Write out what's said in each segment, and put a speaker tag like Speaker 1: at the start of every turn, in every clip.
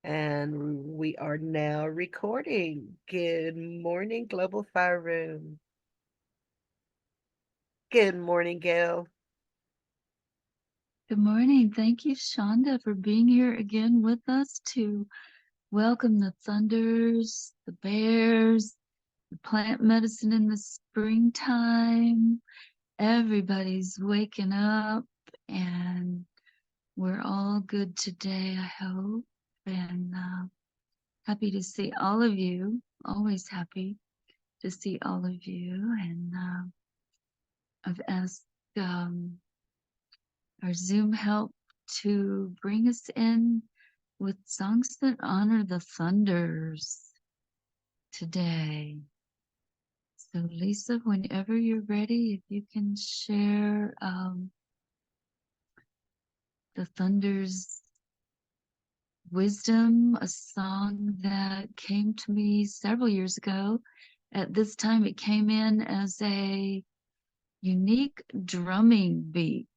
Speaker 1: And we are now recording. Good morning, Global Fire Room. Good morning, Gail.
Speaker 2: Good morning. Thank you, Shonda, for being here again with us to welcome the thunders, the bears, the plant medicine in the springtime. Everybody's waking up and we're all good today, I hope. And happy to see all of you. Always happy to see all of you. And I've asked our Zoom help to bring us in with songs that honor the thunders today. So, Lisa, whenever you're ready, if you can share the thunders wisdom, a song that came to me several years ago. At this time, it came in as a unique drumming beat.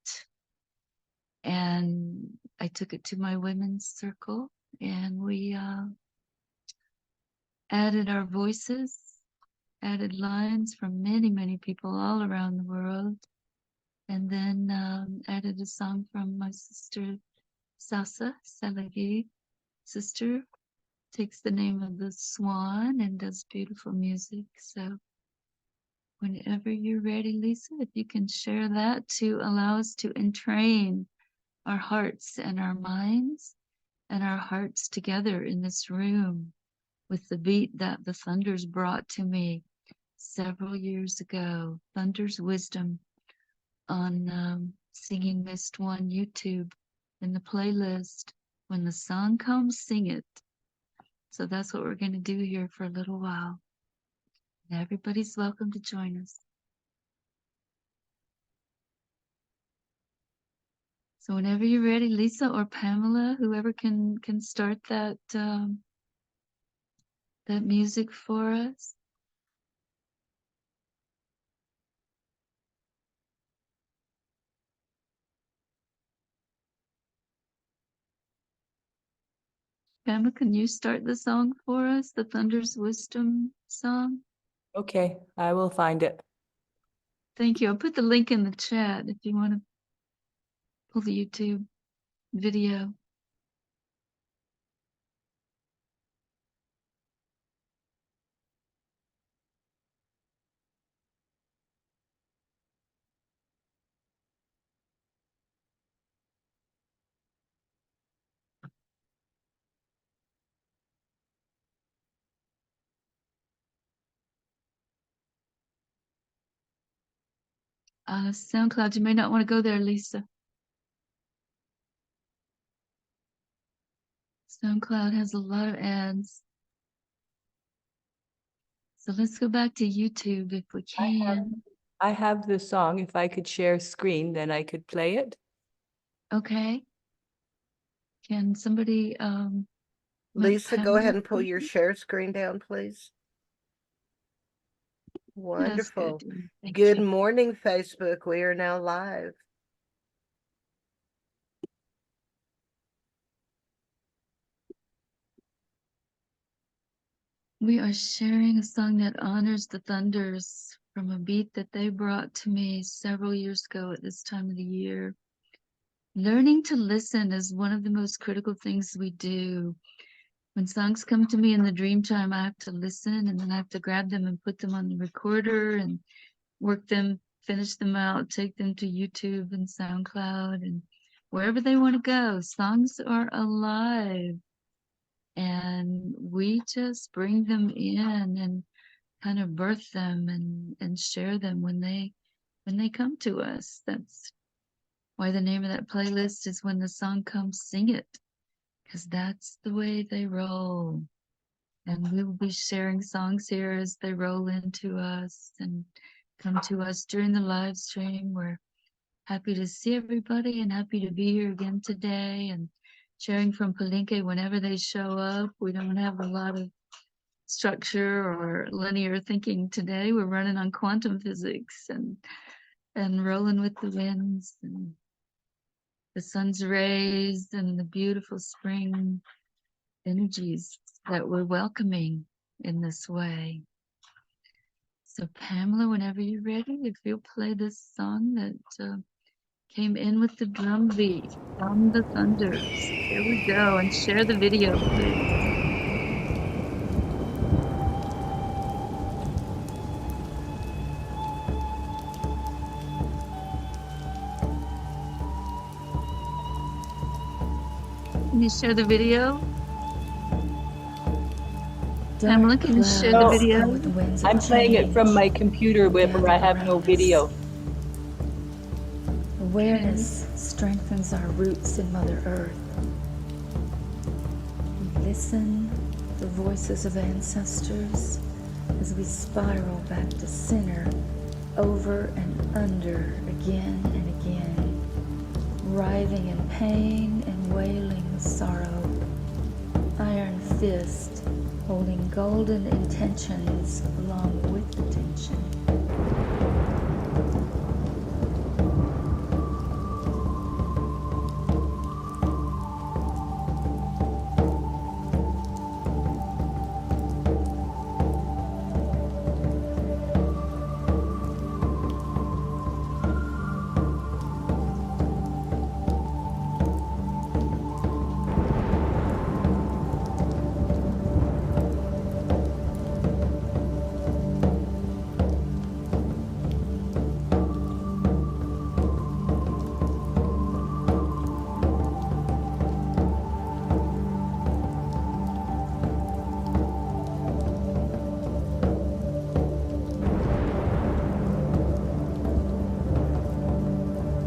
Speaker 2: And I took it to my women's circle and we added our voices, added lines from many, many people all around the world, and then added a song from my sister, Sasa Salagi. Sister takes the name of the swan and does beautiful music. So whenever you're ready, Lisa, if you can share that to allow us to entrain our hearts and our minds and our hearts together in this room with the beat that the thunders brought to me several years ago. Thunder's Wisdom on Singing Mist One YouTube in the playlist. When the song comes, sing it. So that's what we're going to do here for a little while. And everybody's welcome to join us. So whenever you're ready, Lisa or Pamela, whoever can start that music for us. Pamela, can you start the song for us, the Thunder's Wisdom song?
Speaker 3: Okay, I will find it.
Speaker 2: Thank you. I'll put the link in the chat if you want to pull the YouTube video. SoundCloud, you may not want to go there, Lisa. SoundCloud has a lot of ads. So let's go back to YouTube if we can.
Speaker 3: I have the song. If I could share screen, then I could play it.
Speaker 2: Okay. Can somebody
Speaker 1: Lisa, go ahead and pull your share screen down, please. Wonderful. Good morning, Facebook. We are now live.
Speaker 2: We are sharing a song that honors the thunders from a beat that they brought to me several years ago at this time of the year. Learning to listen is one of the most critical things we do. When songs come to me in the dream time, I have to listen and then I have to grab them and put them on the recorder and work them, finish them out, take them to YouTube and SoundCloud and wherever they want to go. Songs are alive and we just bring them in and kind of birth them and share them when they come to us. That's why the name of that playlist is When the Song Comes, Sing It, because that's the way they roll. And we will be sharing songs here as they roll into us and come to us during the live stream. We're happy to see everybody and happy to be here again today and sharing from Palenque whenever they show up. We don't have a lot of structure or linear thinking today. We're running on quantum physics and rolling with the winds and the sun's rays and the beautiful spring energies that we're welcoming in this way. So Pamela, whenever you're ready, if you'll play this song that came in with the drum beat from the thunders. Here we go, and share the video, please. Can you share the video? Pamela, can you share the video?
Speaker 3: I'm playing it from my computer where I have no video.
Speaker 4: Awareness strengthens our roots in Mother Earth. We listen to the voices of ancestors as we spiral back to center, over and under, again and again, writhing in pain and wailing sorrow. Iron fist holding golden intentions along with the tension.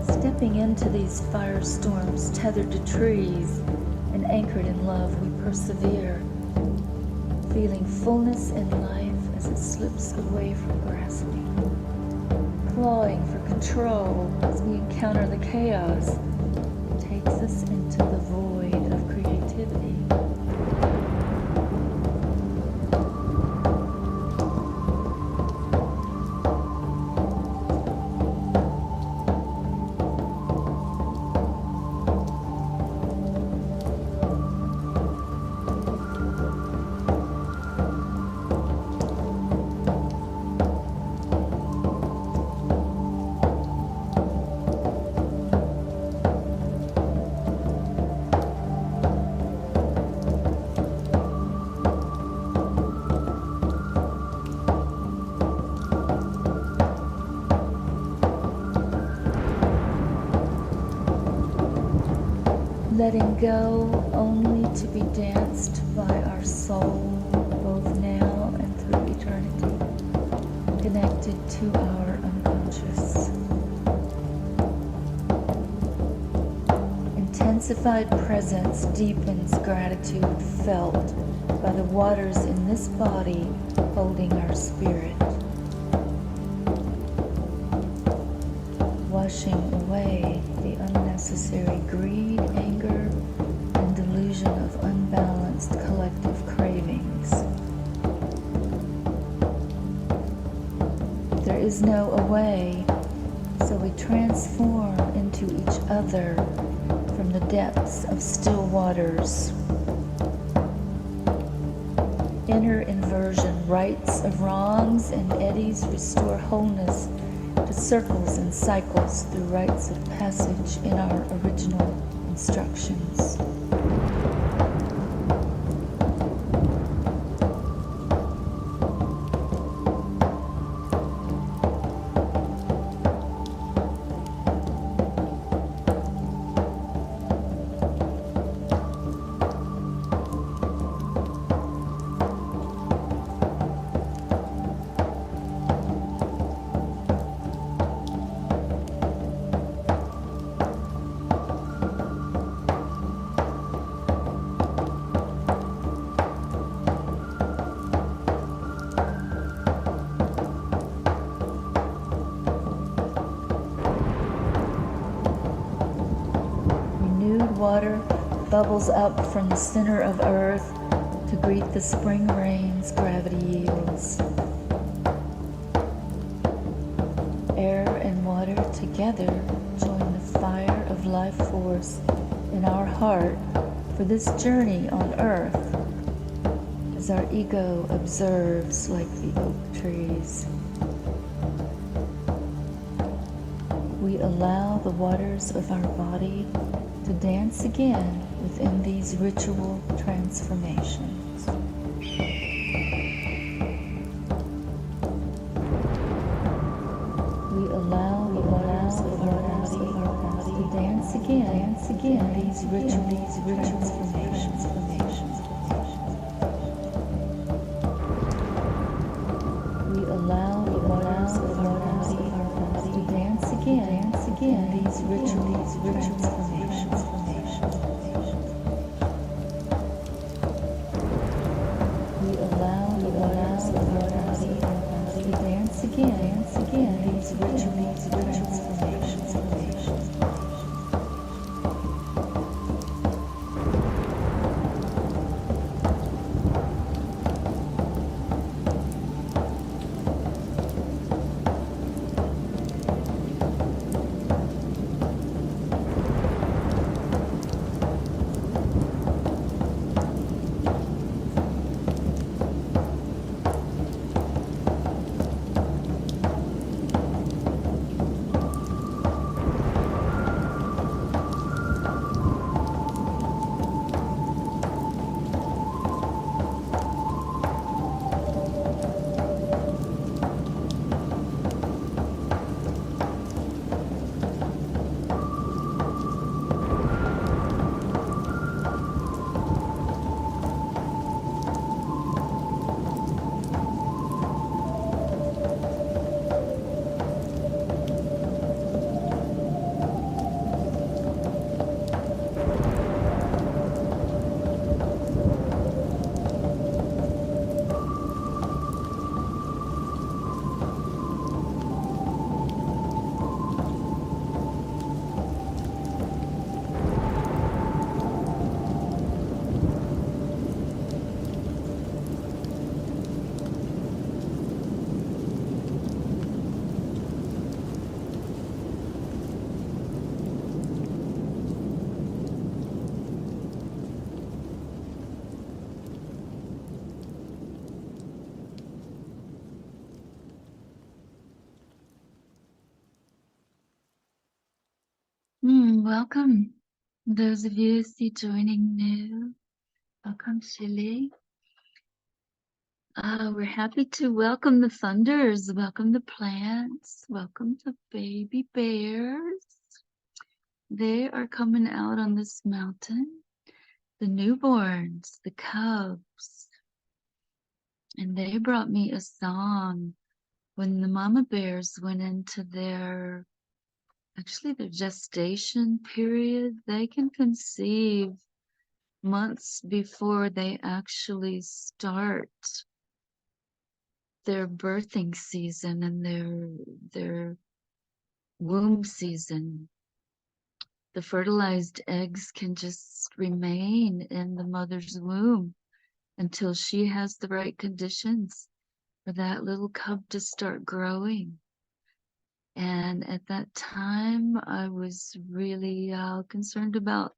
Speaker 4: Stepping into these firestorms, tethered to trees and anchored in love, we persevere, feeling fullness in life as it slips away from grasping, clawing for control as we encounter the chaos that takes us into the void of creativity. Letting go only to be danced by our soul, both now and through eternity, connected to our unconscious. Intensified presence deepens gratitude felt by the waters in this body holding our spirit, washing away the unnecessary greed, anger, and delusion of unbalanced collective cravings. There is no away, so we transform into each other from the depths of still waters. Inner inversion, rights of wrongs and eddies restore wholeness to circles and cycles through rites of passage in our original instructions. Water bubbles up from the center of earth to greet the spring rains gravity yields. Air and water together join the fire of life force in our heart for this journey on earth as our ego observes like the oak trees. We allow the waters of our body to dance again within these ritual transformations. We allow the waters of our body to dance again in these ritual transformations. We allow the waters of our body to dance again in these ritual transformations. We allow the waters of our body to dance again in these ritual transformations.
Speaker 2: Welcome. Those of you see joining new, welcome, Shili. We're happy to welcome the thunders, welcome the plants, welcome the baby bears. They are coming out on this mountain, the newborns, the cubs. And they brought me a song when the mama bears went into their gestation period. They can conceive months before they actually start their birthing season and their womb season. The fertilized eggs can just remain in the mother's womb until she has the right conditions for that little cub to start growing. And at that time, I was really concerned about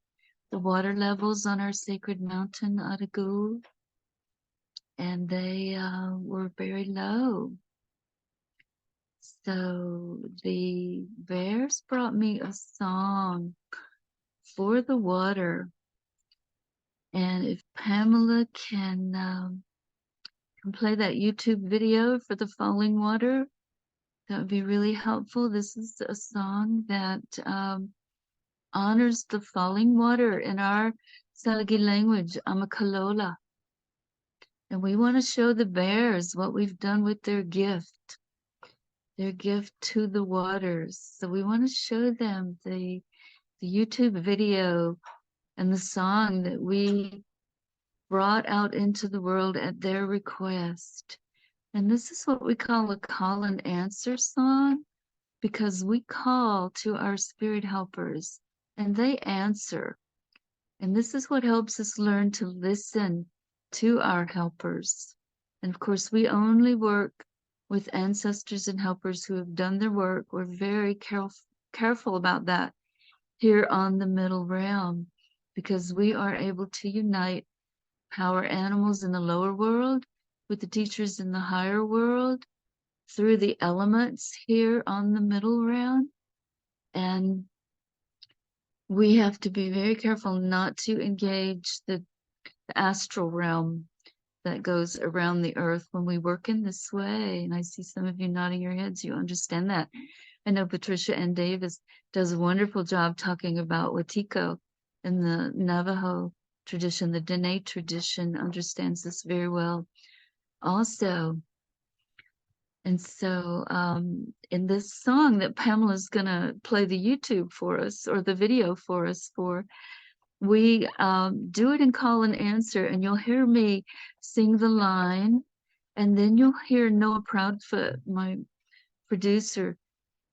Speaker 2: the water levels on our sacred mountain, Atagu, and they were very low. So the bears brought me a song for the water. And if Pamela can play that YouTube video for the falling water, that would be really helpful. This is a song that honors the falling water in our Salagi language, Amakalola. And we want to show the bears what we've done with their gift to the waters. So we want to show them the YouTube video and the song that we brought out into the world at their request. And this is what we call a call and answer song, because we call to our spirit helpers and they answer. And this is what helps us learn to listen to our helpers. And of course, we only work with ancestors and helpers who have done their work. We're very careful about that here on the middle realm, because we are able to unite power animals in the lower world with the teachers in the higher world through the elements here on the middle realm. And we have to be very careful not to engage the astral realm that goes around the earth when we work in this way. And I see some of you nodding your heads, you understand that. I know Patricia Ann Davis does a wonderful job talking about Watiko in the Navajo tradition. The Dene tradition understands this very well also. And so in this song that Pamela's going to play the YouTube for us, or the video for us for, we do it in call and answer, and you'll hear me sing the line, and then you'll hear Noah Proudfoot, my producer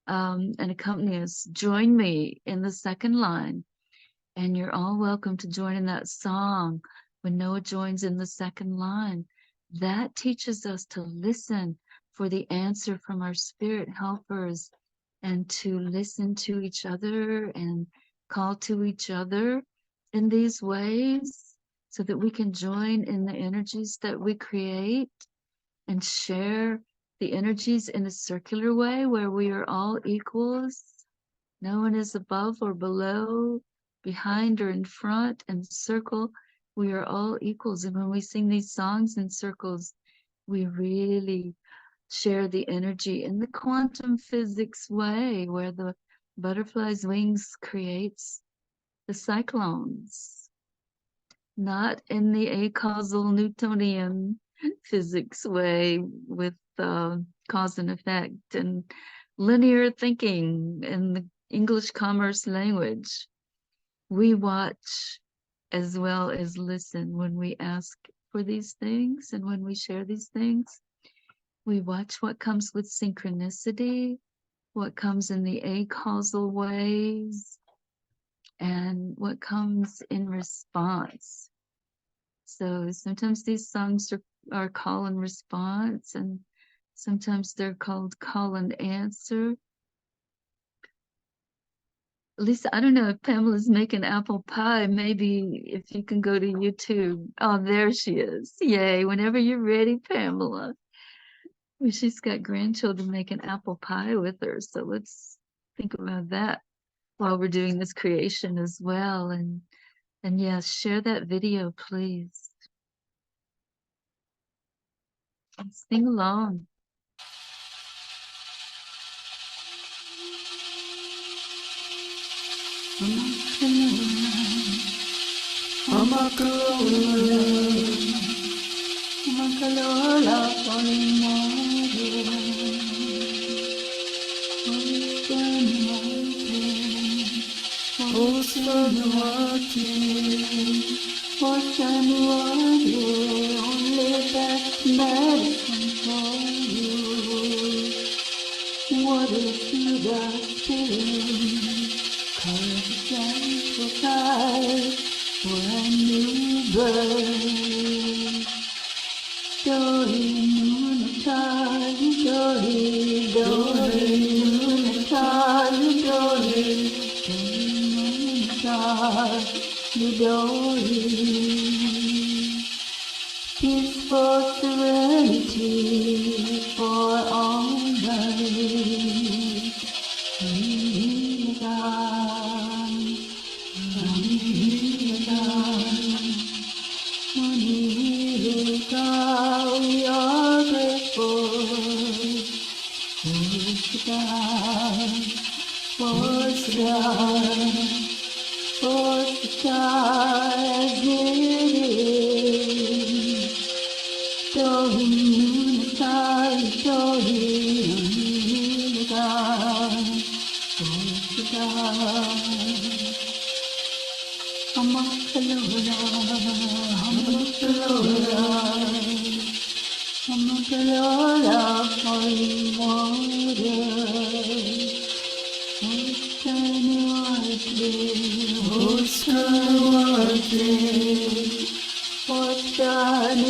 Speaker 2: and accompanist, join me in the second line. And you're all welcome to join in that song when Noah joins in the second line. That teaches us to listen for the answer from our spirit helpers, and to listen to each other and call to each other in these ways, so that we can join in the energies that we create and share the energies in a circular way where we are all equals. No one is above or below, behind or in front, and circle. We are all equals. And when we sing these songs in circles, we really share the energy in the quantum physics way, where the butterfly's wings creates the cyclones, not in the acausal Newtonian physics way with cause and effect and linear thinking in the English commerce language. We watch as well as listen when we ask for these things, and when we share these things. We watch what comes with synchronicity, what comes in the acausal ways, and what comes in response. So sometimes these songs are call and response, and sometimes they're called call and answer. Lisa, I don't know if Pamela's making apple pie. Maybe if you can go to YouTube. Oh, there she is. Yay. Whenever you're ready, Pamela. Well, she's got grandchildren making apple pie with her. So let's think about that while we're doing this creation as well. And yes, share that video, please. And sing along.
Speaker 5: What is the feeling? Cause amplified for a new birth. Dori Nunatari, Dori, Dori Nunatari, Dori, Dori Nunatari, Dori. Peaceful serenity for all night. We are grateful for the sky as it is. Story in the sky, story in the sky, for the sky. Amakalora, holy water. What's done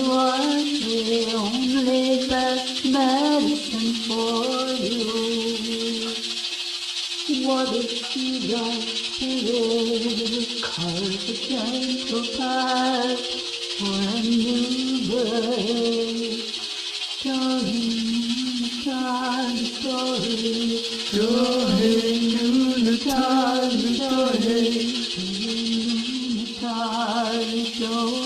Speaker 5: only best medicine for you. What if you don't spirit carve gentle path for a new birth. Story, story, story, story.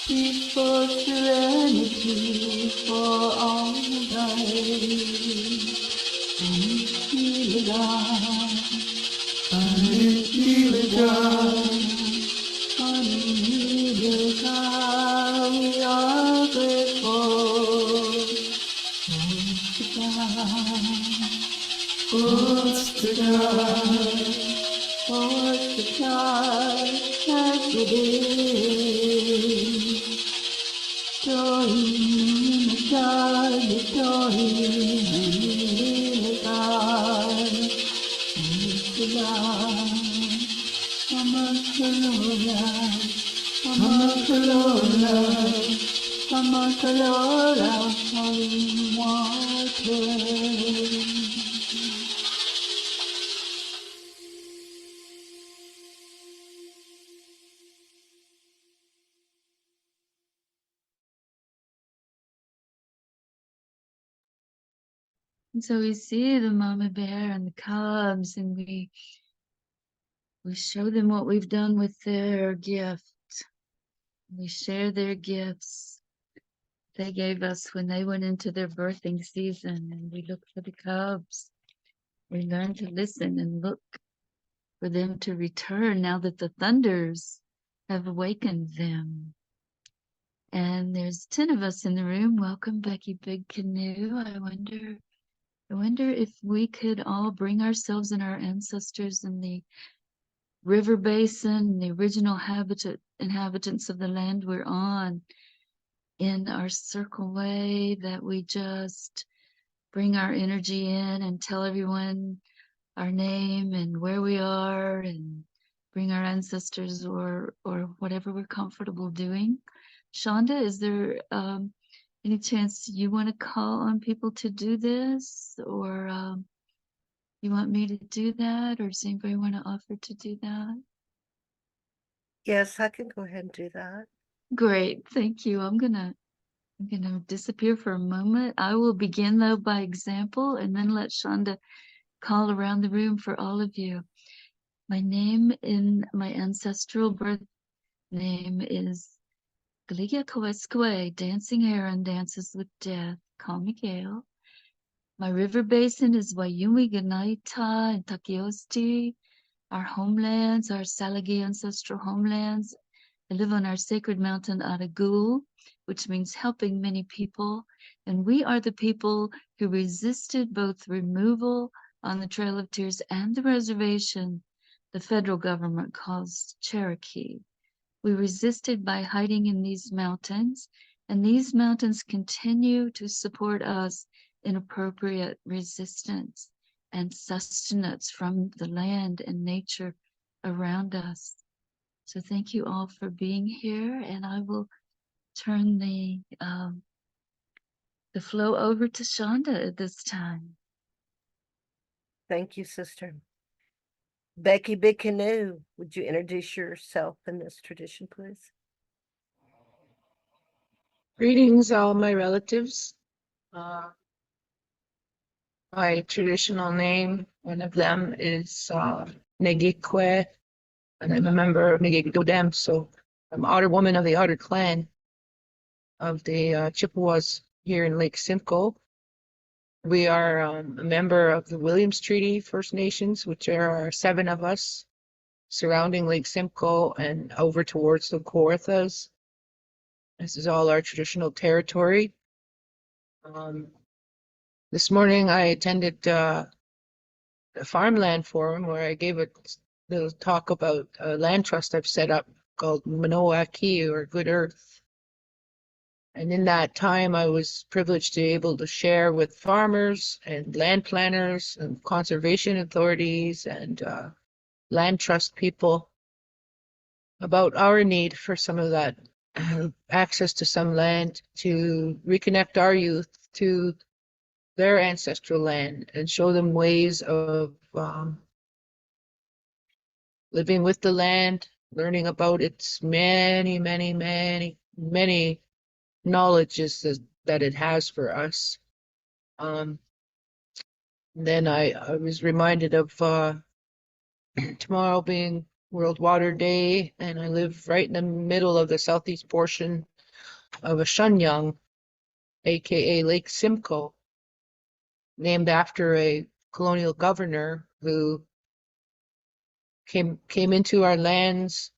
Speaker 5: Peaceful serenity for all life. Anitila, Anitila, Anitila, we are grateful. What's the God? What's the God as it is? Story, God, story, God, the love, Amakalola, Amakalola, Amakalola, falling water.
Speaker 2: And so we see the mama bear and the cubs, and we show them what we've done with their gift. We share their gifts they gave us when they went into their birthing season, and we look for the cubs. We learn to listen and look for them to return now that the thunders have awakened them. And there's 10 of us in the room. Welcome, Becky Big Canoe. I wonder if we could all bring ourselves and our ancestors in the river basin, the original inhabitants of the land we're on, in our circle way, that we just bring our energy in and tell everyone our name and where we are, and bring our ancestors or whatever we're comfortable doing. Shonda, is there any chance you want to call on people to do this, or you want me to do that, or does anybody want to offer to do that?
Speaker 1: Yes, I can go ahead and do that.
Speaker 2: Great, thank you. I'm gonna disappear for a moment. I will begin though by example, and then let Shonda call around the room for all of you. My name in my ancestral birth name is Galigia Koweskwe, dancing heron dances with death. Call me Gail. My river basin is Wayumi Ganaita and Takiosti. Our homelands, our Salagi ancestral homelands. I live on our sacred mountain Adagul, which means helping many people. And we are the people who resisted both removal on the Trail of Tears and the reservation the federal government calls Cherokee. We resisted by hiding in these mountains, and these mountains continue to support us in appropriate resistance and sustenance from the land and nature around us. So thank you all for being here, and I will turn the flow over to Shonda at this time.
Speaker 1: Thank you, sister. Becky Big Canoe, would you introduce yourself in this tradition, please?
Speaker 6: Greetings, all my relatives. My traditional name, one of them is Negikwe, and I'm a member of Negikdodem, so I'm Otter woman of the Otter clan of the Chippewas here in Lake Simcoe. We are a member of the Williams Treaty First Nations, which there are 7 of us surrounding Lake Simcoe and over towards the Kawarthas. This is all our traditional territory. This morning I attended a farmland forum where I gave a little talk about a land trust I've set up called Manoaki, or Good Earth. And in that time, I was privileged to be able to share with farmers and land planners and conservation authorities and land trust people about our need for some of that access to some land, to reconnect our youth to their ancestral land and show them ways of living with the land, learning about its many, many, many, many knowledges that it has for us. Then I was reminded of tomorrow being World Water Day, and I live right in the middle of the southeast portion of Ashunyang, aka Lake Simcoe, named after a colonial governor who came into our lands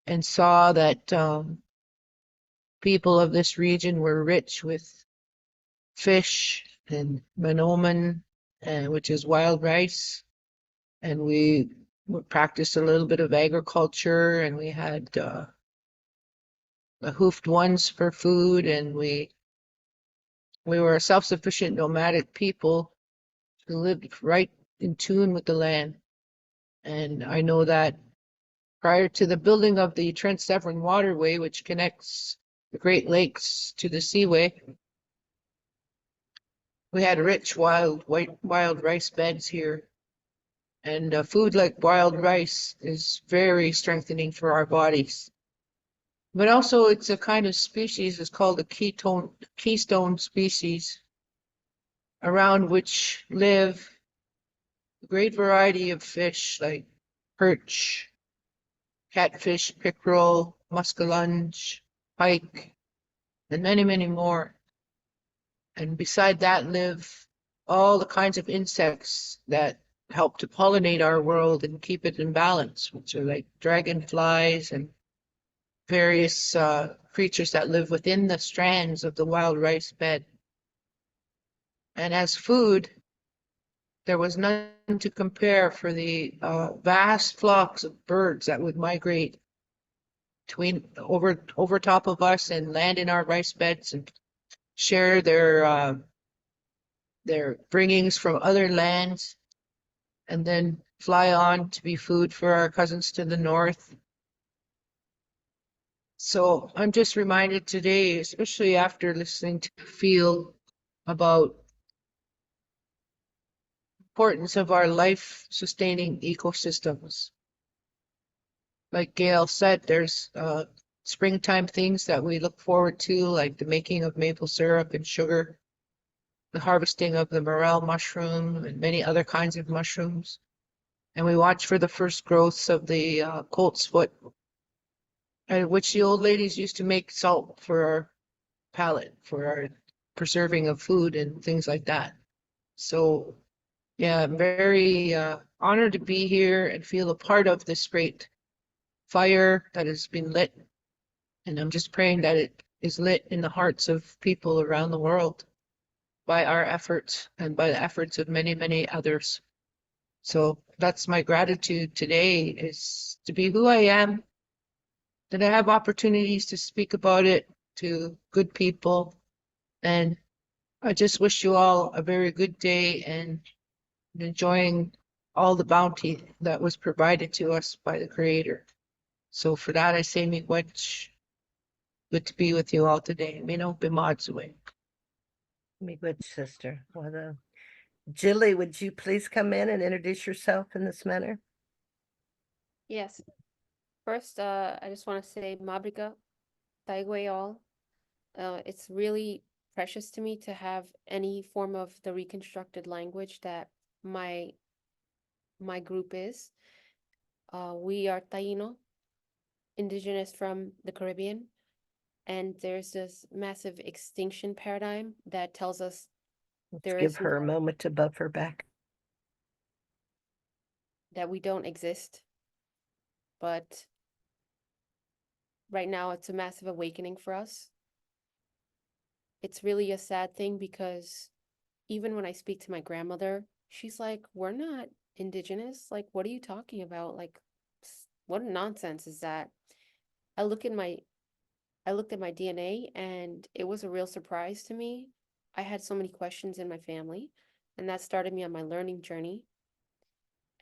Speaker 6: and saw that people of this region were rich with fish and manoman, which is wild rice, and we practiced a little bit of agriculture, and we had the hoofed ones for food, and we were a self-sufficient nomadic people who lived right in tune with the land. And I know that prior to the building of the Trent-Severn Waterway, which connects the Great Lakes to the Seaway, we had rich wild rice beds here. And food like wild rice is very strengthening for our bodies. But also it's a kind of species, it's called a keystone species, around which live a great variety of fish like perch, catfish, pickerel, muskellunge, pike, and many, many more. And beside that live all the kinds of insects that help to pollinate our world and keep it in balance, which are like dragonflies and various creatures that live within the strands of the wild rice bed. And as food, there was none to compare for the vast flocks of birds that would migrate over top of us and land in our rice beds and share their bringings from other lands, and then fly on to be food for our cousins to the north. So I'm just reminded today, especially after listening to Feel about importance of our life-sustaining ecosystems. Like Gail said, there's springtime things that we look forward to, like the making of maple syrup and sugar, the harvesting of the morel mushroom and many other kinds of mushrooms. And we watch for the first growths of the colt's foot, which the old ladies used to make salt for our palate, for our preserving of food and things like that. So yeah, I'm very honored to be here and feel a part of this great fire that has been lit. And I'm just praying that it is lit in the hearts of people around the world by our efforts and by the efforts of many, many others. So that's my gratitude today, is to be who I am, that I have opportunities to speak about it to good people. And I just wish you all a very good day and enjoying all the bounty that was provided to us by the Creator. So for that, I say miigwech. Good to be with you all today. Mino bimadzue.
Speaker 1: Me good sister. Well, Jilly, would you please come in and introduce yourself in this manner?
Speaker 7: Yes. First, I just want to say Mabrika, Taigwe all. It's really precious to me to have any form of the reconstructed language that my group is. We are Taino, indigenous from the Caribbean, and there's this massive extinction paradigm that tells us
Speaker 1: Let's
Speaker 7: there
Speaker 1: give
Speaker 7: is
Speaker 1: her a
Speaker 7: no-
Speaker 1: moment to buff her back.
Speaker 7: that we don't exist. But right now, it's a massive awakening for us. It's really a sad thing because even when I speak to my grandmother, she's like, "We're not indigenous. Like, what are you talking about? Like, what nonsense is that?" I look at my I looked at my DNA and it was a real surprise to me. I had so many questions in my family, and that started me on my learning journey.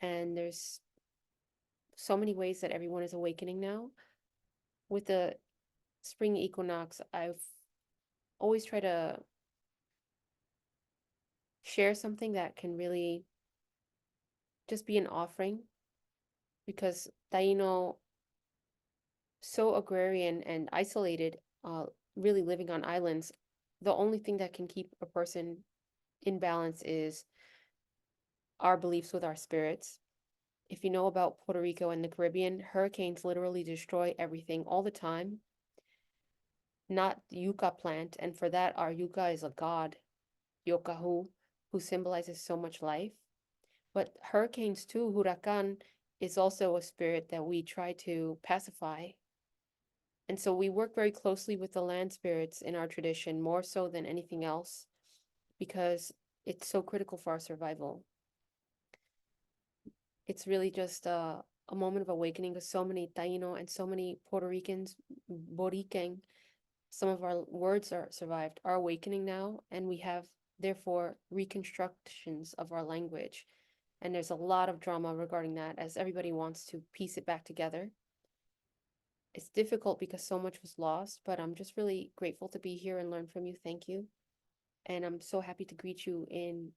Speaker 7: And there's so many ways that everyone is awakening now. With the spring equinox, I've always tried to share something that can really just be an offering, because Taino, so agrarian and isolated, really living on islands, the only thing that can keep a person in balance is our beliefs with our spirits. If you know about Puerto Rico and the Caribbean, hurricanes literally destroy everything all the time. Not the yucca plant, and for that, our yucca is a god, Yokahu, who symbolizes so much life. But hurricanes too, huracan, is also a spirit that we try to pacify. And so we work very closely with the land spirits in our tradition, more so than anything else, because it's so critical for our survival. It's really just a moment of awakening because so many Taino and so many Puerto Ricans, Boriquen, some of our words are survived, are awakening now, and we have therefore reconstructions of our language. And there's a lot of drama regarding that as everybody wants to piece it back together. It's difficult because so much was lost, but I'm just really grateful to be here and learn from you. Thank you. And I'm so happy to greet you in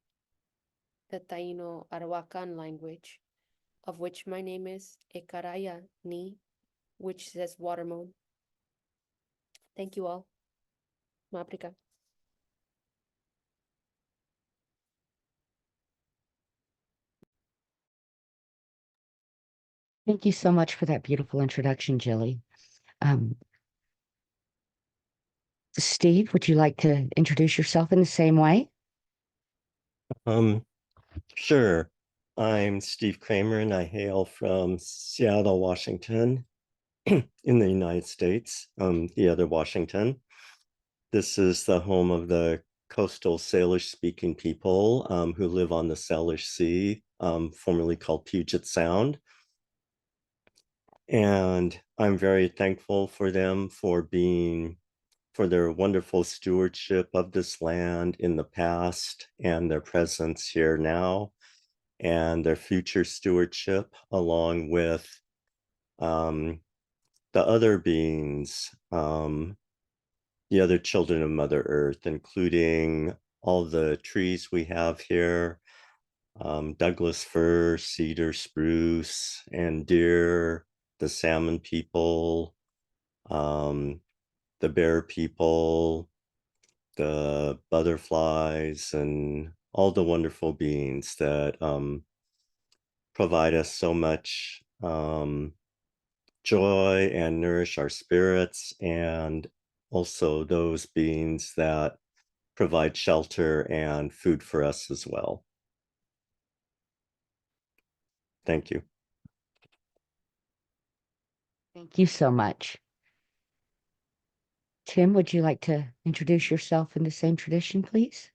Speaker 7: the Taino Arawakan language, of which my name is Ekaraya Ni, which says water moon. Thank you all. Mabrika.
Speaker 8: Thank you so much for that beautiful introduction, Jilly. Steve, would you like to introduce yourself in the same way?
Speaker 9: Sure. I'm Steve Kramer and I hail from Seattle, Washington, in the United States, the other Washington. This is the home of the coastal Salish speaking people who live on the Salish Sea, formerly called Puget Sound. And I'm very thankful for them for their wonderful stewardship of this land in the past and their presence here now and their future stewardship along with the other beings, the other children of Mother Earth, including all the trees we have here, Douglas fir, cedar, spruce, and deer, the salmon people, the bear people, the butterflies, and all the wonderful beings that provide us so much joy and nourish our spirits, and also those beings that provide shelter and food for us as well. Thank you.
Speaker 8: Thank you so much. Tim, would you like to introduce yourself in the same tradition, please?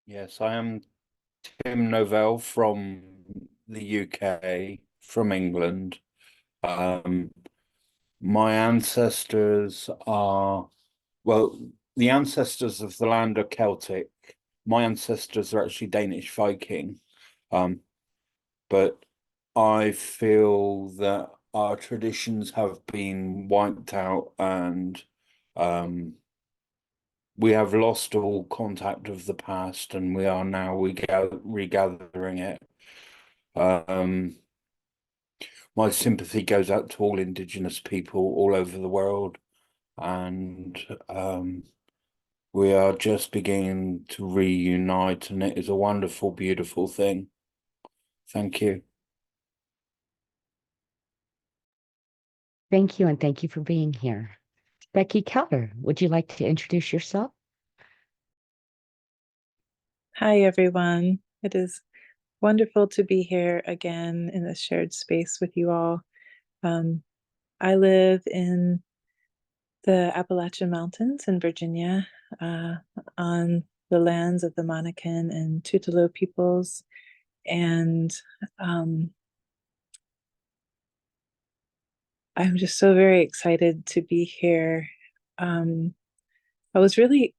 Speaker 10: Yes, I am Tim Novell from the UK, from England. My ancestors are, well, the ancestors of the land are Celtic. My ancestors are actually Danish Viking. But I feel that our traditions have been wiped out and we have lost all contact of the past and we are now regathering it. My sympathy goes out to all indigenous people all over the world, and we are just beginning to reunite, and it is a wonderful, beautiful thing. Thank you.
Speaker 8: Thank you, and thank you for being here. Becky Keller, would you like to introduce yourself?
Speaker 11: Hi, everyone. It is wonderful to be here again in this shared space with you all. I live in the Appalachian Mountains in Virginia, on the lands of the Monacan and Tutelo peoples. And I'm just so very excited to be here. I was really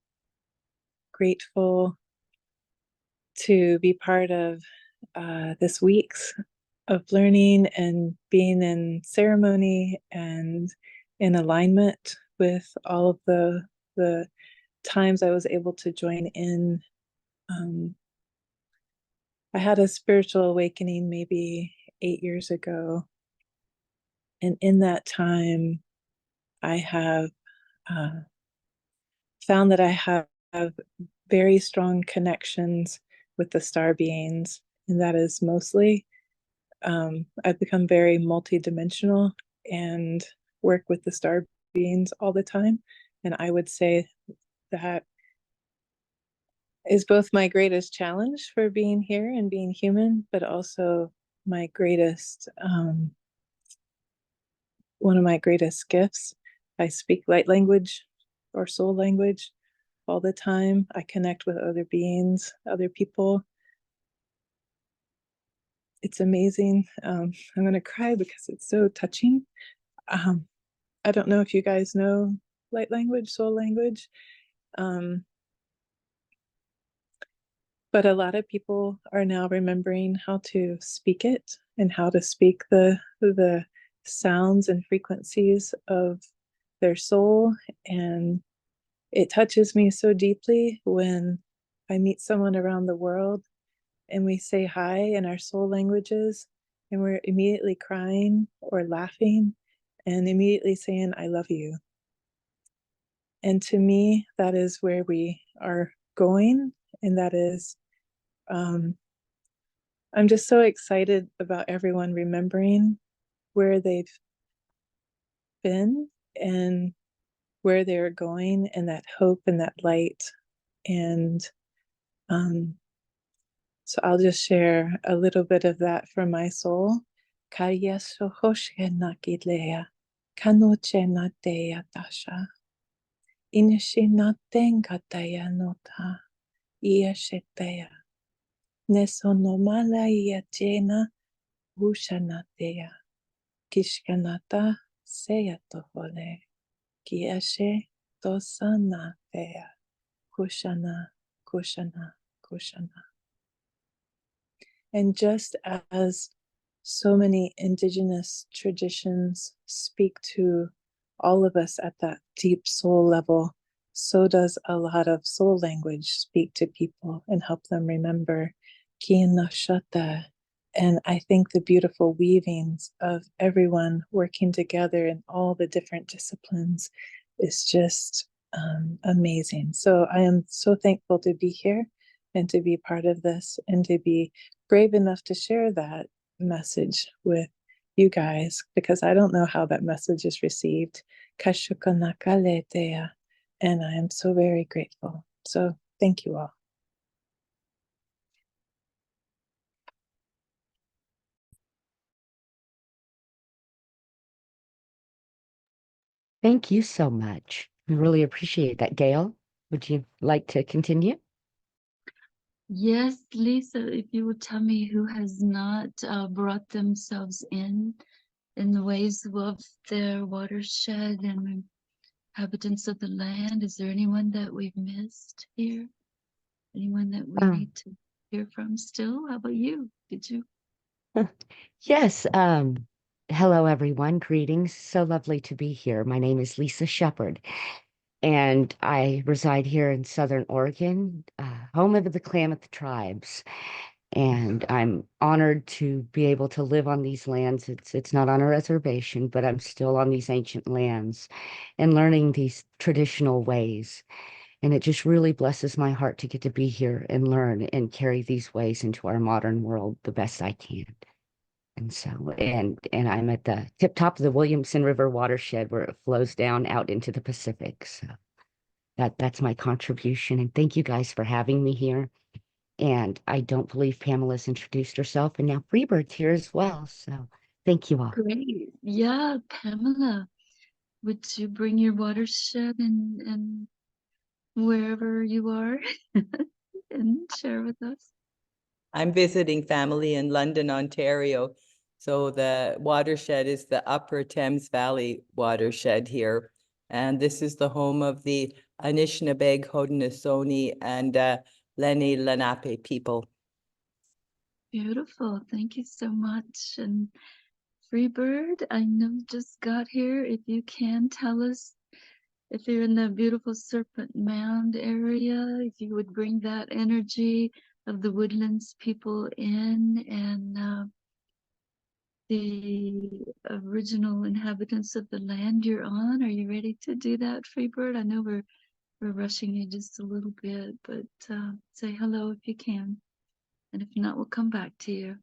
Speaker 11: grateful to be part of this week's of learning and being in ceremony and in alignment with all of the times I was able to join in. I had a spiritual awakening maybe 8 years ago. And in that time, I have found that I have very strong connections with the star beings. And that is mostly, I've become very multidimensional and work with the star beings all the time. And I would say that is both my greatest challenge for being here and being human, but also my greatest, one of my greatest gifts. I speak light language or soul language all the time. I connect with other beings, other people. It's amazing. I'm going to cry because it's so touching. I don't know if you guys know light language, soul language. But a lot of people are now remembering how to speak it and how to speak the sounds and frequencies of their soul. And it touches me so deeply when I meet someone around the world and we say hi in our soul languages and we're immediately crying or laughing and immediately saying, I love you. And to me, that is where we are going. And that is, I'm just so excited about everyone remembering where they've been and where they're going, and that hope and that light. And so I'll just share a little bit of that from my soul. Nesonomala jena ushanatea kishkanata seyatohole kiashe tosanatea kushana kushana kushana. And just as so many indigenous traditions speak to all of us at that deep soul level, so does a lot of soul language speak to people and help them remember Kianashata. And I think the beautiful weavings of everyone working together in all the different disciplines is just amazing. So I am so thankful to be here and to be part of this and to be brave enough to share that message with you guys, because I don't know how that message is received. Kashukanakaletea. And I am so very grateful. So thank you all.
Speaker 8: Thank you so much. We really appreciate that. Gail, would you like to continue?
Speaker 2: Yes, Lisa, if you would tell me who has not brought themselves in the ways of their watershed and inhabitants of the land. Is there anyone that we've missed here? Anyone that we need to hear from still? How about you? Did you?
Speaker 8: Yes. Hello, everyone. Greetings. So lovely to be here. My name is Lisa Shepherd, and I reside here in Southern Oregon, home of the Klamath tribes. And I'm honored to be able to live on these lands. It's not on a reservation, but I'm still on these ancient lands and learning these traditional ways. And it just really blesses my heart to get to be here and learn and carry these ways into our modern world the best I can. And so, and I'm at the tip top of the Williamson River watershed where it flows down out into the Pacific. So that's my contribution. And thank you guys for having me here. And I don't believe Pamela's introduced herself, and now Freebird's here as well. So thank you all.
Speaker 2: Great. Yeah, Pamela, would you bring your watershed and wherever you are and share with us?
Speaker 3: I'm visiting family in London, Ontario. So the watershed is the Upper Thames Valley watershed here. And this is the home of the Anishinaabe, Haudenosaunee, and Lenni Lenape people.
Speaker 2: Beautiful. Thank you so much. And Freebird, I know you just got here. If you can tell us if you're in the beautiful Serpent Mound area, if you would bring that energy of the Woodlands people in, and the original inhabitants of the land you're on. Are you ready to do that, Freebird? I know we're rushing you just a little bit, but say hello if you can, and if not, we'll come back to you.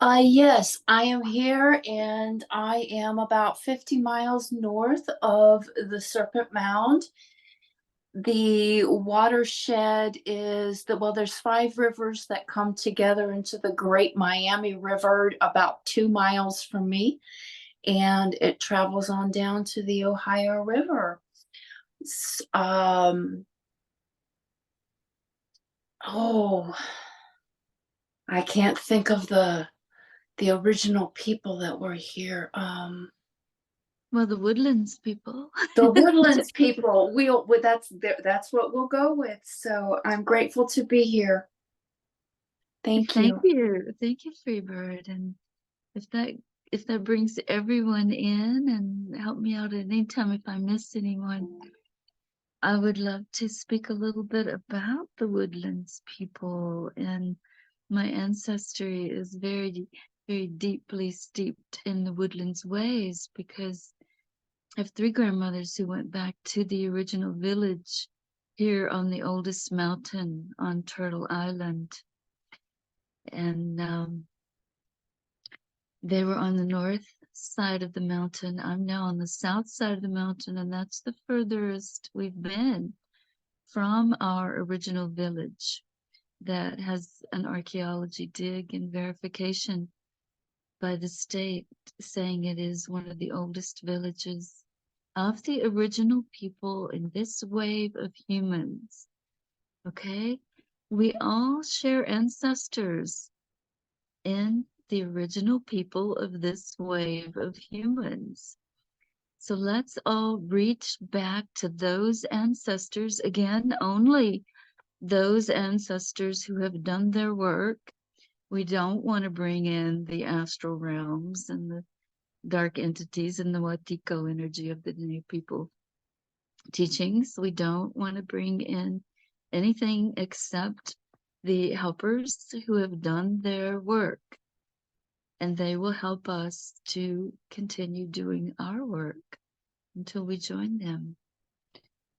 Speaker 12: Yes, I am here, and I am about 50 miles north of the Serpent Mound. The watershed is there's 5 rivers that come together into the Great Miami River about 2 miles from me, and it travels on down to the Ohio River. Oh, I can't think of the original people that were here.
Speaker 2: Well, the Woodlands people.
Speaker 12: The Woodlands people. That's what we'll go with. So I'm grateful to be here. Thank you.
Speaker 2: Thank you, Freebird. And if that brings everyone in, and help me out at any time if I miss anyone, I would love to speak a little bit about the Woodlands people. And my ancestry is very, very deeply steeped in the Woodlands ways, because I have 3 grandmothers who went back to the original village here on the oldest mountain on Turtle Island. And they were on the north side of the mountain. I'm now on the south side of the mountain, and that's the furthest we've been from our original village that has an archaeology dig and verification by the state saying it is one of the oldest villages of the original people in this wave of humans. Okay? We all share ancestors in the original people of this wave of humans. So let's all reach back to those ancestors, again, only those ancestors who have done their work. We don't want to bring in the astral realms and the dark entities and the Watiko energy of the new people teachings. We don't want to bring in anything except the helpers who have done their work, and they will help us to continue doing our work until we join them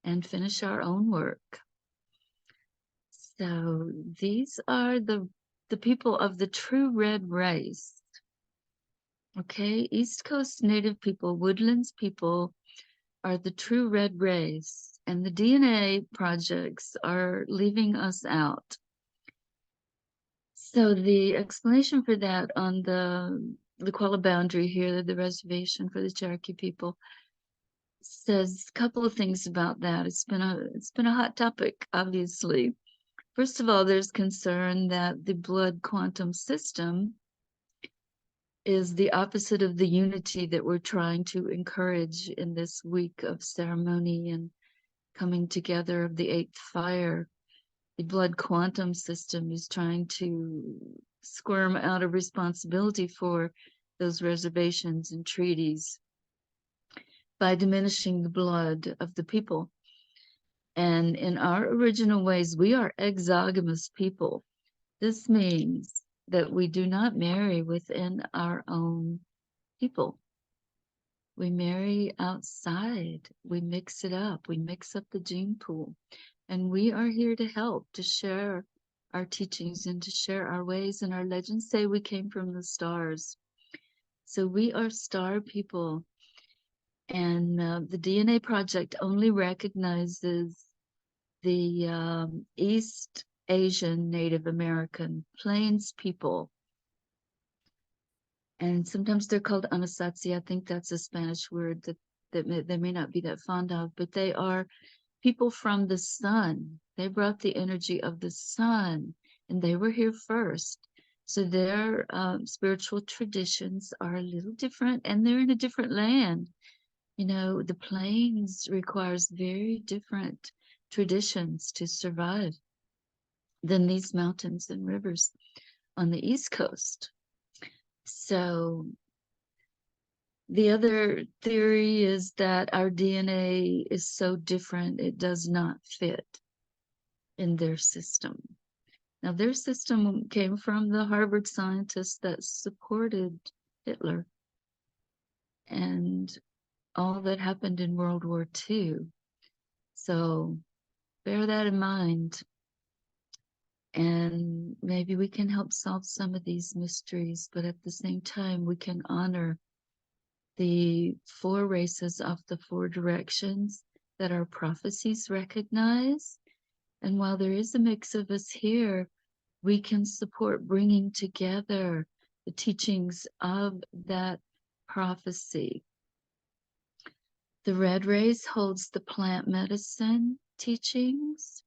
Speaker 2: and finish our own work. So these are the people of the true red race. Okay, East Coast Native people, Woodlands people are the true red race, and the DNA projects are leaving us out. So the explanation for that on the Qualla boundary here, the reservation for the Cherokee people, says a couple of things about that. It's been a hot topic, obviously. First of all, there's concern that the blood quantum system is the opposite of the unity that we're trying to encourage in this week of ceremony and coming together of the 8th fire. The blood quantum system is trying to squirm out of responsibility for those reservations and treaties by diminishing the blood of the people. And in our original ways, we are exogamous people. This means that we do not marry within our own people. We marry outside. We mix it up. We mix up the gene pool. And we are here to help, to share our teachings and to share our ways. And our legends say we came from the stars. So we are star people. And the DNA Project only recognizes the East Asian Native American Plains people. And sometimes they're called Anasazi. I think that's a Spanish word that they may not be that fond of, but they are people from the sun. They brought the energy of the sun, and they were here first. So their spiritual traditions are a little different, and they're in a different land. You know, the plains requires very different traditions to survive than these mountains and rivers on the East Coast. So the other theory is that our DNA is so different, it does not fit in their system. Now, their system came from the Harvard scientists that supported Hitler and all that happened in World War II. So bear that in mind. And maybe we can help solve some of these mysteries, but at the same time, we can honor the 4 races of the 4 directions that our prophecies recognize. And while there is a mix of us here, we can support bringing together the teachings of that prophecy. The red race holds the plant medicine teachings,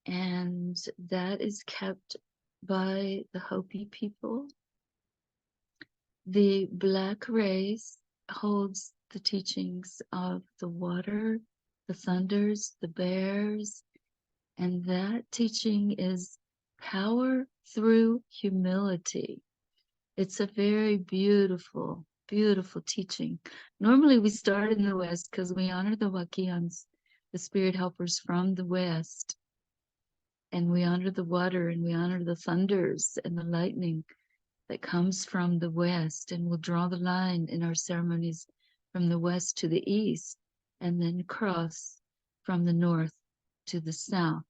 Speaker 2: and that is kept by the Hopi people. The black race holds the teachings of the water, the thunders, the bears, and that teaching is power through humility. It's a very beautiful, beautiful teaching. Normally we start in the West because we honor the Wakians, the spirit helpers from the West. And we honor the water and we honor the thunders and the lightning that comes from the West. And we'll draw the line in our ceremonies from the West to the East and then cross from the North to the South.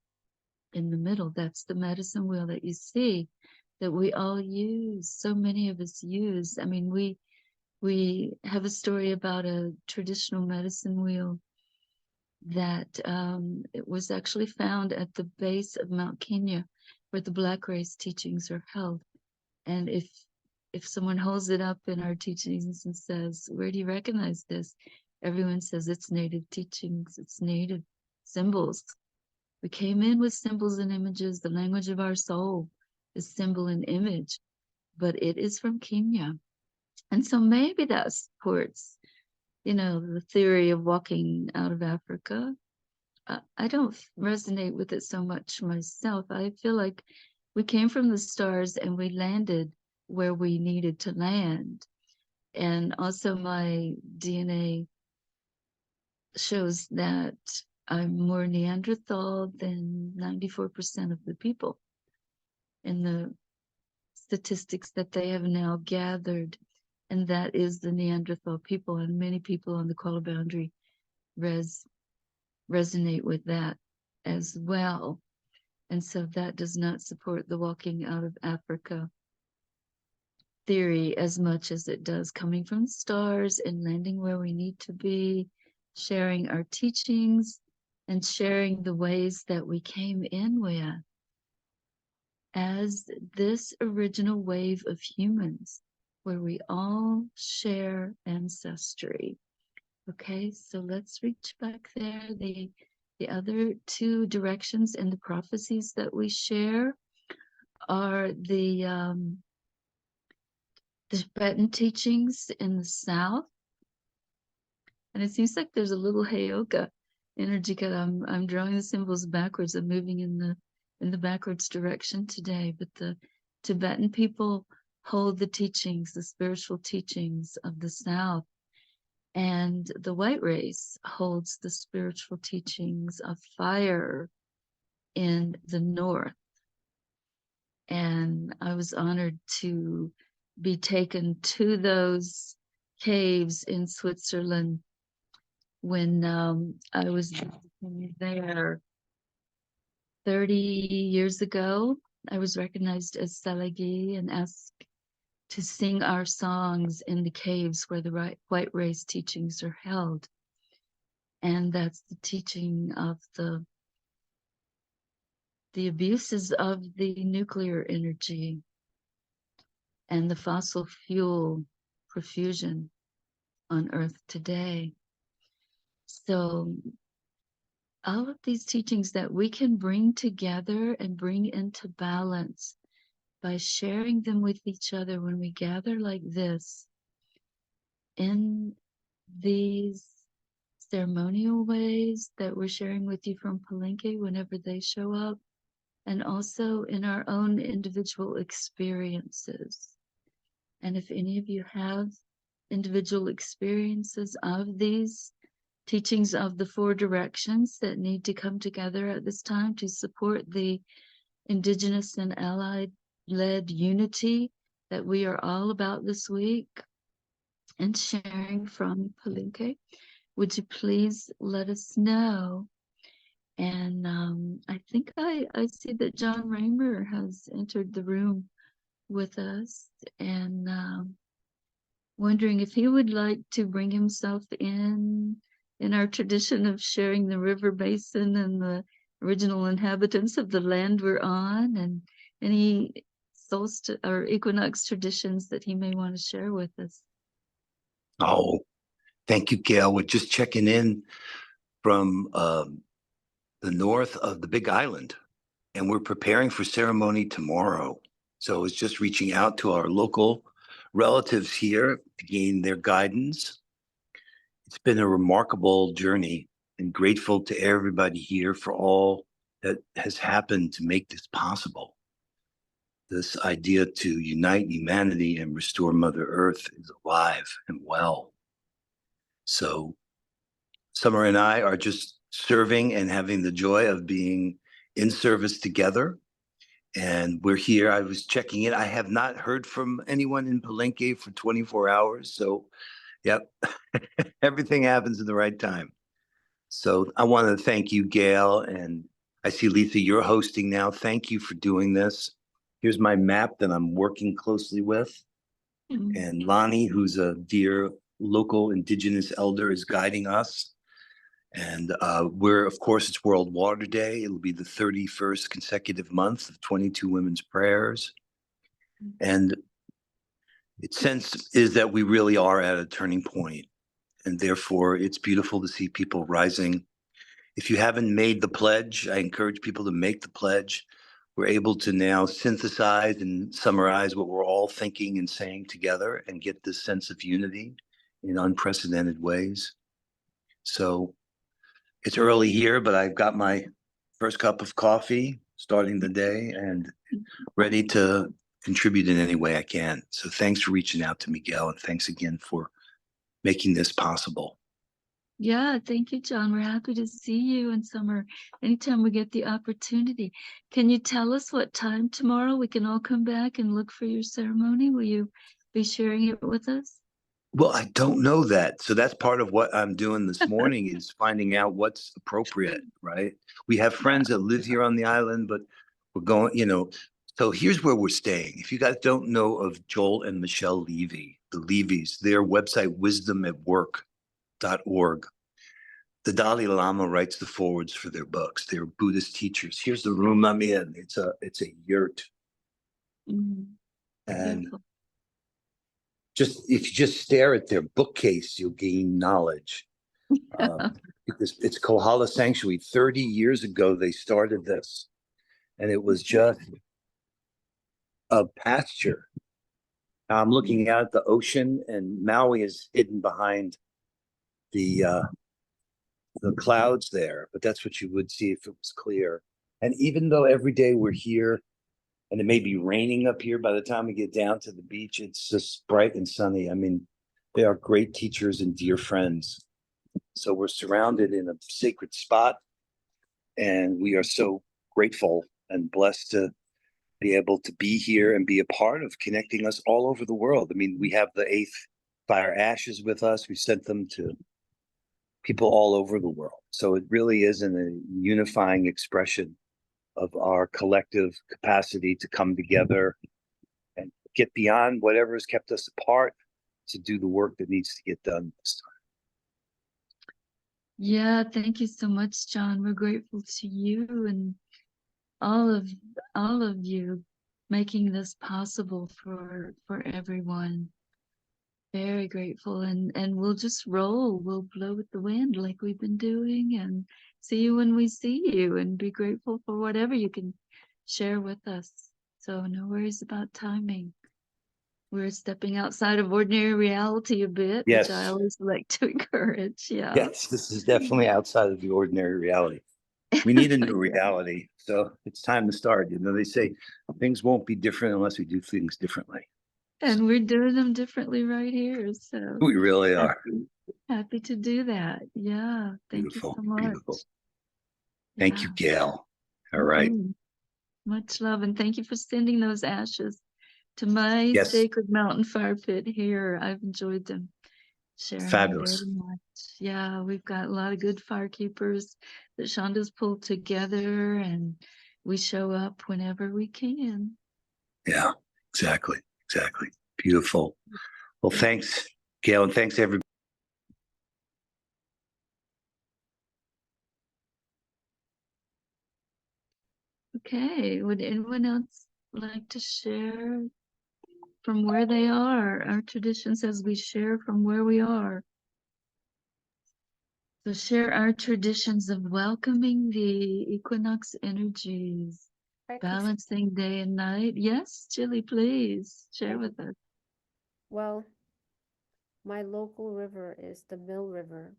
Speaker 2: In the middle, that's the medicine wheel that you see that we all use. So many of us use. I mean, we have a story about a traditional medicine wheel that it was actually found at the base of Mount Kenya, where the Black race teachings are held. And if someone holds it up in our teachings and says, "Where do you recognize this?" Everyone says it's native teachings, it's native symbols. We came in with symbols and images. The language of our soul is symbol and image, but it is from Kenya. And so maybe that supports, the theory of walking out of Africa. I don't resonate with it so much myself. I feel like we came from the stars and we landed where we needed to land. And also my DNA shows that I'm more Neanderthal than 94% of the people in the statistics that they have now gathered. And that is the Neanderthal people, and many people on the Koala boundary resonate with that as well. And so that does not support the walking out of Africa theory as much as it does coming from the stars and landing where we need to be, sharing our teachings and sharing the ways that we came in with as this original wave of humans where we all share ancestry. Okay, so let's reach back there. The other 2 directions and the prophecies that we share are the Tibetan teachings in the South. And it seems like there's a little Heyoka energy because I'm drawing the symbols backwards. I'm moving in the backwards direction today. But the Tibetan people hold the teachings, the spiritual teachings of the South. And the white race holds the spiritual teachings of fire in the North. And I was honored to be taken to those caves in Switzerland when I was there 30 years ago. I was recognized as Salagi and asked to sing our songs in the caves where the white race teachings are held. And that's the teaching of the abuses of the nuclear energy and the fossil fuel profusion on Earth today. So all of these teachings that we can bring together and bring into balance by sharing them with each other when we gather like this in these ceremonial ways that we're sharing with you from Palenque whenever they show up, and also in our own individual experiences. And if any of you have individual experiences of these teachings of the 4 directions that need to come together at this time to support the indigenous and allied led unity that we are all about this week and sharing from Palenque. Would you please let us know? And I think I see that John Raymer has entered the room with us, and wondering if he would like to bring himself in our tradition of sharing the river basin and the original inhabitants of the land we're on, and any solstice or equinox traditions that he may want to share with us.
Speaker 13: Oh, thank you, Gail. We're just checking in from the north of the Big Island, and we're preparing for ceremony tomorrow. So it's just reaching out to our local relatives here to gain their guidance. It's been a remarkable journey, and grateful to everybody here for all that has happened to make this possible. This idea to unite humanity and restore Mother Earth is alive and well. So Summer and I are just serving and having the joy of being in service together. And we're here. I was checking in. I have not heard from anyone in Palenque for 24 hours. So, yep, everything happens in the right time. So I want to thank you, Gail. And I see, Letha, you're hosting now. Thank you for doing this. Here's my map that I'm working closely with. And Lonnie, who's a dear local indigenous elder, is guiding us. And we're, of course, it's World Water Day. It'll be the 31st consecutive month of 22 women's prayers. And its sense is that we really are at a turning point. And therefore, it's beautiful to see people rising. If you haven't made the pledge, I encourage people to make the pledge. We're able to now synthesize and summarize what we're all thinking and saying together and get this sense of unity in unprecedented ways. So it's early here, but I've got my first cup of coffee, starting the day, and ready to contribute in any way I can. So thanks for reaching out to Miguel, and thanks again for making this possible.
Speaker 2: Yeah, thank you, John. We're happy to see you in summer anytime we get the opportunity. Can you tell us what time tomorrow we can all come back and look for your ceremony? Will you be sharing it with us?
Speaker 13: Well, I don't know that. So that's part of what I'm doing this morning is finding out what's appropriate, right? We have friends that live here on the island, but we're going, so here's where we're staying. If you guys don't know of Joel and Michelle Levy, the Levies, their website, wisdomatwork.org. The Dalai Lama writes the forwards for their books. They're Buddhist teachers. Here's the room I'm in. It's a yurt. And
Speaker 2: Beautiful.
Speaker 13: if you just stare at their bookcase, you'll gain knowledge. It's Kohala Sanctuary. 30 years ago, they started this, and it was just a pasture. Now I'm looking out at the ocean, and Maui is hidden behind the clouds there, but that's what you would see if it was clear. And even though every day we're here, and it may be raining up here by the time we get down to the beach, it's just bright and sunny. I mean, they are great teachers and dear friends. So we're surrounded in a sacred spot, and we are so grateful and blessed to be able to be here and be a part of connecting us all over the world. I mean, we have the 8th Fire Ashes with us. We sent them to people all over the world. So it really is a unifying expression of our collective capacity to come together and get beyond whatever has kept us apart to do the work that needs to get done this time.
Speaker 2: Yeah, thank you so much, John. We're grateful to you and all of you making this possible for everyone. Very grateful, and we'll just roll. We'll blow with the wind like we've been doing, and see you when we see you, and be grateful for whatever you can share with us. So no worries about timing. We're stepping outside of ordinary reality a bit,
Speaker 13: Yes.
Speaker 2: which I always like to encourage. Yeah.
Speaker 13: Yes, this is definitely outside of the ordinary reality. We need a new reality. So it's time to start. They say things won't be different unless we do things differently.
Speaker 2: And we're doing them differently right here. So
Speaker 13: We really are.
Speaker 2: happy to do that. Yeah. Thank
Speaker 13: Beautiful,
Speaker 2: you so much.
Speaker 13: beautiful. Thank you, Gail. All right.
Speaker 2: Much love, and thank you for sending those ashes to my
Speaker 13: Yes.
Speaker 2: sacred mountain fire pit here. I've enjoyed them, sharing them very
Speaker 13: Fabulous.
Speaker 2: much. Yeah, we've got a lot of good fire keepers that Shonda's pulled together, and we show up whenever we can.
Speaker 13: Yeah, exactly. Beautiful. Well, thanks, Gail, and thanks everybody.
Speaker 2: Okay, would anyone else like to share from where they are? Our tradition says we share from where we are. So share our traditions of welcoming the equinox energies, balancing day and night. Yes, Chili, please share with us.
Speaker 7: Well, my local river is the Mill River,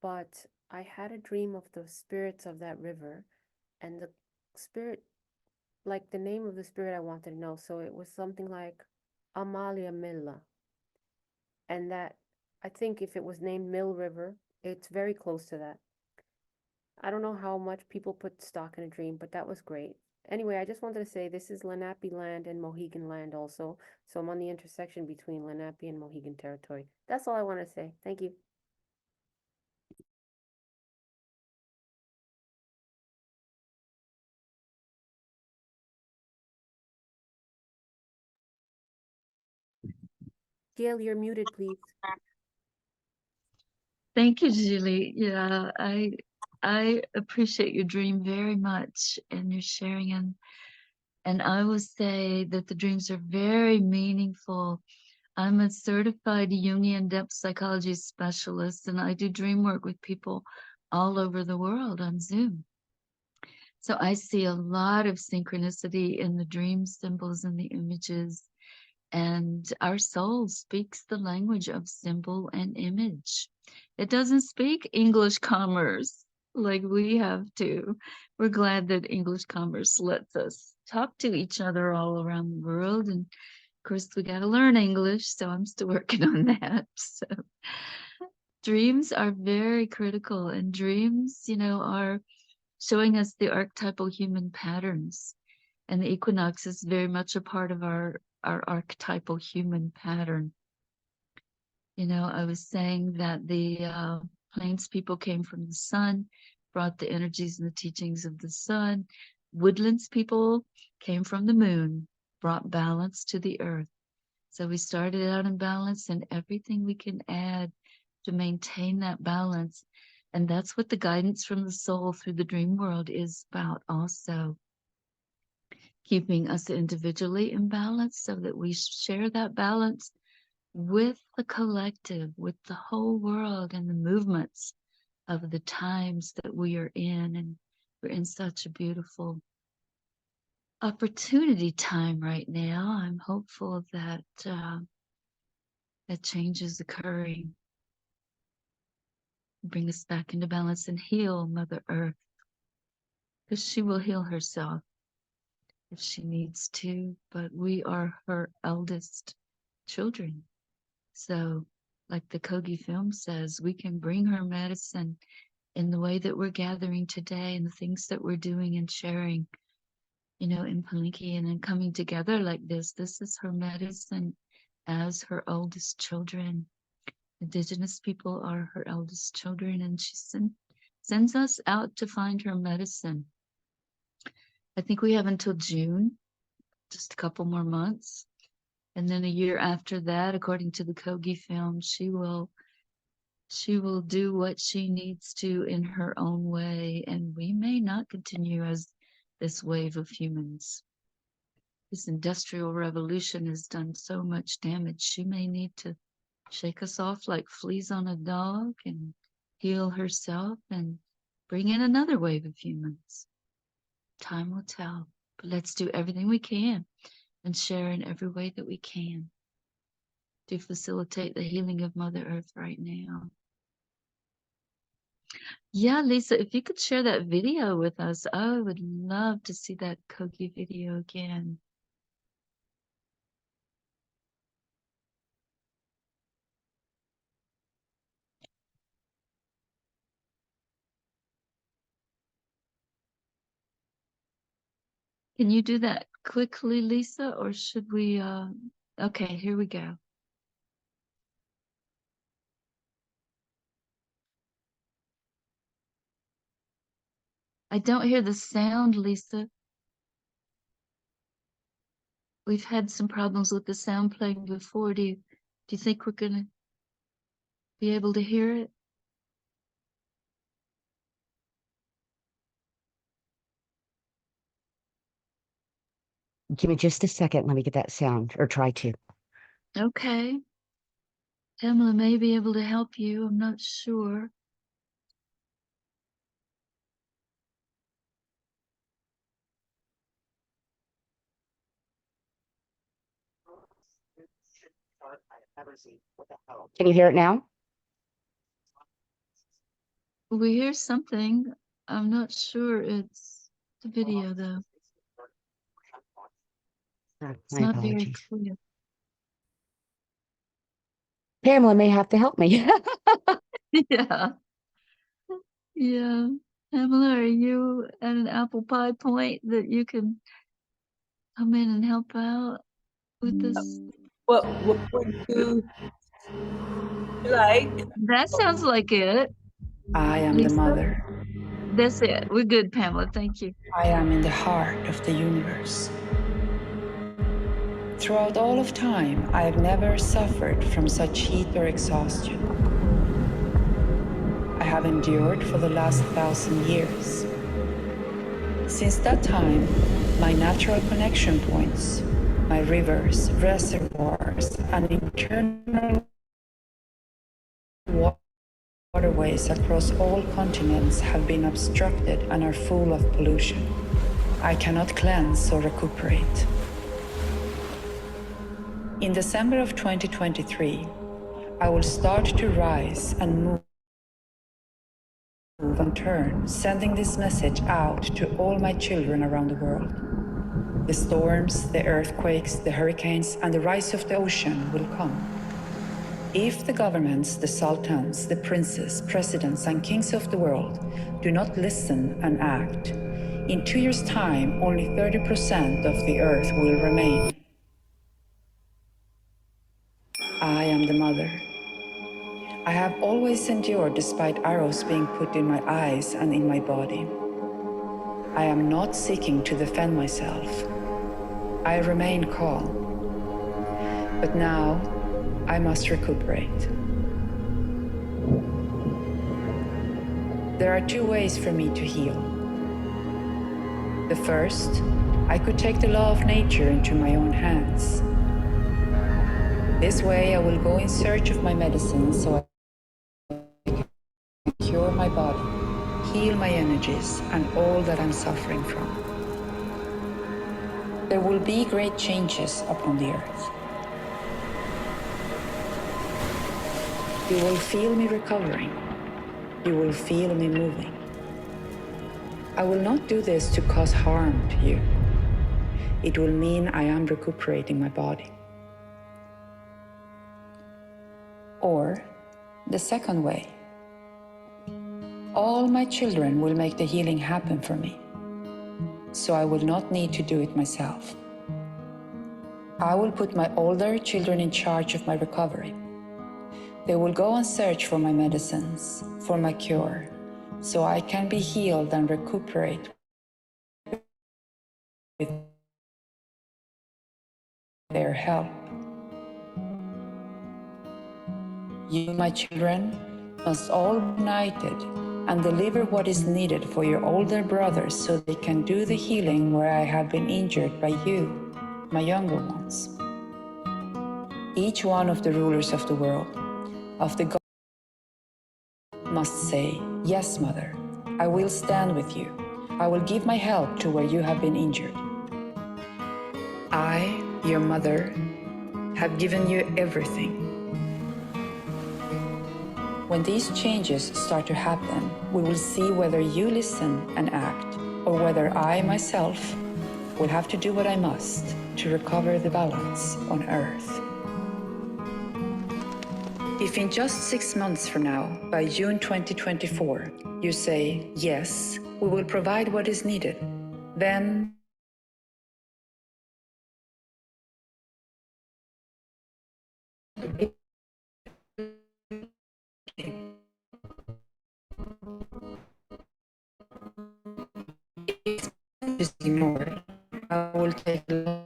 Speaker 7: but I had a dream of the spirits of that river, and the spirit, like the name of the spirit I wanted to know. So it was something like Amalia Milla. And that, I think if it was named Mill River, it's very close to that. I don't know how much people put stock in a dream, but that was great. Anyway, I just wanted to say this is Lenape land and Mohegan land also. So I'm on the intersection between Lenape and Mohegan territory. That's all I want to say. Thank you. Gail, you're muted, please.
Speaker 2: Thank you, Julie. Yeah, I appreciate your dream very much and your sharing, and I will say that the dreams are very meaningful. I'm a certified Jungian depth psychology specialist, and I do dream work with people all over the world on Zoom. So I see a lot of synchronicity in the dream symbols and the images, and our soul speaks the language of symbol and image. It doesn't speak English commerce like we have to. We're glad that English commerce lets us talk to each other all around the world. And of course, we got to learn English, so I'm still working on that. So dreams are very critical, and dreams, are showing us the archetypal human patterns. And the equinox is very much a part of our archetypal human pattern. I was saying that the plains people came from the sun, brought the energies and the teachings of the sun. Woodlands people came from the moon, brought balance to the earth. So we started out in balance, and everything we can add to maintain that balance. And that's what the guidance from the soul through the dream world is about also. Keeping us individually in balance so that we share that balance with the collective, with the whole world and the movements of the times that we are in. And we're in such a beautiful opportunity time right now. I'm hopeful that that change is occurring. Bring us back into balance and heal Mother Earth, because she will heal herself if she needs to, but we are her eldest children. So, like the Kogi film says, we can bring her medicine in the way that we're gathering today and the things that we're doing and sharing, in Palenque, and then coming together like this. This is her medicine as her oldest children. Indigenous people are her eldest children, and she sends us out to find her medicine. I think we have until June, just a couple more months. And then a year after that, according to the Kogi film, she will do what she needs to in her own way, and we may not continue as this wave of humans. This industrial revolution has done so much damage. She may need to shake us off like fleas on a dog and heal herself and bring in another wave of humans. Time will tell, but let's do everything we can and share in every way that we can to facilitate the healing of Mother Earth right now. Yeah, Lisa, if you could share that video with us, I would love to see that Kogi video again. Can you do that quickly, Lisa, or should we, okay, here we go. I don't hear the sound, Lisa. We've had some problems with the sound playing before. Do you think we're gonna be able to hear it?
Speaker 8: Give me just a second. Let me get that sound, or try to.
Speaker 2: Okay. Pamela may be able to help you. I'm not sure.
Speaker 8: Can you hear it now?
Speaker 2: We hear something. I'm not sure it's the video though. It's
Speaker 8: My
Speaker 2: not very
Speaker 8: apologies.
Speaker 2: clear.
Speaker 8: Pamela may have to help me.
Speaker 2: Yeah. Yeah. Pamela, are you at an apple pie point that you can come in and help out with this?
Speaker 3: What would you like?
Speaker 2: That sounds like it.
Speaker 14: I am the
Speaker 2: Lisa?
Speaker 14: mother.
Speaker 2: That's it. We're good, Pamela. Thank you.
Speaker 14: I am in the heart of the universe. Throughout all of time, I have never suffered from such heat or exhaustion. I have endured for the last 1,000 years. Since that time, my natural connection points, my rivers, reservoirs, and internal waterways across all continents have been obstructed and are full of pollution. I cannot cleanse or recuperate. In December of 2023, I will start to rise and move and turn, sending this message out to all my children around the world. The storms, the earthquakes, the hurricanes, and the rise of the ocean will come. If the governments, the sultans, the princes, presidents, and kings of the world do not listen and act, in 2 years' time, only 30% of the earth will remain. I am the mother. I have always endured despite arrows being put in my eyes and in my body. I am not seeking to defend myself. I remain calm. But now, I must recuperate. There are 2 ways for me to heal. The first, I could take the law of nature into my own hands. This way, I will go in search of my medicine so I can cure my body, heal my energies, and all that I'm suffering from. There will be great changes upon the earth. You will feel me recovering. You will feel me moving. I will not do this to cause harm to you. It will mean I am recuperating my body. Or the second way. All my children will make the healing happen for me, so I will not need to do it myself. I will put my older children in charge of my recovery. They will go and search for my medicines, for my cure, so I can be healed and recuperate with their help. You, my children, must all be united and deliver what is needed for your older brothers so they can do the healing where I have been injured by you, my younger ones. Each one of the rulers of the world, of the gods, must say, yes, mother, I will stand with you. I will give my help to where you have been injured. I, your mother, have given you everything. When these changes start to happen, we will see whether you listen and act, or whether I myself will have to do what I must to recover the balance on Earth. If in just 6 months from now, by June 2024, you say, yes, we will provide what is needed, then is ignored, I will take the law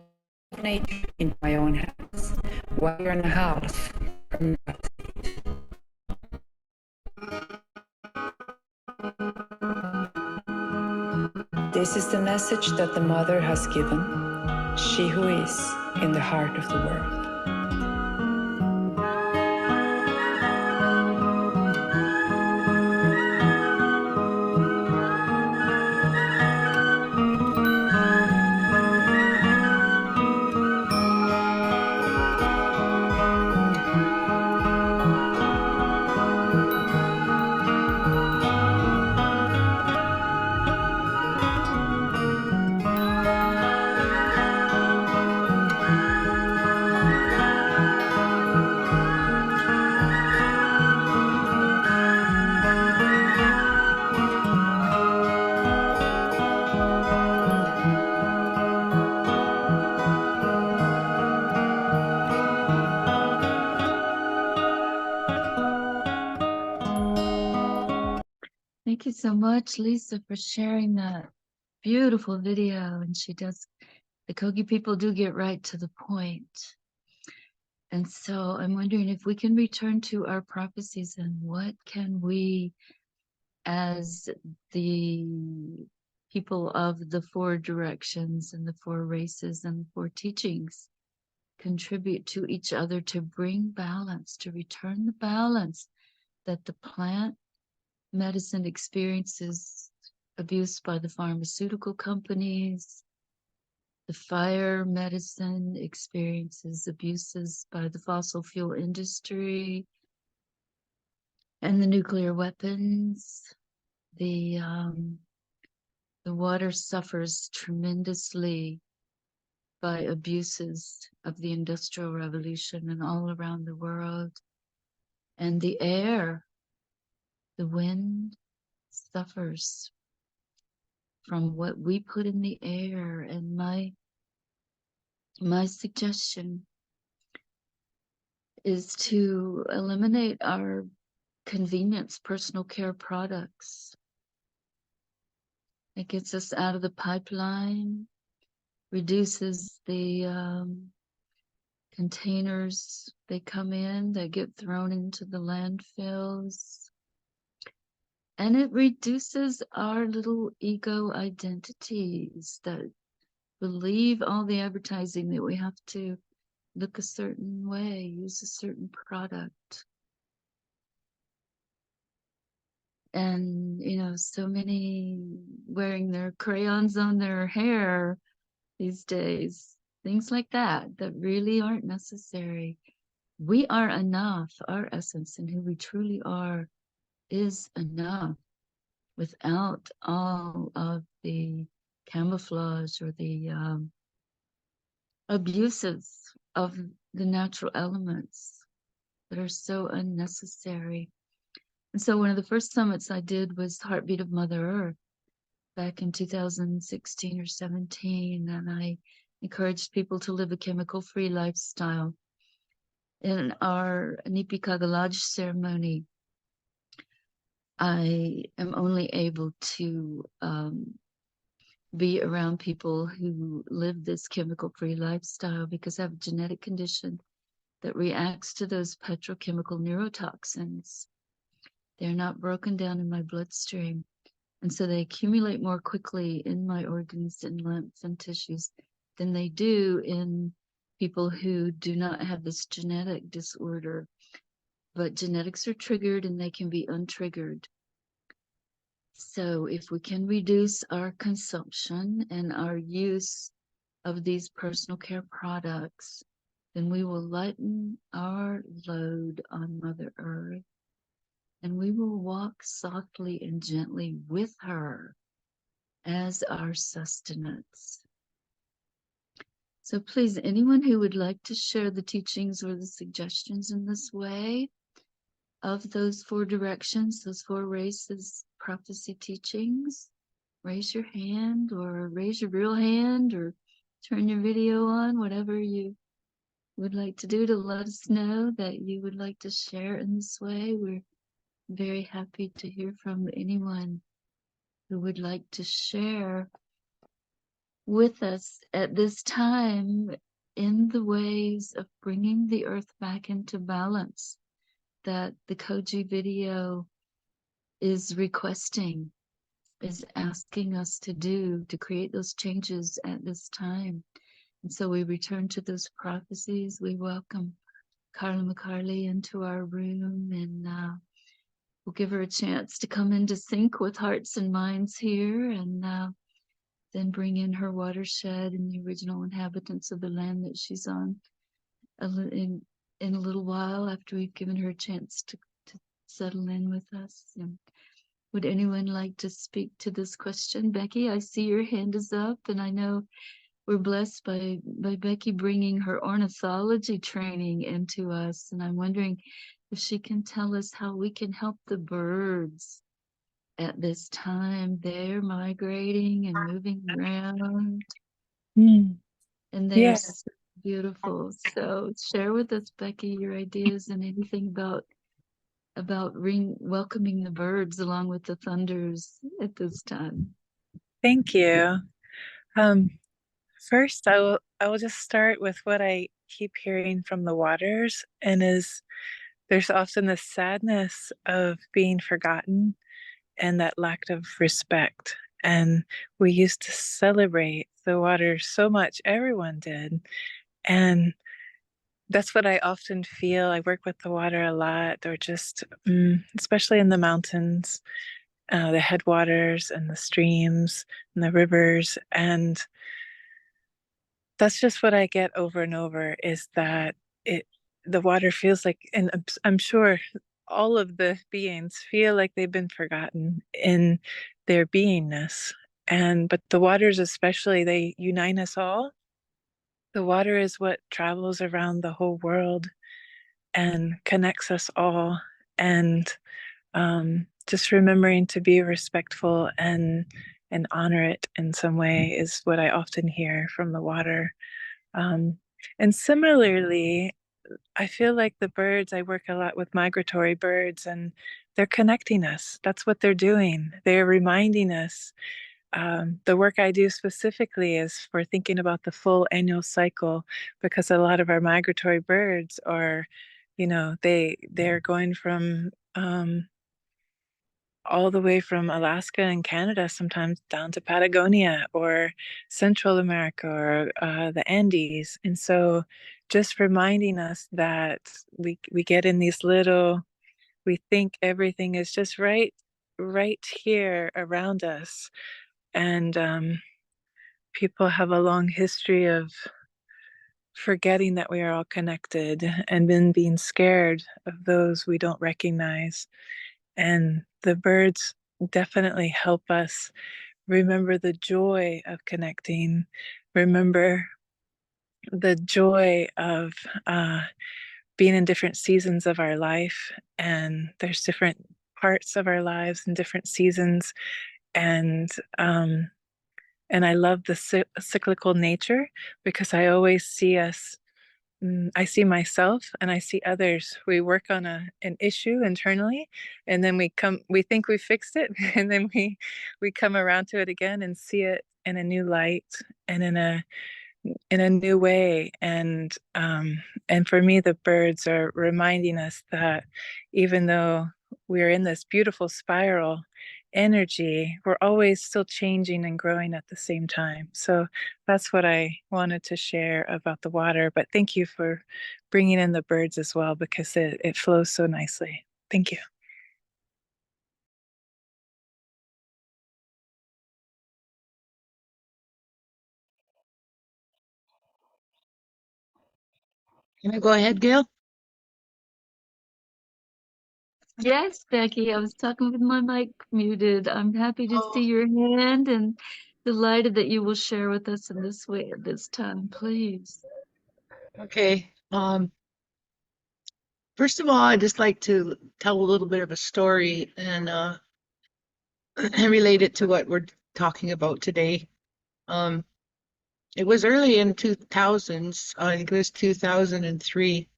Speaker 14: of nature into my own hands. 1 year and a half from now. This is the message that the Mother has given, she who is in the heart of the world.
Speaker 2: Thank you so much, Lisa, for sharing that beautiful video. And she does, the Kogi people do get right to the point. And so I'm wondering if we can return to our prophecies and what can we, as the people of the 4 directions and the 4 races and the 4 teachings, contribute to each other to bring balance, to return the balance that the plant medicine experiences abuse by the pharmaceutical companies, the fire medicine experiences abuses by the fossil fuel industry and the nuclear weapons. The water suffers tremendously by abuses of the Industrial Revolution and all around the world. And the air, the wind suffers from what we put in the air. And my suggestion is to eliminate our convenience personal care products. It gets us out of the pipeline, reduces the containers they come in, they get thrown into the landfills. And it reduces our little ego identities that believe all the advertising that we have to look a certain way, use a certain product. And, you know, so many wearing their crayons on their hair these days, things like that, that really aren't necessary. We are enough. Our essence and who we truly are is enough without all of the camouflage or the abuses of the natural elements that are so unnecessary. And so one of the first summits I did was Heartbeat of Mother Earth back in 2016 or 17, and I encouraged people to live a chemical-free lifestyle. In our Nipi Kagalaj ceremony, I am only able to be around people who live this chemical-free lifestyle because I have a genetic condition that reacts to those petrochemical neurotoxins. They're not broken down in my bloodstream, and so they accumulate more quickly in my organs and lymph and tissues than they do in people who do not have this genetic disorder. But genetics are triggered and they can be untriggered. So if we can reduce our consumption and our use of these personal care products, then we will lighten our load on Mother Earth, and we will walk softly and gently with her as our sustenance. So please, anyone who would like to share the teachings or the suggestions in this way of those 4 directions, those 4 races, prophecy teachings, raise your hand or raise your real hand or turn your video on, whatever you would like to do to let us know that you would like to share in this way. We're very happy to hear from anyone who would like to share with us at this time in the ways of bringing the earth back into balance that the Koji video is requesting, is asking us to do, to create those changes at this time. And so we return to those prophecies. We welcome Carla McCarley into our room, and we'll give her a chance to come into sync with hearts and minds here, and then bring in her watershed and the original inhabitants of the land that she's on in a little while, after we've given her a chance to settle in with us. And would anyone like to speak to this question? Becky, I see your hand is up, and I know we're blessed by Becky bringing her ornithology training into us, and I'm wondering if she can tell us how we can help the birds at this time. They're migrating and moving around,
Speaker 11: Mm,
Speaker 2: and they are
Speaker 11: yeah.
Speaker 2: so beautiful. So share with us, Becky, your ideas and anything about welcoming the birds along with the thunders at this time.
Speaker 11: Thank you. First, I will just start with what I keep hearing from the waters, and is there's often this sadness of being forgotten and that lack of respect. And we used to celebrate the water so much, everyone did. And that's what I often feel. I work with the water a lot, or just especially in the mountains, the headwaters and the streams and the rivers. And that's just what I get over and over, is that the water feels like, and I'm sure all of the beings feel like they've been forgotten in their beingness. But the waters especially, they unite us all. The water is what travels around the whole world and connects us all. And just remembering to be respectful and honor it in some way is what I often hear from the water. And similarly, I feel like the birds, I work a lot with migratory birds, and they're connecting us. That's what they're doing. They're reminding us. The work I do specifically is for thinking about the full annual cycle, because a lot of our migratory birds are, they're going from all the way from Alaska and Canada, sometimes down to Patagonia or Central America, or the Andes. And so just reminding us that we get in these little, we think everything is just right here around us. And people have a long history of forgetting that we are all connected, and then being scared of those we don't recognize. And the birds definitely help us remember the joy of connecting, remember the joy of being in different seasons of our life. And there's different parts of our lives in different seasons. And I love the cyclical nature, because I always see us, I see myself and I see others. We work on an issue internally, and then we think we fixed it, and then we come around to it again and see it in a new light and in a new way. And for me, the birds are reminding us that even though we're in this beautiful spiral energy, we're always still changing and growing at the same time. So that's what I wanted to share about the water. But thank you for bringing in the birds as well, because it flows so nicely. Thank you.
Speaker 6: Can I go ahead, Gail?
Speaker 2: Yes, Becky, I was talking with my mic muted. I'm happy to see your hand, and delighted that you will share with us in this way at this time, please.
Speaker 6: Okay. First of all, I'd just like to tell a little bit of a story and relate it to what we're talking about today. It was early in 2000s, I think it was 2003.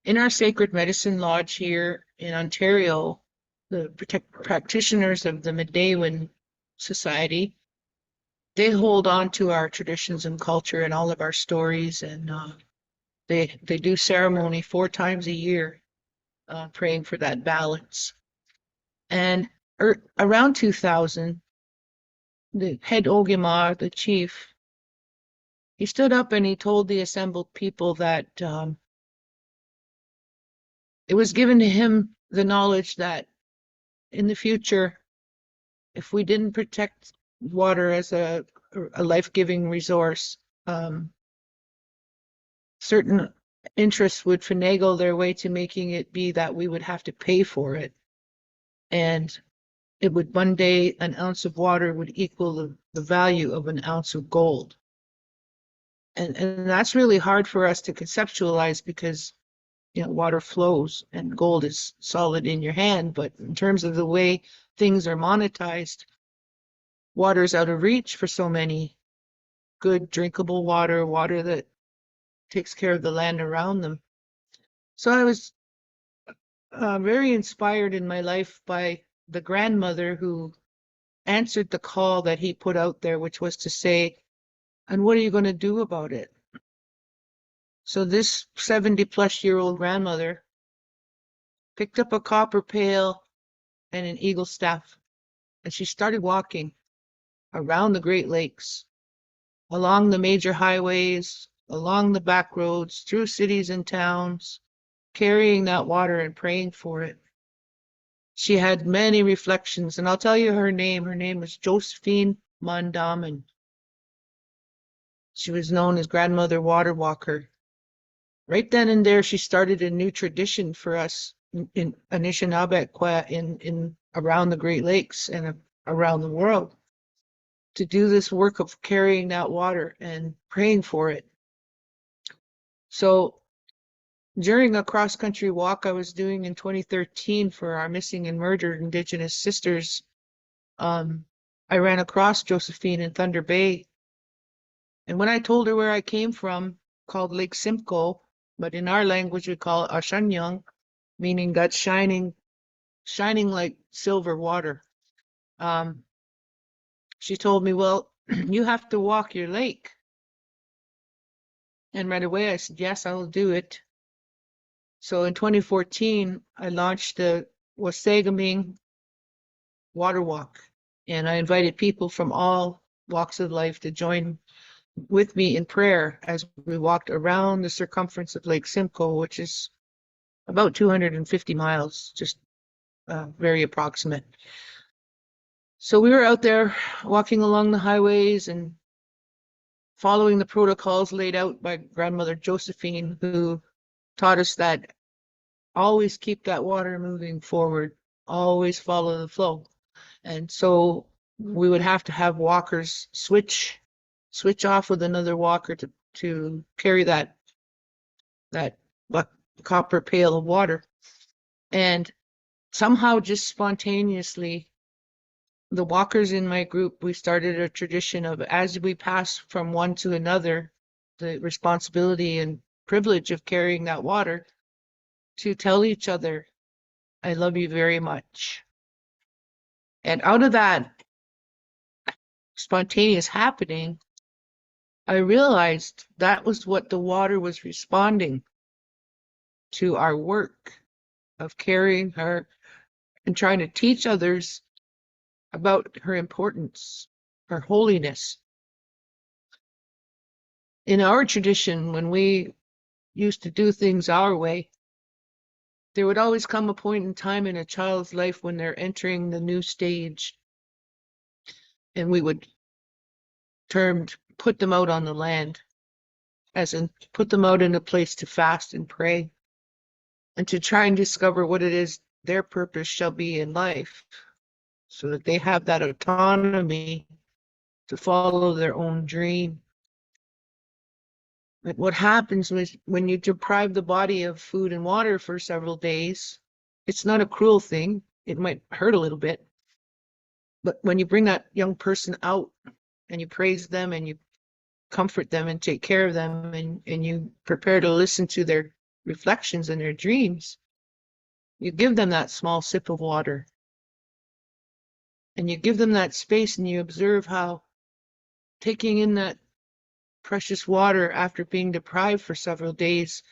Speaker 6: In our Sacred Medicine Lodge here in Ontario, the practitioners of the Midaywan Society they hold on to our traditions and culture and all of our stories, and they do ceremony 4 times a year, praying for that balance. And around 2000, the head Ogimar, the chief, he stood up and he told the assembled people that it was given to him the knowledge that in the future, if we didn't protect water as a life-giving resource, certain interests would finagle their way to making it be that we would have to pay for it. And it would one day, an ounce of water would equal the value of an ounce of gold. And that's really hard for us to conceptualize because, you know, water flows and gold is solid in your hand. But in terms of the way things are monetized, water's out of reach for so many. Good drinkable water, water that takes care of the land around them. So I was very inspired in my life by the grandmother who answered the call that he put out there, which was to say, and what are you going to do about it? So this 70-plus-year-old grandmother picked up a copper pail and an eagle staff, and she started walking around the Great Lakes, along the major highways, along the back roads, through cities and towns, carrying that water and praying for it. She had many reflections, and I'll tell you her name. Her name was Josephine Mondamin. She was known as Grandmother Water Walker. Right then and there, she started a new tradition for us in Anishinaabe in around the Great Lakes and around the world to do this work of carrying that water and praying for it. So during a cross-country walk I was doing in 2013 for our missing and murdered Indigenous sisters, I ran across Josephine in Thunder Bay. And when I told her where I came from, called Lake Simcoe, but in our language we call it Ashanyang, meaning that shining like silver water. She told me, well, you have to walk your lake. And right away I said, yes, I will do it. So in 2014, I launched the Wasagaming Water Walk, and I invited people from all walks of life to join with me in prayer as we walked around the circumference of Lake Simcoe, which is about 250 miles, just very approximate. So we were out there walking along the highways and following the protocols laid out by Grandmother Josephine, who taught us that always keep that water moving forward, always follow the flow. And so we would have to have walkers switch off with another walker to carry that copper pail of water. And somehow, just spontaneously, the walkers in my group, we started a tradition of, as we pass from one to another, the responsibility and privilege of carrying that water, to tell each other, I love you very much. And out of that spontaneous happening, I realized that was what the water was responding to, our work of carrying her and trying to teach others about her importance, her holiness. In our tradition, when we used to do things our way, there would always come a point in time in a child's life when they're entering the new stage, and we would put them out on the land, as in put them out in a place to fast and pray, and to try and discover what it is their purpose shall be in life, so that they have that autonomy to follow their own dream. But what happens is when you deprive the body of food and water for several days, it's not a cruel thing. It might hurt a little bit. But when you bring that young person out and you praise them and you comfort them and take care of them and you prepare to listen to their reflections and their dreams, you give them that small sip of water. And you give them that space and you observe how taking in that precious water after being deprived for several days,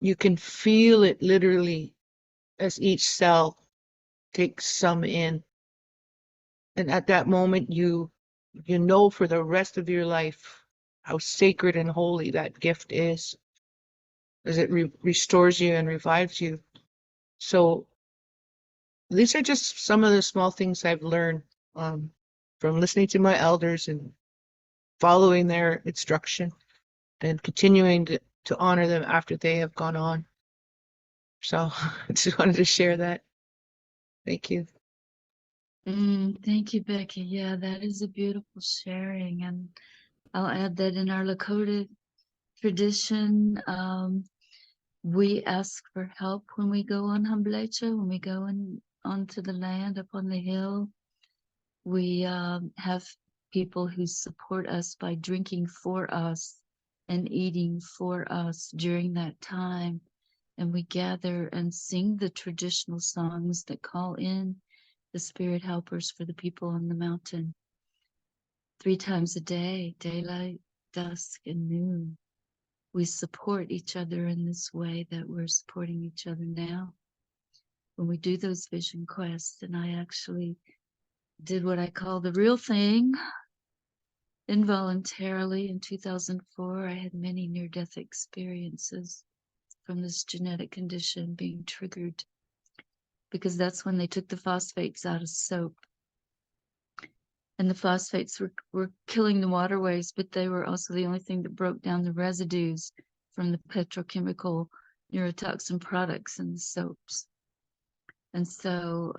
Speaker 6: you can feel it literally as each cell takes some in. And at that moment, you know for the rest of your life how sacred and holy that gift is, as it restores you and revives you. So these are just some of the small things I've learned from listening to my elders and following their instruction and continuing to honor them after they have gone on. So I just wanted to share that. Thank you.
Speaker 2: Thank you, Becky. Yeah, that is a beautiful sharing. And I'll add that in our Lakota tradition, we ask for help when we go on Hamblecha, when we go onto the land up on the hill. We have people who support us by drinking for us and eating for us during that time. And we gather and sing the traditional songs that call in the spirit helpers for the people on the mountain 3 times a day, daylight, dusk, and noon. We support each other in this way that we're supporting each other now. When we do those vision quests, and I actually did what I call the real thing involuntarily in 2004. I had many near-death experiences from this genetic condition being triggered, because that's when they took the phosphates out of soap. And the phosphates were killing the waterways, but they were also the only thing that broke down the residues from the petrochemical neurotoxin products in the soaps. And so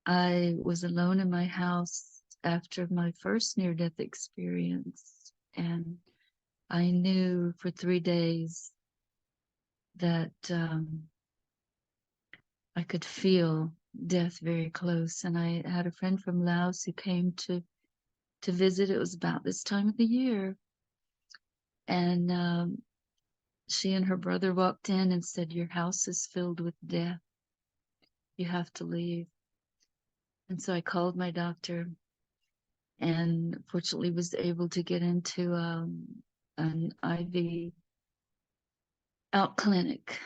Speaker 2: I was alone in my house after my first near-death experience, and I knew for 3 days that I could feel death very close. And I had a friend from Laos who came to visit. It was about this time of the year, and she and her brother walked in and said, "Your house is filled with death. You have to leave." And so I called my doctor, and fortunately was able to get into an IV out clinic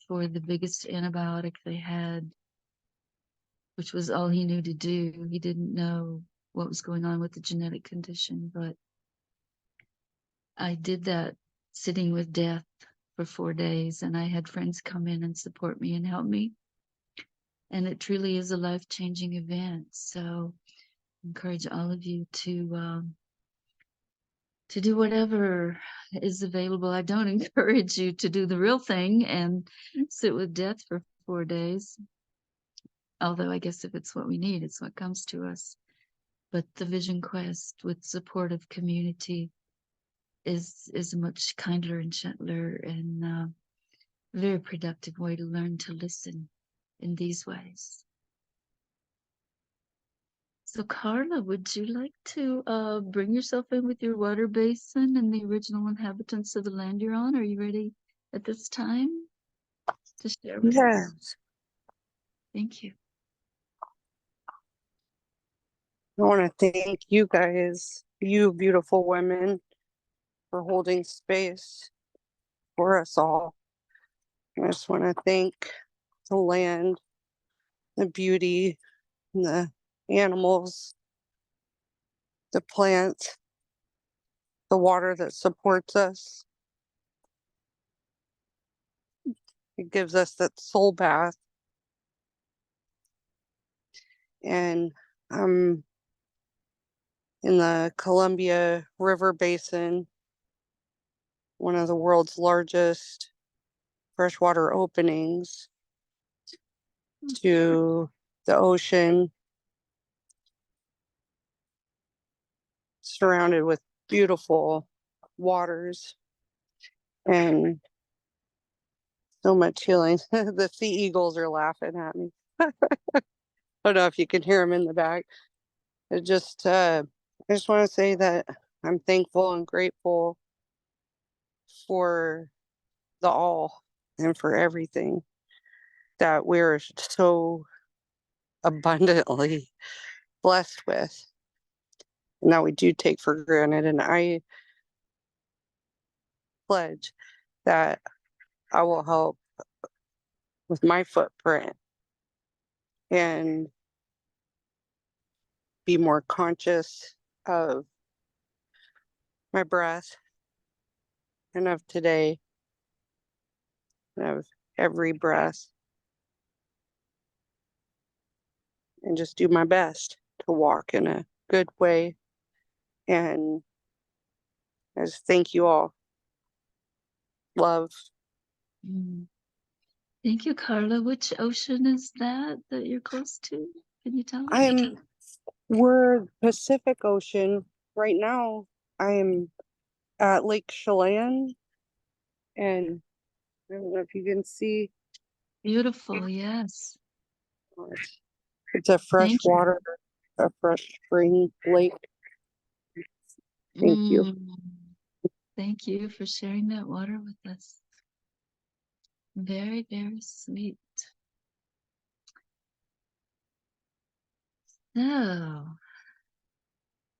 Speaker 2: for the biggest antibiotic they had, which was all he knew to do. He didn't know what was going on with the genetic condition, but I did that sitting with death for 4 days, and I had friends come in and support me and help me. And it truly is a life-changing event. So I encourage all of you to do whatever is available. I don't encourage you to do the real thing and sit with death for 4 days. Although I guess if it's what we need, it's what comes to us. But the Vision Quest with supportive community is a much kinder and gentler and very productive way to learn to listen in these ways. So Carla, would you like to bring yourself in with your water basin and the original inhabitants of the land you're on? Are you ready at this time to share with us?
Speaker 15: Yes.
Speaker 2: Thank you.
Speaker 15: I want to thank you guys, you beautiful women, for holding space for us all. I just want to thank the land, the beauty, and the animals, the plants, the water that supports us. It gives us that soul bath. And I'm in the Columbia River Basin, one of the world's largest freshwater openings to the ocean, surrounded with beautiful waters and so much healing. The sea eagles are laughing at me. I don't know if you can hear them in the back. I just want to say that I'm thankful and grateful for the all and for everything that we're so abundantly blessed with. and that we do take for granted. And I pledge that I will help with my footprint and be more conscious of my breath and of today and of every breath, and just do my best to walk in a good way. And I just thank you all. Love.
Speaker 2: Thank you, Carla. Which ocean is that you're close to? Can you tell us?
Speaker 15: We're Pacific Ocean. Right now, I am at Lake Chelan, and I don't know if you can see.
Speaker 2: Beautiful, yes.
Speaker 15: It's a fresh
Speaker 2: Thank you.
Speaker 15: water, a fresh spring lake. Thank you.
Speaker 2: Thank you for sharing that water with us. Very, very sweet. So,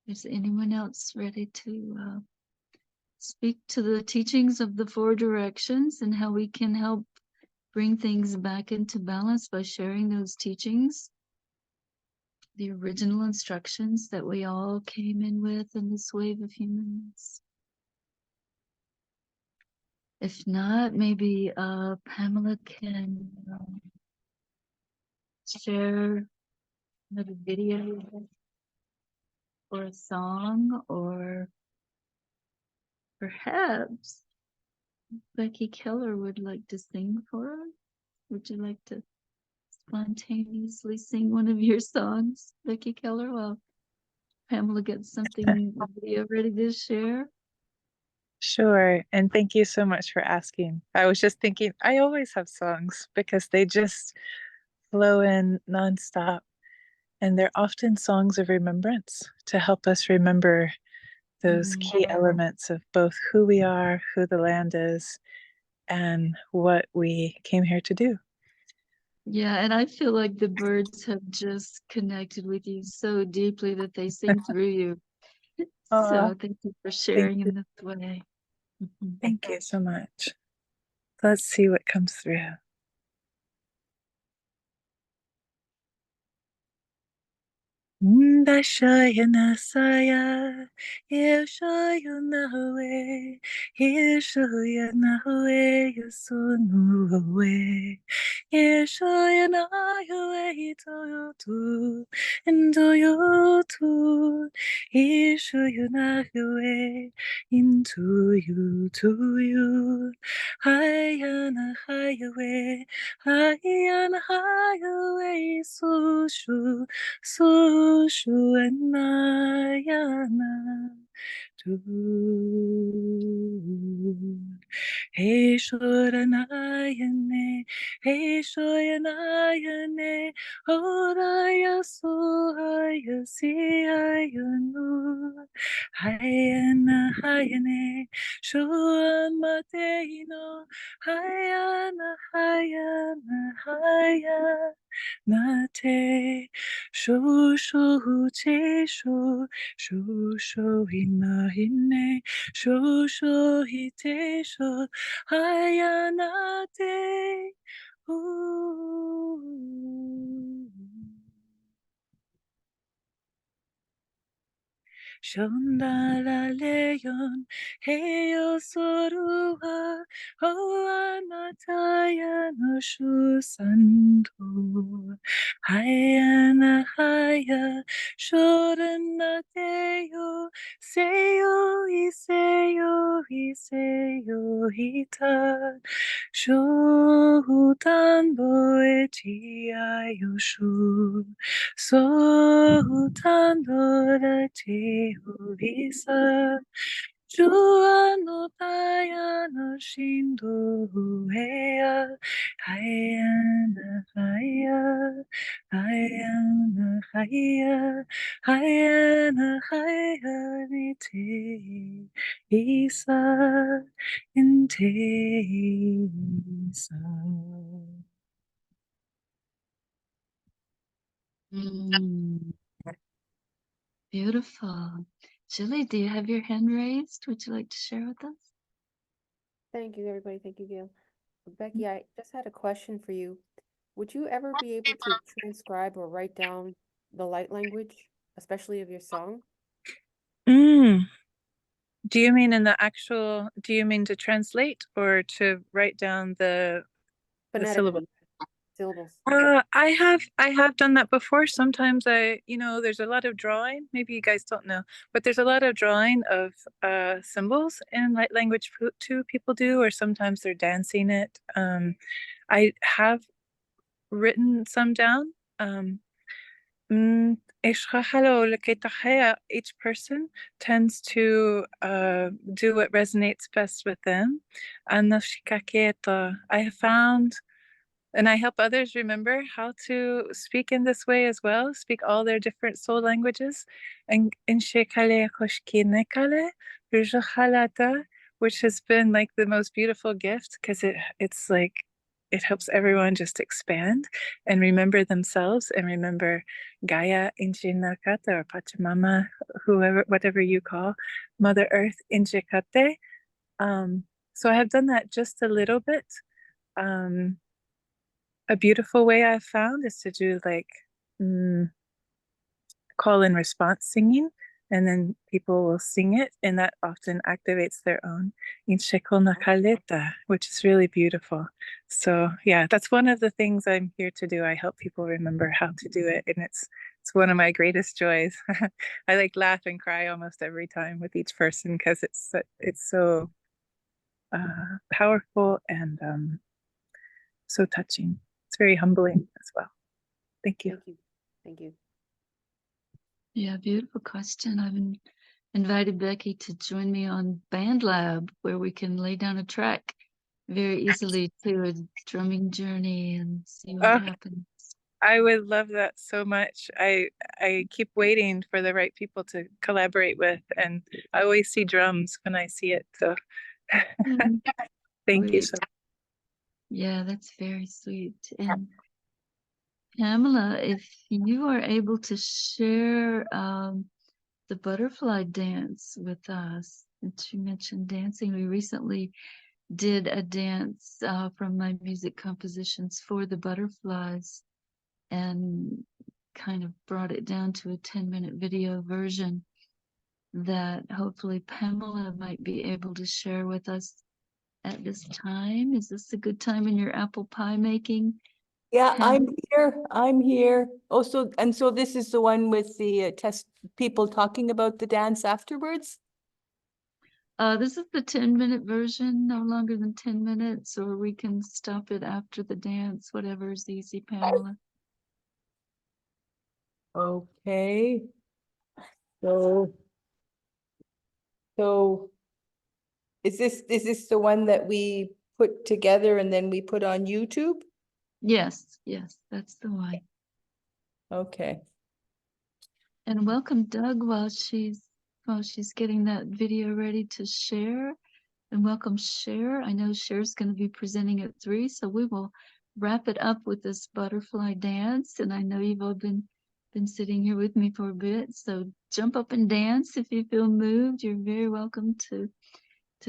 Speaker 2: is anyone else ready to speak to the teachings of the four directions and how we can help bring things back into balance by sharing those teachings? The original instructions that we all came in with in this wave of humans. If not, maybe Pamela can share another video or a song, or perhaps Becky Keller would like to sing for us. Would you like to spontaneously sing one of your songs, Becky Keller, while Pamela gets something video ready to share?
Speaker 11: Sure. And thank you so much for asking. I was just thinking, I always have songs because they just flow in nonstop. And they're often songs of remembrance to help us remember those key elements of both who we are, who the land is, and what we came here to do.
Speaker 2: Yeah, and I feel like the birds have just connected with you so deeply that they sing through you. So thank you for sharing in this way.
Speaker 11: Thank you so much. Let's see what comes through. Bashayana saya, Yeshayana we, Yeshayana we, Yasunu we, Yeshayana we, to you, and to you too, Yeshayana we, into you, to you, Hayana highway, Hayana highway, so sure. Sushuenayana tu Eshoranayane Eshoyanayane Oraya Suhaya Siyayanu Hayana Hayane Shuan Mateino Hayana Hayana Hayana Nate sho sho che sho sho sho hina hine sho sho hite sho hayanate Shondala leyon heyo sorua hoanataya no shusanto hayana haya shoranateo seyo iseyo iseyo hita shohutando etiayoshu sohutando Jehovisa, Juano Diana Shindo Hea, Hayana Haya, Hayana Haya, Hayana Hayanite, Isa, Inte Isa.
Speaker 2: Beautiful. Julie, do you have your hand raised? Would you like to share with us?
Speaker 7: Thank you, everybody. Thank you, Gail. Becky, I just had a question for you. Would you ever be able to transcribe or write down the light language, especially of your song?
Speaker 11: Mm. Do you mean do you mean to translate or to write down the syllable?
Speaker 7: Phonetically, syllables.
Speaker 11: I have done that before. Sometimes there's a lot of drawing. Maybe you guys don't know, but there's a lot of drawing of symbols in light language too. People do, or sometimes they're dancing it. I have written some down. Each person tends to do what resonates best with them. I have found, and I help others remember how to speak in this way as well, speak all their different soul languages. And which has been like the most beautiful gift because it's like it helps everyone just expand and remember themselves and remember Gaia Injinakata or Pachamama, whatever you call Mother Earth Injikate. So I have done that just a little bit. A beautiful way I've found is to do like call and response singing, and then people will sing it, and that often activates their own Insheko Nakaleta, which is really beautiful. So yeah, that's one of the things I'm here to do. I help people remember how to do it, and it's one of my greatest joys. I like laugh and cry almost every time with each person because it's so powerful and so touching. It's very humbling as well. Thank you.
Speaker 7: Thank you. Thank you.
Speaker 2: Yeah, beautiful question. I've invited Becky to join me on Band Lab, where we can lay down a track very easily to a drumming journey and see what happens.
Speaker 11: I would love that so much. I keep waiting for the right people to collaborate with, and I always see drums when I see it. So thank you
Speaker 2: Sweet.
Speaker 11: so much.
Speaker 2: Yeah, that's very sweet. And Pamela, if you are able to share the butterfly dance with us, since you mentioned dancing, we recently did a dance from my music compositions for the butterflies and kind of brought it down to a 10-minute video version that hopefully Pamela might be able to share with us at this time. Is this a good time in your apple pie making?
Speaker 3: Yeah, I'm
Speaker 2: Pam?
Speaker 3: here. I'm here. Oh, so this is the one with the test people talking about the dance afterwards?
Speaker 2: This is the 10-minute version, no longer than 10 minutes, or we can stop it after the dance, whatever is easy, Pamela.
Speaker 3: Okay. So is this the one that we put together and then we put on YouTube?
Speaker 2: Yes, that's the one.
Speaker 3: Okay.
Speaker 2: And welcome Doug while she's getting that video ready to share. And welcome Cher. I know Cher's going to be presenting at 3, so we will wrap it up with this butterfly dance. And I know you've all been sitting here with me for a bit, so jump up and dance if you feel moved. You're very welcome to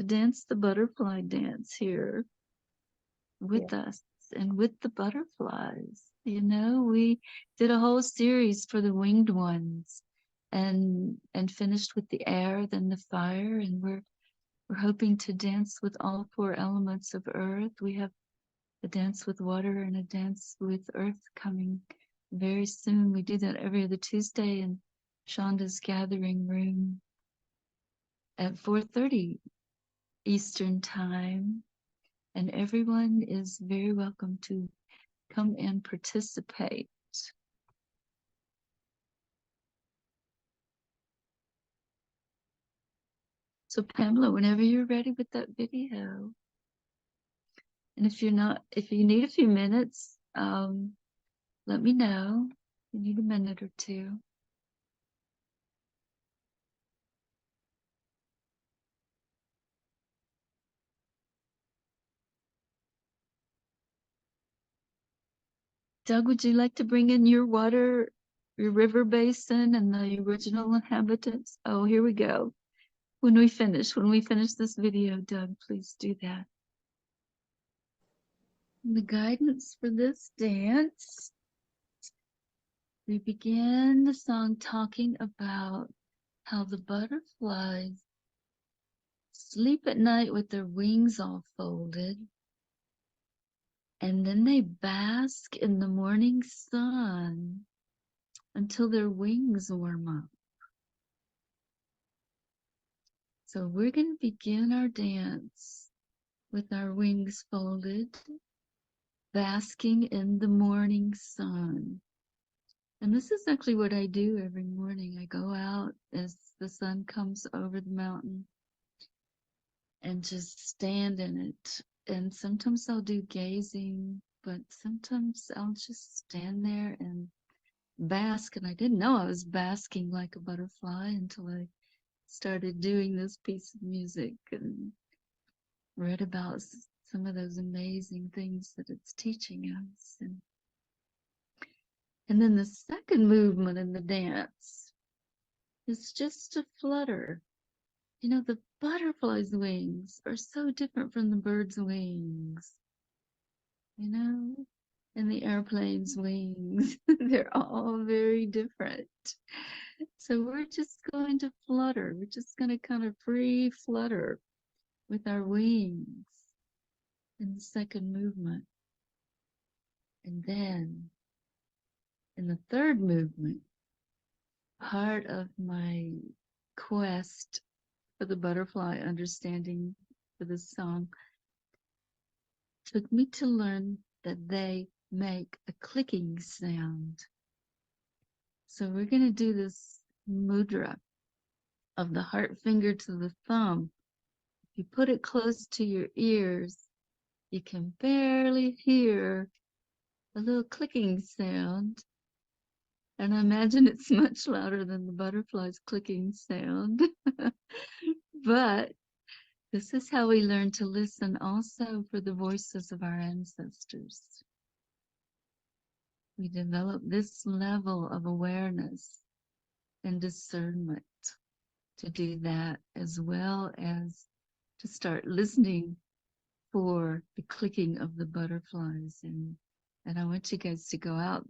Speaker 2: dance the butterfly dance here with us and with the butterflies. You know, we did a whole series for the winged ones and finished with the air, then the fire, and we're hoping to dance with all 4 elements of earth. We have a dance with water and a dance with earth coming very soon. We do that every other Tuesday in Shonda's gathering room at 4:30 Eastern time. And everyone is very welcome to come and participate. So Pamela, whenever you're ready with that video, and if you need a few minutes, let me know. You need a minute or 2. Doug, would you like to bring in your water your river basin and the original inhabitants. Oh, here we go. When we finish this video, Doug, please do that. The guidance for this dance, we begin the song talking about how the butterflies sleep at night with their wings all folded, and then they bask in the morning sun until their wings warm up. So we're going to begin our dance with our wings folded, basking in the morning sun. And this is actually what I do every morning. I go out as the sun comes over the mountain and just stand in it. And sometimes I'll do gazing, but sometimes I'll just stand there and bask. And I didn't know I was basking like a butterfly until I started doing this piece of music and read about some of those amazing things that it's teaching us. And then the second movement in the dance is just a flutter. You know, the butterfly's wings are so different from the bird's wings, you know, and the airplane's wings. They're all very different. So we're just going to flutter. We're just going to kind of free flutter with our wings in the second movement. And then in the third movement, part of my quest for the butterfly understanding for this song took me to learn that they make a clicking sound. So we're going to do this mudra of the heart finger to the thumb. If you put it close to your ears, you can barely hear a little clicking sound. And I imagine it's much louder than the butterfly's clicking sound. But this is how we learn to listen also for the voices of our ancestors. We develop this level of awareness and discernment to do that, as well as to start listening for the clicking of the butterflies. And I want you guys to go out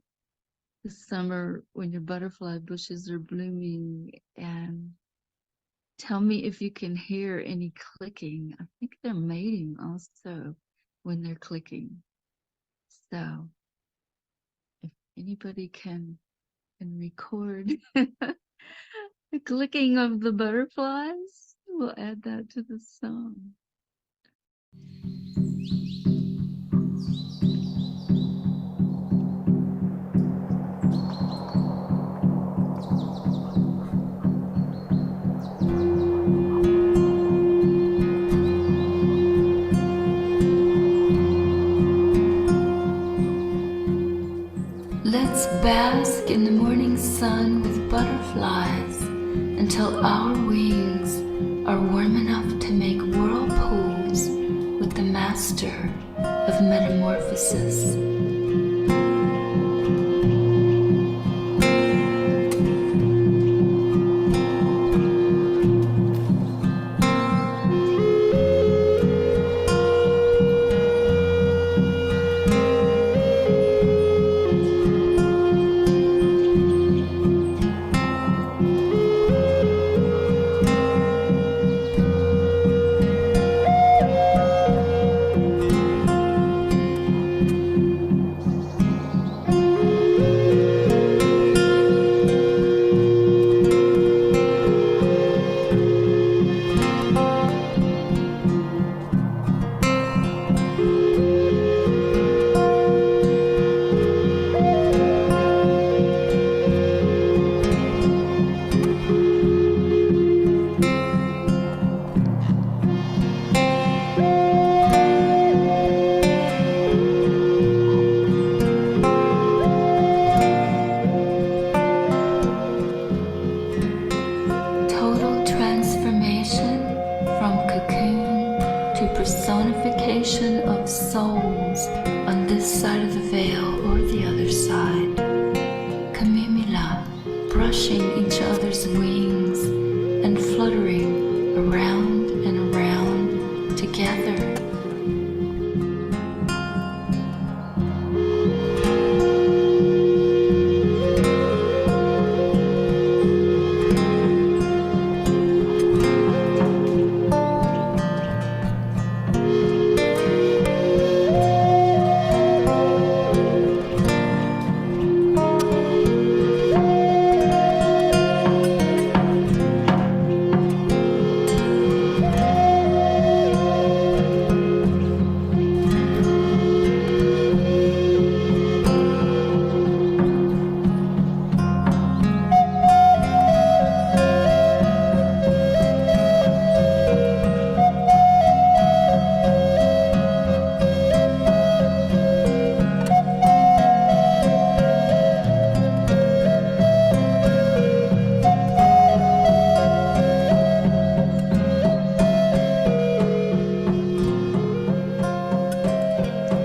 Speaker 2: this summer when your butterfly bushes are blooming and tell me if you can hear any clicking. I think they're mating also when they're clicking. So if anybody can record the clicking of the butterflies, we'll add that to the song.
Speaker 4: Let's bask in the morning sun with butterflies until our wings are warm enough to make whirlpools with the master of metamorphosis. brushing each other's wings and fluttering around and around together.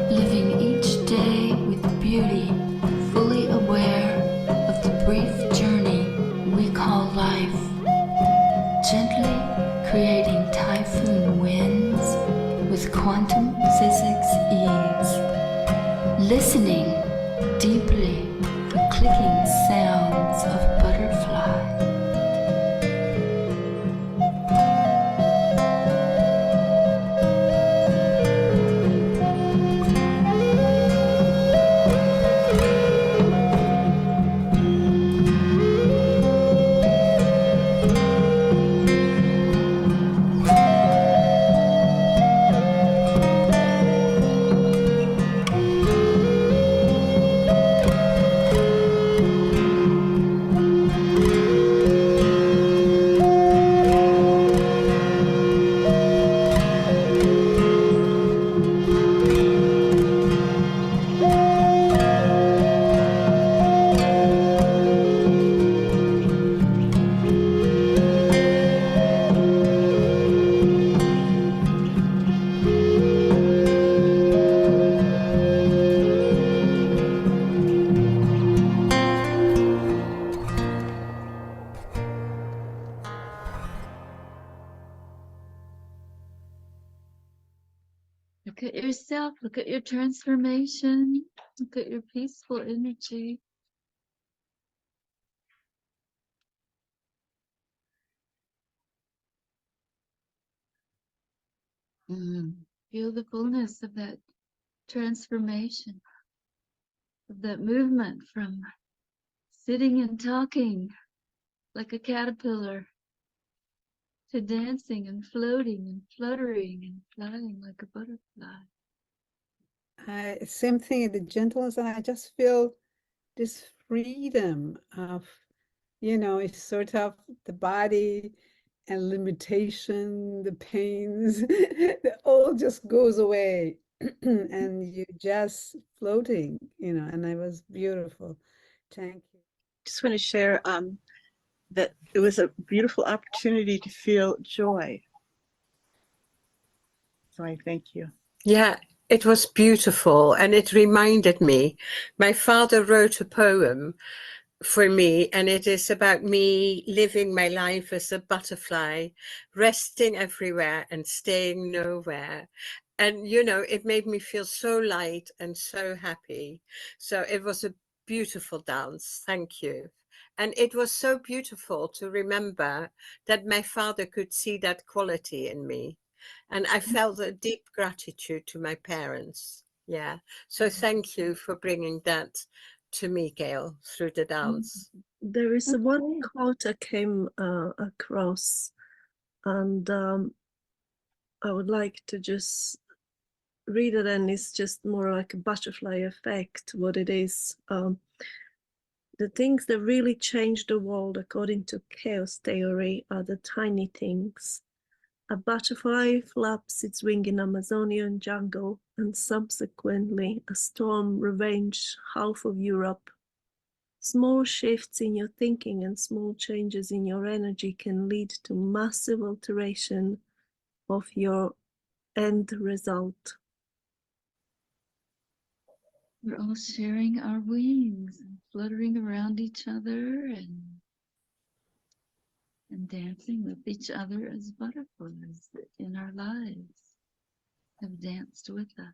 Speaker 4: Living each day with beauty, fully aware of the brief journey we call life, gently creating typhoon winds with quantum physics ease, listening deeply for clicking sounds of butterfly.
Speaker 2: Look at yourself, look at your transformation, look at your peaceful energy. Feel the fullness of that transformation, of that movement from sitting and talking like a caterpillar to dancing and floating and fluttering and flying like a butterfly.
Speaker 5: Same thing, the gentleness, and I just feel this freedom of, it's sort of the body and limitation, the pains, it all just goes away. And you just floating, and it was beautiful. Thank you.
Speaker 16: Just want to share that it was a beautiful opportunity to feel joy. So I thank you.
Speaker 17: Yeah, it was beautiful. And it reminded me, my father wrote a poem for me, and it is about me living my life as a butterfly, resting everywhere and staying nowhere. And, it made me feel so light and so happy. So it was a beautiful dance. Thank you. And it was so beautiful to remember that my father could see that quality in me. And I felt a deep gratitude to my parents. Yeah. So thank you for bringing that to me, Gail, through the dance.
Speaker 16: There is one quote I came across, and I would like to just read it, and it's just more like a butterfly effect, what it is. The things that really change the world, according to chaos theory, are the tiny things. A butterfly flaps its wing in Amazonian jungle, and subsequently a storm ravaged half of Europe. Small shifts in your thinking and small changes in your energy can lead to massive alteration of your end result.
Speaker 2: We're all sharing our wings and fluttering around each other and and dancing with each other as butterflies in our lives have danced with us.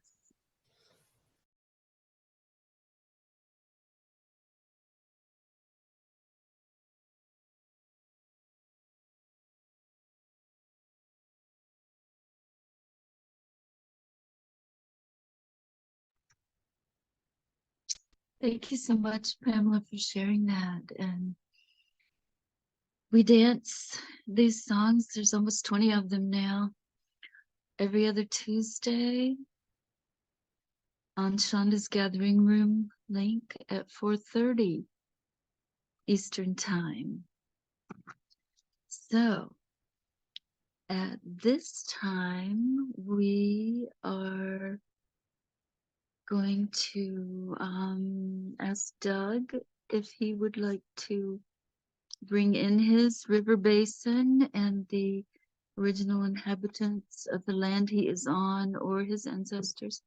Speaker 2: Thank you so much, Pamela, for sharing that. And we dance these songs, there's almost 20 of them now, every other Tuesday on Shonda's Gathering Room link at 4:30 Eastern Time. So at this time, we are going to ask Doug if he would like to bring in his river basin and the original inhabitants of the land he is on, or his ancestors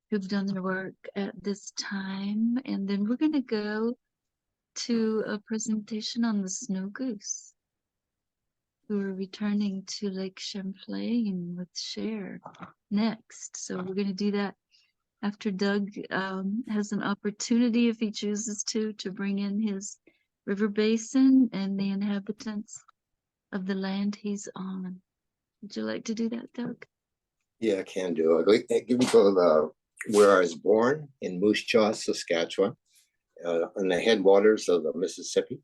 Speaker 2: who've done their work at this time. And then we're going to go to a presentation on the snow goose, who are returning to Lake Champlain with Cher next. So we're going to do that after Doug has an opportunity, if he chooses to bring in his river basin and the inhabitants of the land he's on. Would you like to do that, Doug?
Speaker 18: Yeah, I can do. I give you where I was born in Moose Jaw, Saskatchewan, on the headwaters of the Mississippi.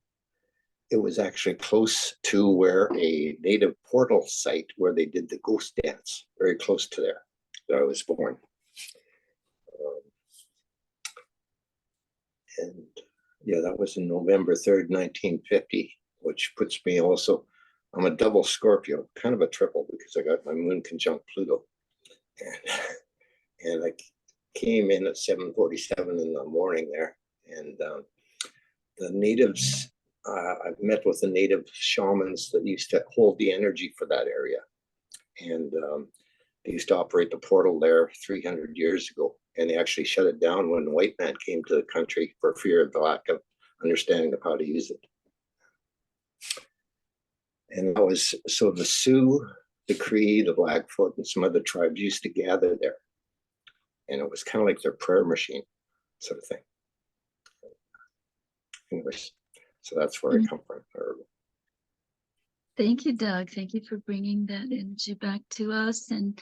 Speaker 18: It was actually close to where a native portal site where they did the ghost dance, very close to there that I was born. And yeah, that was in November 3rd, 1950, which puts me also, I'm a double Scorpio, kind of a triple because I got my moon conjunct Pluto. And I came in at 7:47 in the morning there. And the natives, I've met with the native shamans that used to hold the energy for that area. And they used to operate the portal there 300 years ago. And they actually shut it down when the white man came to the country for fear of the lack of understanding of how to use it. And that was, so the Sioux, the Cree, the Blackfoot, and some other tribes used to gather there. And it was kind of like their prayer machine sort of thing. Anyways, so that's where I come from.
Speaker 2: Thank you, Doug. Thank you for bringing that energy back to us and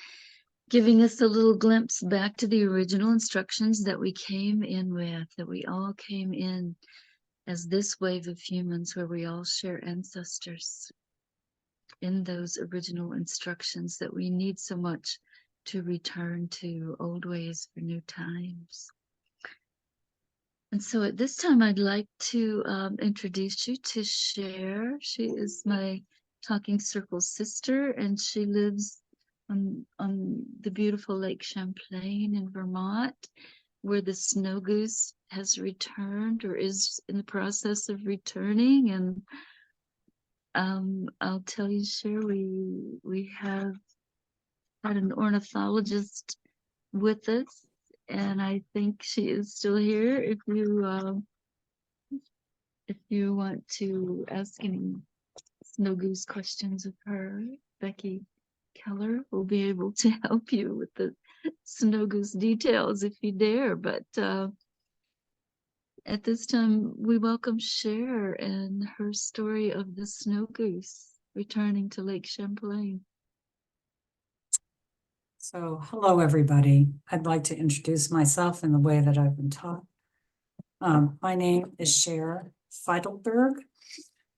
Speaker 2: giving us a little glimpse back to the original instructions that we came in with, that we all came in as this wave of humans where we all share ancestors in those original instructions that we need so much to return to old ways for new times. And so at this time, I'd like to introduce you to Cher. She is my Talking Circle sister, and she lives on the beautiful Lake Champlain in Vermont, where the snow goose has returned or is in the process of returning. And I'll tell you, Cher, we have had an ornithologist with us, and I think she is still here. If you want to ask any snow goose questions of her, Becky Keller will be able to help you with the snow goose details if you dare. But at this time, we welcome Cher and her story of the snow goose returning to Lake Champlain.
Speaker 19: So, hello, everybody. I'd like to introduce myself in the way that I've been taught. My name is Cher Feidelberg.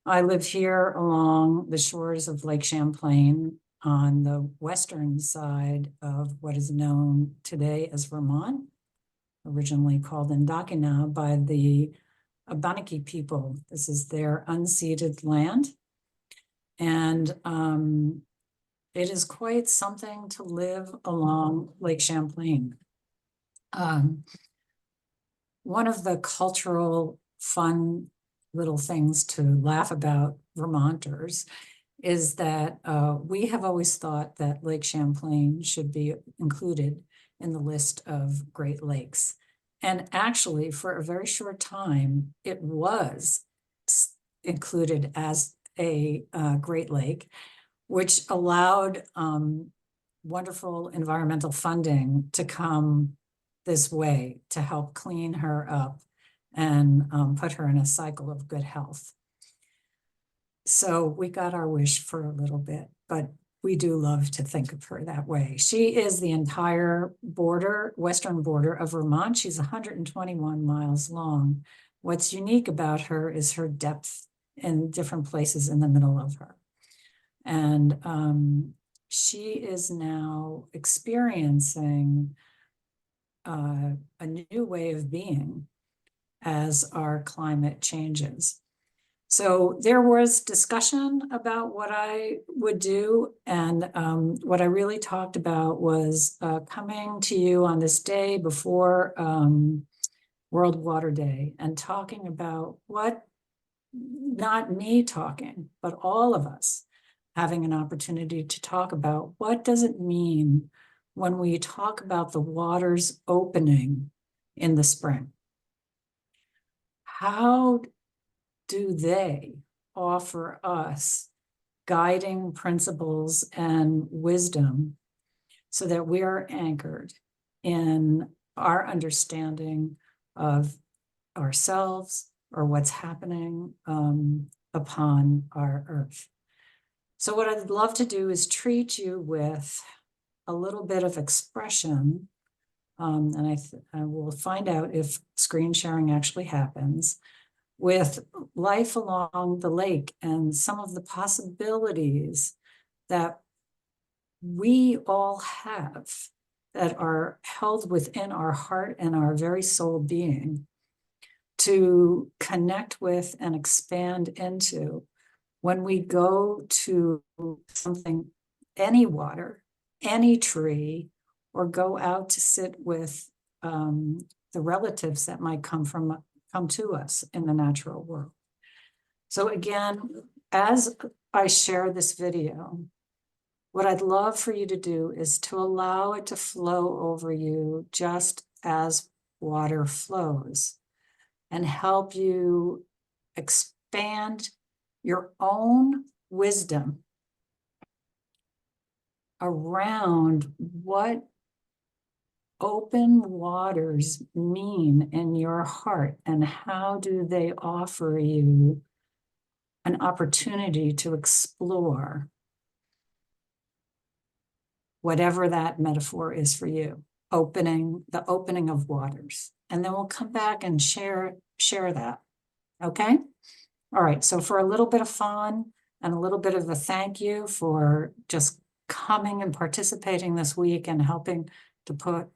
Speaker 19: I live here along the shores of Lake Champlain on the western side of what is known today as Vermont, originally called Indakina by the Abenaki people. This is their unceded land. And it is quite something to live along Lake Champlain. One of the cultural fun little things to laugh about Vermonters is that we have always thought that Lake Champlain should be included in the list of Great Lakes. And actually, for a very short time, it was included as a Great Lake, which allowed wonderful environmental funding to come this way to help clean her up and put her in a cycle of good health. So we got our wish for a little bit, but we do love to think of her that way. She is the entire border, western border of Vermont. She's 121 miles long. What's unique about her is her depth in different places in the middle of her. And she is now experiencing a new way of being as our climate changes. So there was discussion about what I would do, and what I really talked about was coming to you on this day before World Water Day and talking about what, not me talking, but all of us having an opportunity to talk about what does it mean when we talk about the waters opening in the spring? How do they offer us guiding principles and wisdom so that we are anchored in our understanding of ourselves or what's happening upon our earth? So what I'd love to do is treat you with a little bit of expression, and I will find out if screen sharing actually happens, with life along the lake and some of the possibilities that we all have that are held within our heart and our very soul being to connect with and expand into when we go to something, any water, any tree, or go out to sit with the relatives that might come to us in the natural world. So again, as I share this video, what I'd love for you to do is to allow it to flow over you just as water flows and help you expand your own wisdom around what open waters mean in your heart and how do they offer you an opportunity to explore whatever that metaphor is for you, the opening of waters. And then we'll come back and share that, okay? All right, so for a little bit of fun and a little bit of a thank you for just coming and participating this week and helping to put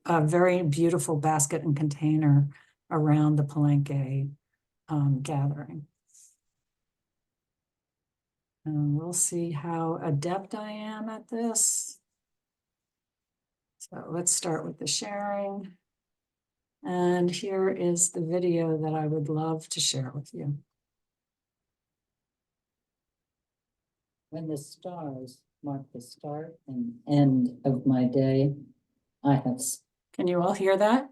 Speaker 19: a very beautiful basket and container around the Palenque gathering. And we'll see how adept I am at this. So let's start with the sharing. And here is the video that I would love to share with you.
Speaker 20: When the stars mark the start and end of my day, I have.
Speaker 19: Can you all hear that?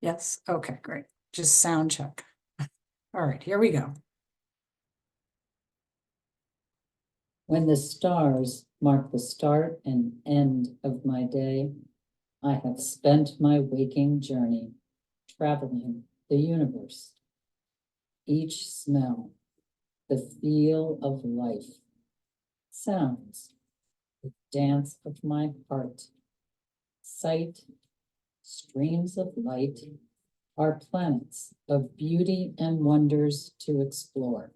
Speaker 19: Yes, okay, great. Just sound check. All right, here we go.
Speaker 20: When the stars mark the start and end of my day, I have spent my waking journey traveling the universe. Each smell, the feel of life, sounds, the dance of my heart, sight, streams of light, are planets of beauty and wonders to explore.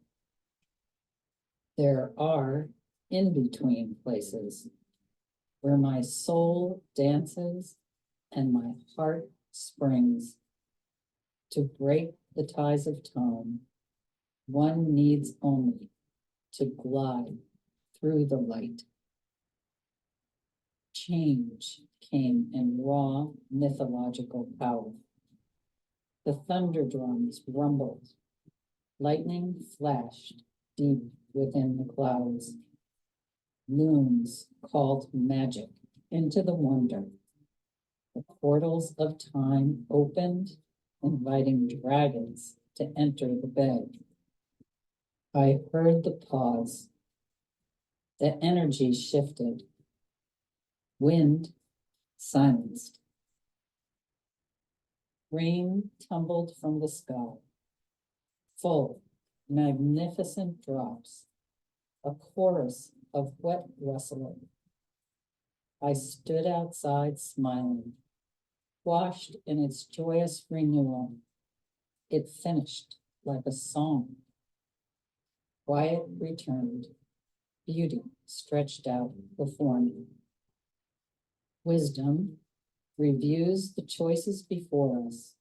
Speaker 20: There are in-between places where my soul dances and my heart springs. To break the ties of time, one needs only to glide through the light. Change came in raw mythological power. The thunder drums rumbled, lightning flashed deep within the clouds. Moons called magic into the wonder. The portals of time opened, inviting dragons to enter the bed. I heard the pause. The energy shifted. Wind silenced. Rain tumbled from the sky. Full, magnificent drops. A chorus of wet rustling. I stood outside smiling, washed in its joyous renewal. It finished like a song. Quiet returned. Beauty stretched out before me. Wisdom reviews the choices before us.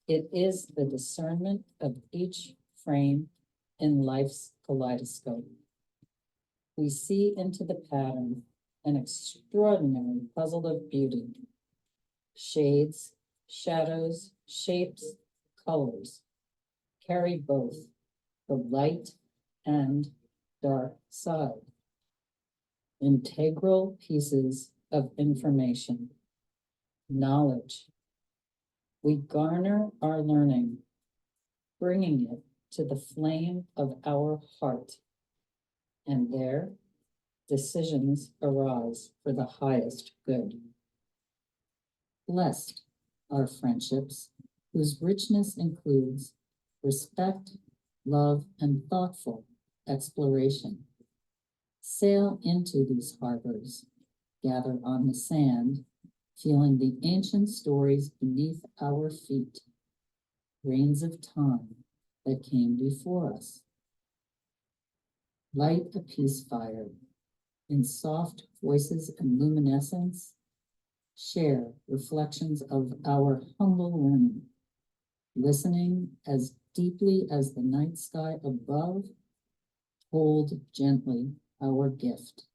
Speaker 20: It is the discernment of each frame in life's kaleidoscope. We see into the pattern, an extraordinary puzzle of beauty. Shades, shadows, shapes, colors carry both the light and dark side. Integral pieces of information, knowledge. We garner our learning, bringing it to the flame of our heart, and there decisions arise for the highest good. Blessed are friendships whose richness includes respect, love, and thoughtful exploration. Sail into these harbors, gather on the sand, feeling the ancient stories beneath our feet, reigns of time that came before us. Light a peace fire in soft voices and luminescence. Share reflections of our humble learning, listening as deeply as the night sky above. Hold gently our gift,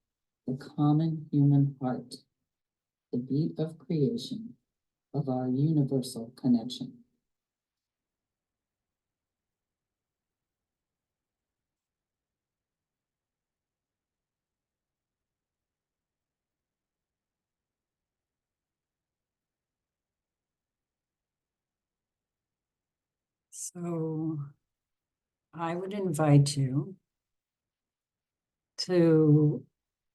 Speaker 20: the common human heart, the beat of creation, of our universal connection.
Speaker 19: So I would invite you to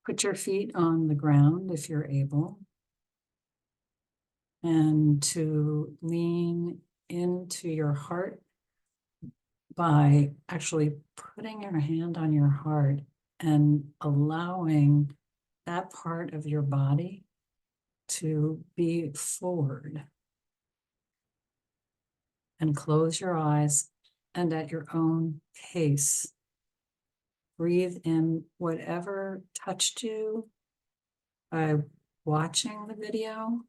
Speaker 19: put your feet on the ground if you're able, and to lean into your heart by actually putting your hand on your heart and allowing that part of your body to be forward. And close your eyes, and at your own pace, breathe in whatever touched you by watching the video,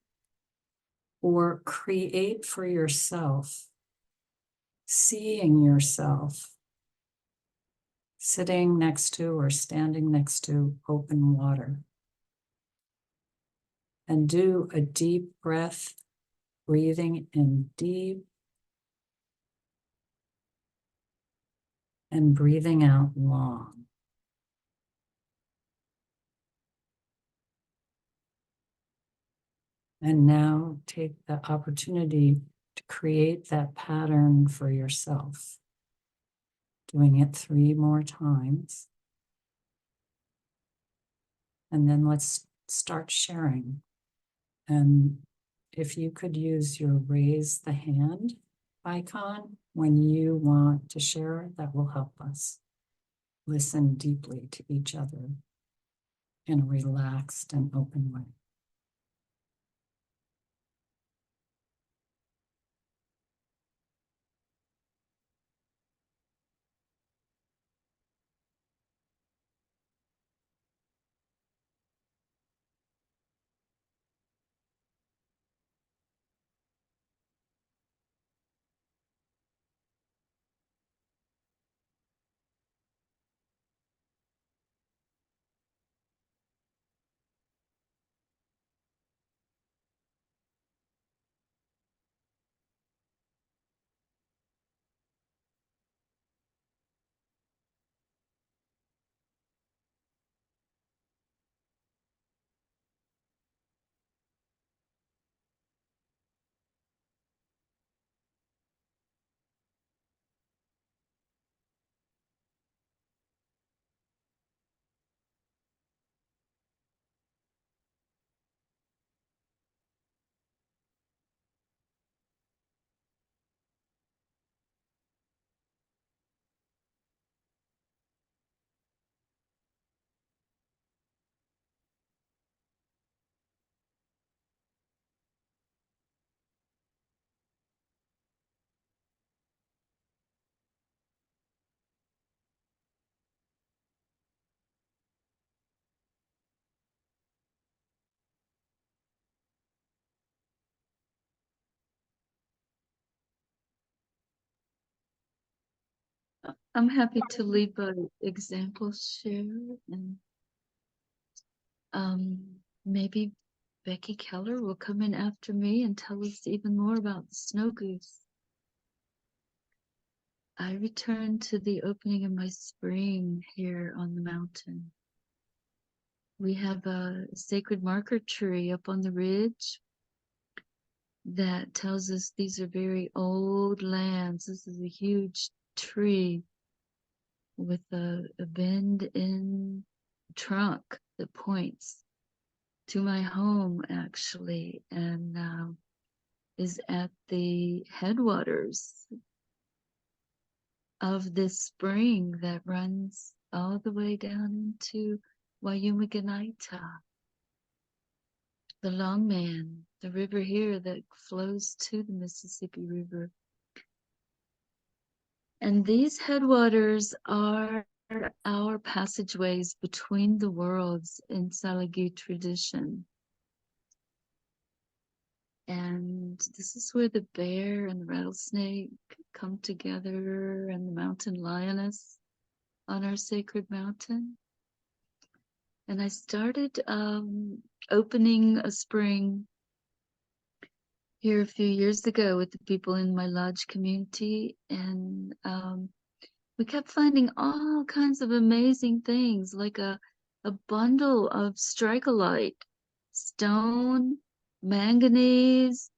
Speaker 19: or create for yourself, seeing yourself sitting next to or standing next to open water. And do a deep breath, breathing in deep and breathing out long. And now take the opportunity to create that pattern for yourself, doing it 3 more times. And then let's start sharing. And if you could use your raise the hand icon when you want to share, that will help us listen deeply to each other in a relaxed and open way.
Speaker 2: I'm happy to leave an example share, and maybe Becky Keller will come in after me and tell us even more about the snow goose. I returned to the opening of my spring here on the mountain. We have a sacred marker tree up on the ridge that tells us these are very old lands. This is a huge tree with a bend in trunk that points to my home, actually, and is at the headwaters of this spring that runs all the way down into Wayumaganaita, the Longman, the river here that flows to the Mississippi River. And these headwaters are our passageways between the worlds in Salagi tradition. And this is where the bear and the rattlesnake come together, and the mountain lioness on our sacred mountain. And I started opening a spring here a few years ago with the people in my lodge community, and we kept finding all kinds of amazing things, like a bundle of strikolite, stone, manganese,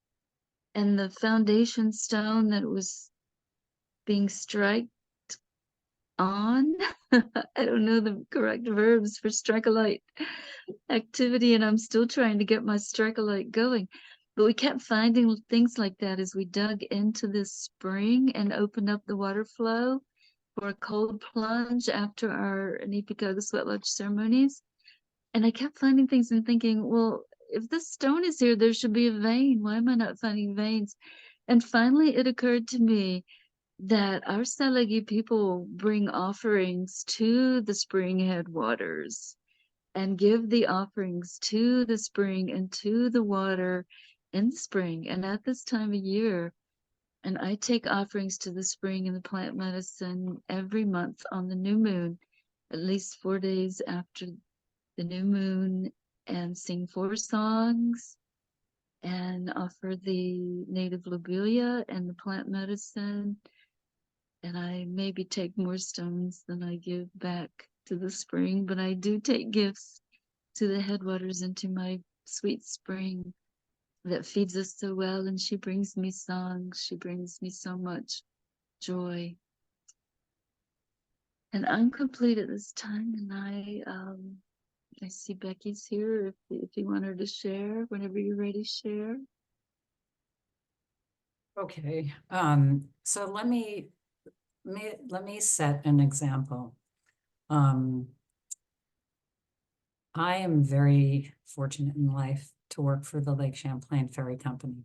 Speaker 2: and the foundation stone that was being striked on. I don't know the correct verbs for strikolite activity, and I'm still trying to get my strikolite going. But we kept finding things like that as we dug into this spring and opened up the water flow for a cold plunge after our Nipigaga sweat lodge ceremonies. And I kept finding things and thinking, well, if this stone is here, there should be a vein. Why am I not finding veins? And finally, it occurred to me that our Salagi people bring offerings to the spring headwaters and give the offerings to the spring and to the water in the spring and at this time of year. And I take offerings to the spring and the plant medicine every month on the new moon, at least 4 days after the new moon, and sing 4 songs and offer the native lobelia and the plant medicine. And I maybe take more stones than I give back to the spring, but I do take gifts to the headwaters and to my sweet spring that feeds us so well. And she brings me songs. She brings me so much joy. And I'm complete at this time. And I see Becky's here. If you want her to share, whenever you're ready, share.
Speaker 19: Okay, so let me set an example. I am very fortunate in life to work for the Lake Champlain Ferry Company,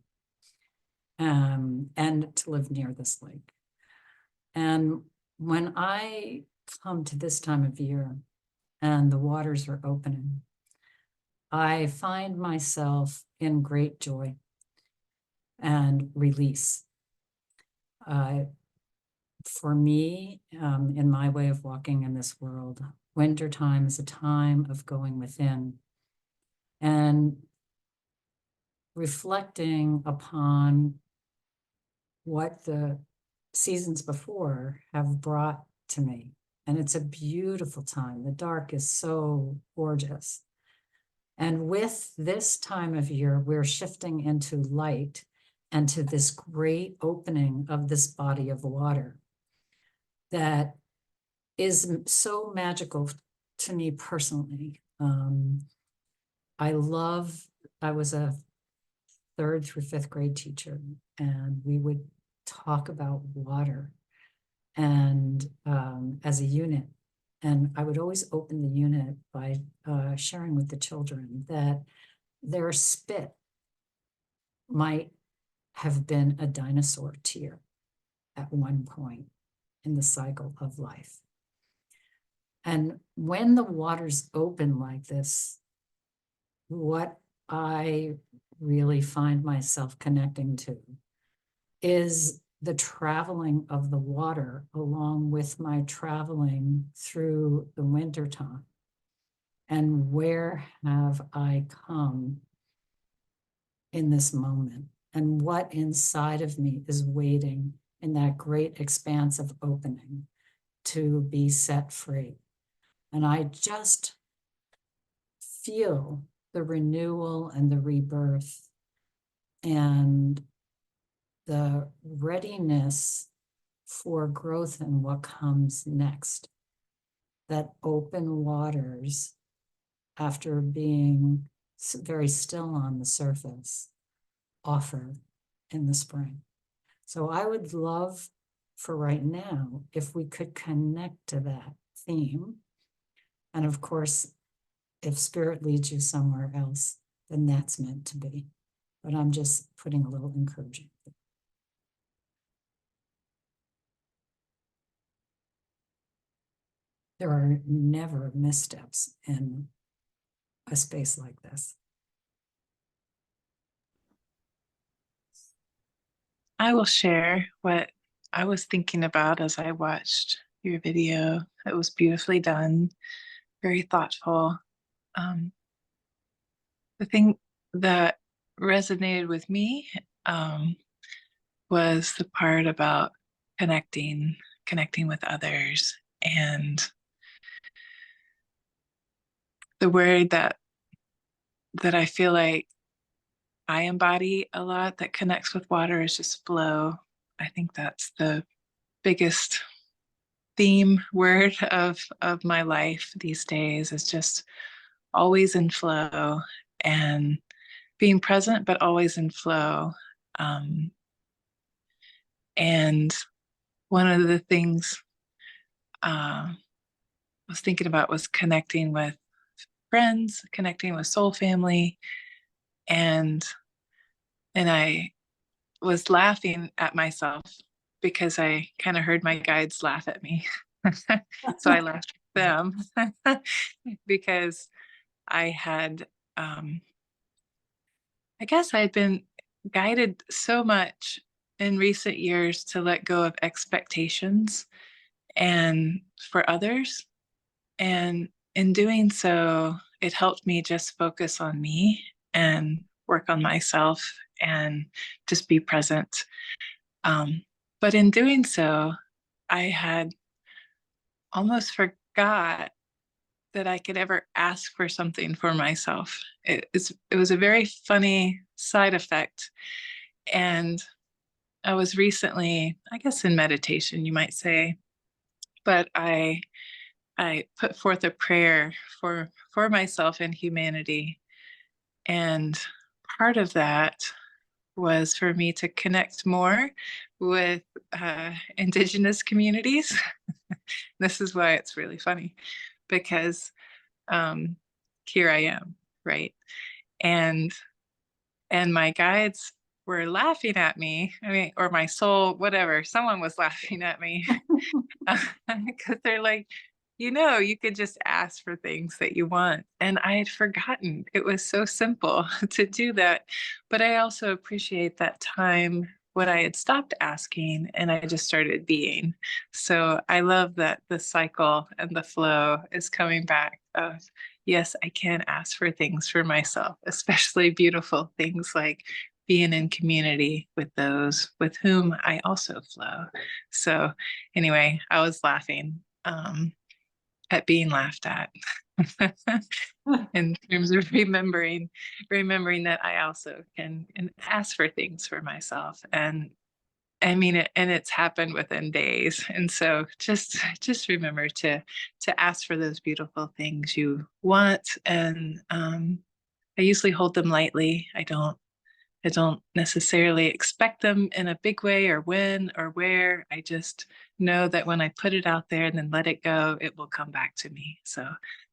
Speaker 19: and to live near this lake. And when I come to this time of year and the waters are opening, I find myself in great joy and release. For me, in my way of walking in this world, wintertime is a time of going within and reflecting upon what the seasons before have brought to me. And it's a beautiful time. The dark is so gorgeous. And with this time of year, we're shifting into light and to this great opening of this body of water that is so magical to me personally. I was a 3rd through 5th grade teacher, and we would talk about water and as a unit. And I would always open the unit by sharing with the children that their spit might have been a dinosaur tear at one point in the cycle of life. And when the waters open like this, what I really find myself connecting to is the traveling of the water along with my traveling through the wintertime. And where have I come in this moment? And what inside of me is waiting in that great expanse of opening to be set free? And I just feel the renewal and the rebirth and the readiness for growth and what comes next. That open waters, after being very still on the surface, offer in the spring. So I would love for right now, if we could connect to that theme. And of course, if spirit leads you somewhere else, then that's meant to be. But I'm just putting a little encouragement. There are never missteps in a space like this.
Speaker 11: I will share what I was thinking about as I watched your video. It was beautifully done, very thoughtful. The thing that resonated with me was the part about connecting with others, and the word that I feel like I embody a lot that connects with water is just flow. I think that's the biggest theme word of my life these days, is just always in flow and being present, but always in flow. And one of the things I was thinking about was connecting with friends, connecting with soul family, and I was laughing at myself because I kind of heard my guides laugh at me. So I laughed at them because I had, I guess I'd been guided so much in recent years to let go of expectations and for others. And in doing so, it helped me just focus on me and work on myself and just be present. But in doing so, I had almost forgot that I could ever ask for something for myself. It was a very funny side effect. And I was recently, I guess in meditation, you might say, but I put forth a prayer for myself and humanity. And part of that was for me to connect more with indigenous communities. This is why it's really funny, because here I am, right? And my guides were laughing at me. I mean, or my soul, whatever. Someone was laughing at me because they're like, you could just ask for things that you want. And I had forgotten. It was so simple to do that. But I also appreciate that time when I had stopped asking and I just started being. So I love that the cycle and the flow is coming back of, yes, I can ask for things for myself, especially beautiful things like being in community with those with whom I also flow. So anyway, I was laughing at being laughed at in terms of remembering that I also can ask for things for myself. And I mean it, and it's happened within days. And so just remember to ask for those beautiful things you want. And I usually hold them lightly. I don't necessarily expect them in a big way or when or where. I just know that when I put it out there and then let it go, it will come back to me. So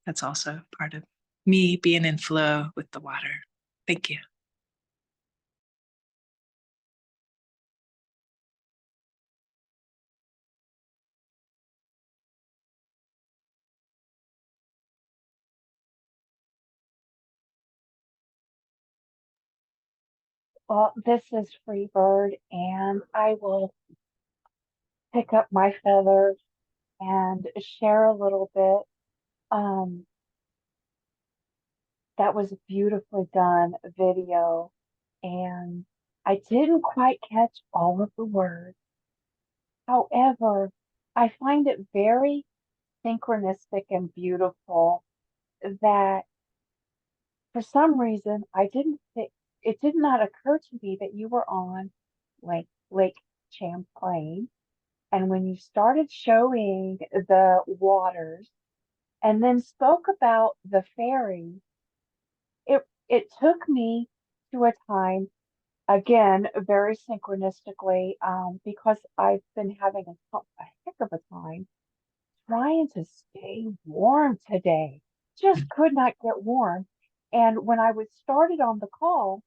Speaker 11: that's also part of me being in flow with the water. Thank you.
Speaker 21: Well, this is Freebird, and I will pick up my feathers and share a little bit. Um, that was a beautifully done video, and I didn't quite catch all of the words. However, I find it very synchronistic and beautiful that for some reason I didn't think it did not occur to me that you were on Lake Champlain. And when you started showing the waters and then spoke about the ferry, it took me to a time, again, very synchronistically, because I've been having a heck of a time trying to stay warm today. Just could not get warm. And when I was started on the call,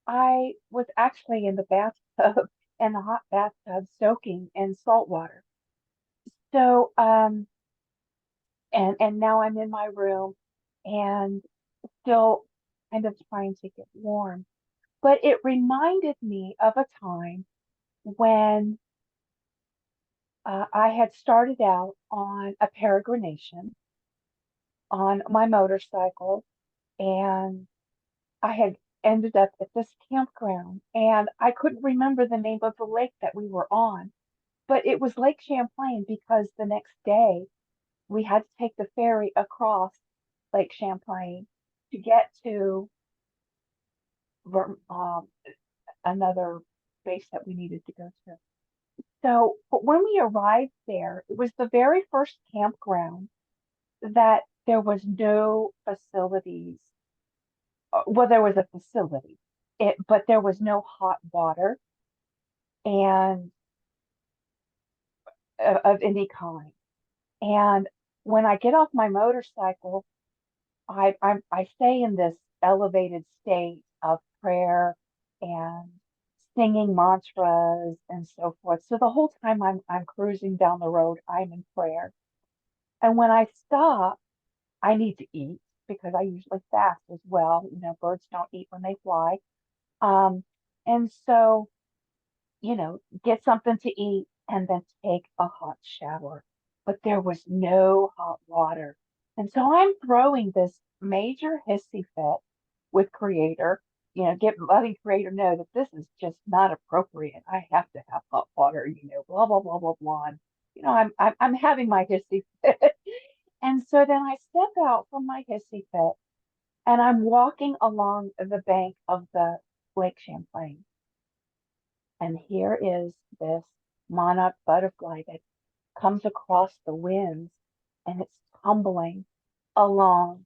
Speaker 21: I was actually in the bathtub, in the hot bathtub, soaking in salt water. So, and now I'm in my room and still kind of trying to get warm. But it reminded me of a time when I had started out on a peregrination on my motorcycle, and I had ended up at this campground, and I couldn't remember the name of the lake that we were on, but it was Lake Champlain because the next day we had to take the ferry across Lake Champlain to get to another base that we needed to go to. So, but when we arrived there, it was the very first campground that there was no facilities. Well, there was a facility, but there was no hot water and of any kind. And when I get off my motorcycle, I stay in this elevated state of prayer and singing mantras and so forth. So the whole time I'm cruising down the road, I'm in prayer. And when I stop, I need to eat because I usually fast as well. You know, birds don't eat when they fly. And so, get something to eat and then take a hot shower. But there was no hot water. And so I'm throwing this major hissy fit with Creator, letting Creator know that this is just not appropriate. I have to have hot water, blah, blah, blah, blah, blah. And, I'm having my hissy fit. And so then I step out from my hissy fit and I'm walking along the bank of the Lake Champlain. And here is this monarch butterfly that comes across the winds and it's tumbling along.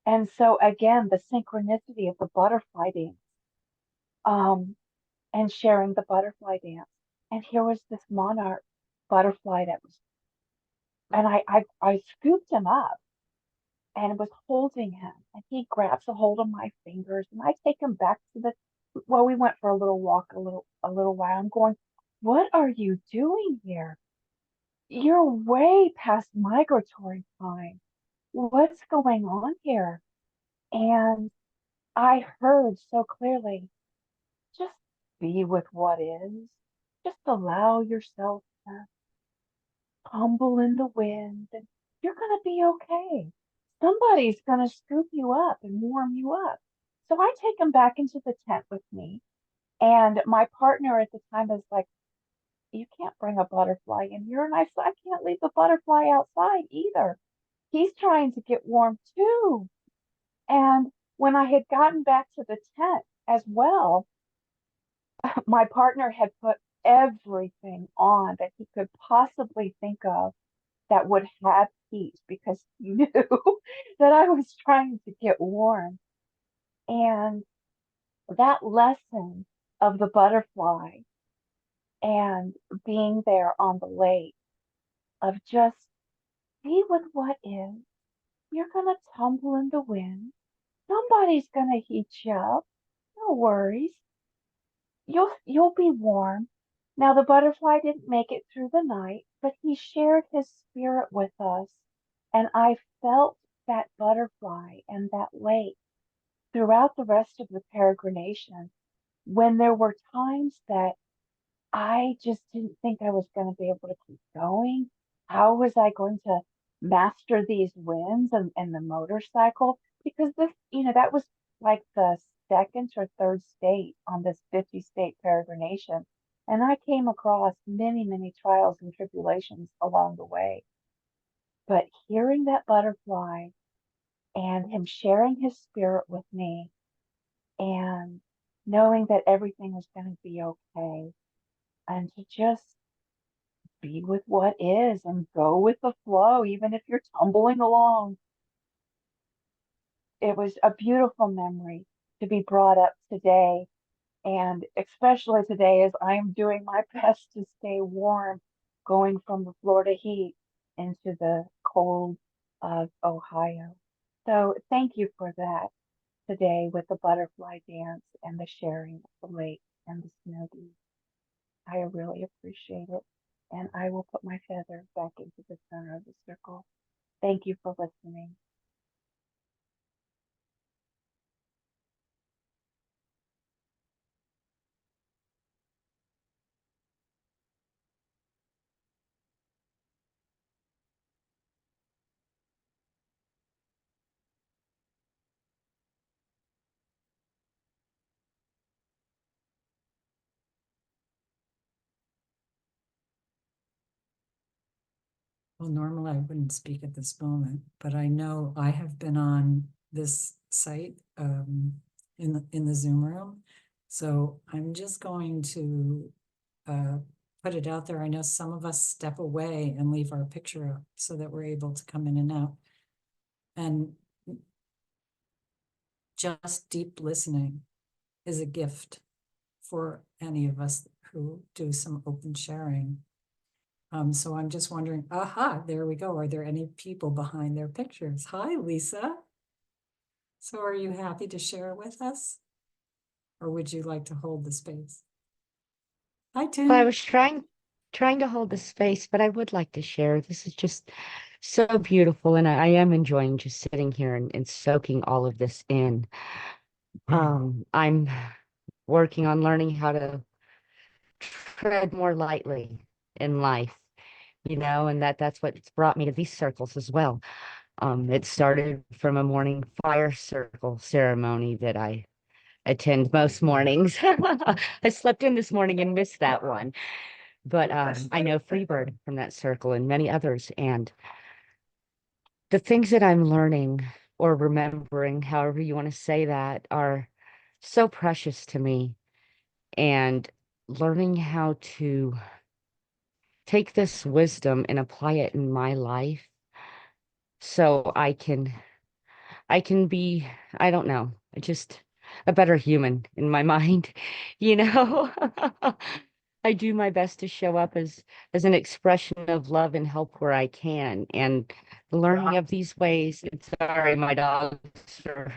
Speaker 21: And so again, the synchronicity of the butterfly dance, and sharing the butterfly dance. And here was this monarch butterfly that was, and I scooped him up and was holding him, and he grabs a hold of my fingers, and I take him back to we went for a little walk, a little while. I'm going, what are you doing here? You're way past migratory time. What's going on here? And I heard so clearly, just be with what is. Just allow yourself to tumble in the wind, and you're going to be okay. Somebody's going to scoop you up and warm you up. So I take him back into the tent with me. And my partner at the time is like, you can't bring a butterfly in here. And I said, I can't leave the butterfly outside either. He's trying to get warm too. And when I had gotten back to the tent as well, my partner had put everything on that he could possibly think of that would have heat because he knew that I was trying to get warm. And that lesson of the butterfly and being there on the lake, of just be with what is. You're going to tumble in the wind. Somebody's going to heat you up. No worries. You'll be warm. Now the butterfly didn't make it through the night, but he shared his spirit with us. And I felt that butterfly and that lake throughout the rest of the peregrination. when there were times that I just didn't think I was going to be able to keep going. How was I going to master these winds and the motorcycle? Because this, that was like the second or third state on this 50 state peregrination. And I came across many, many trials and tribulations along the way. But hearing that butterfly and him sharing his spirit with me and knowing that everything was going to be okay and to just be with what is and go with the flow, even if you're tumbling along. It was a beautiful memory to be brought up today, and especially today as I am doing my best to stay warm, going from the Florida heat into the cold of Ohio. So thank you for that today with the butterfly dance and the sharing of the lake and the snow beach. I really appreciate it. And I will put my feather back into the center of the circle. Thank you for listening.
Speaker 19: Well, normally I wouldn't speak at this moment, but I know I have been on this site in the Zoom room. So I'm just going to put it out there. I know some of us step away and leave our picture up so that we're able to come in and out. And just deep listening is a gift for any of us who do some open sharing. So I'm just wondering, aha, there we go. Are there any people behind their pictures? Hi, Lisa. So are you happy to share with us? Or would you like to hold the space? Hi,
Speaker 8: Well, I
Speaker 19: Tim.
Speaker 8: was trying to hold the space, but I would like to share. This is just so beautiful, and I am enjoying just sitting here and soaking all of this in. I'm working on learning how to tread more lightly in life, and that's what's brought me to these circles as well. It started from a morning fire circle ceremony that I attend most mornings. I slept in this morning and missed that one, but I know Freebird from that circle and many others. And the things that I'm learning or remembering, however you want to say that, are so precious to me. And learning how to take this wisdom and apply it in my life so I can be, I don't know, just a better human in my mind, you know. I do my best to show up as an expression of love and help where I can. And learning of these ways, and sorry, my dogs are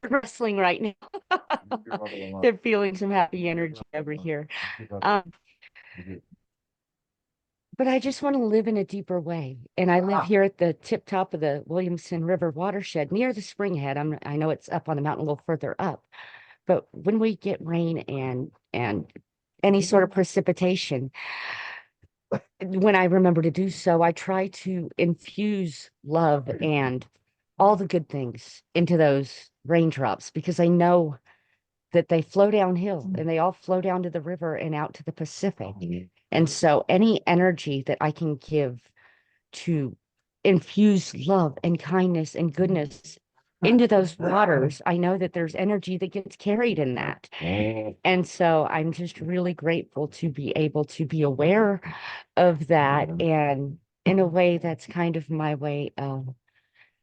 Speaker 8: wrestling right now. They're feeling some happy energy over here. Um, but I just want to live in a deeper way. And I live here at the tip top of the Williamson River watershed near the springhead. I know it's up on the mountain a little further up, but when we get rain and any sort of precipitation, when I remember to do so, I try to infuse love and all the good things into those raindrops because I know that they flow downhill and they all flow down to the river and out to the Pacific. And so any energy that I can give to infuse love and kindness and goodness into those waters, I know that there's energy that gets carried in that. And so I'm just really grateful to be able to be aware of that, and in a way that's kind of my way of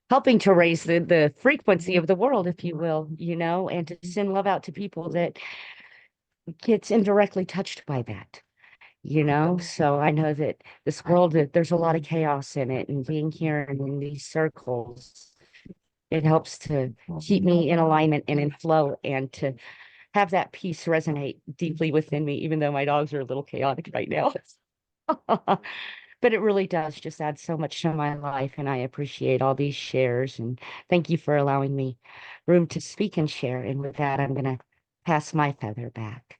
Speaker 8: helping to raise the frequency of the world, if you will, and to send love out to people that gets indirectly touched by that. So I know that this world, that there's a lot of chaos in it, and being here in these circles, it helps to keep me in alignment and in flow, and to have that peace resonate deeply within me, even though my dogs are a little chaotic right now. But it really does just add so much to my life, and I appreciate all these shares, and thank you for allowing me room to speak and share. And with that, I'm gonna pass my feather back.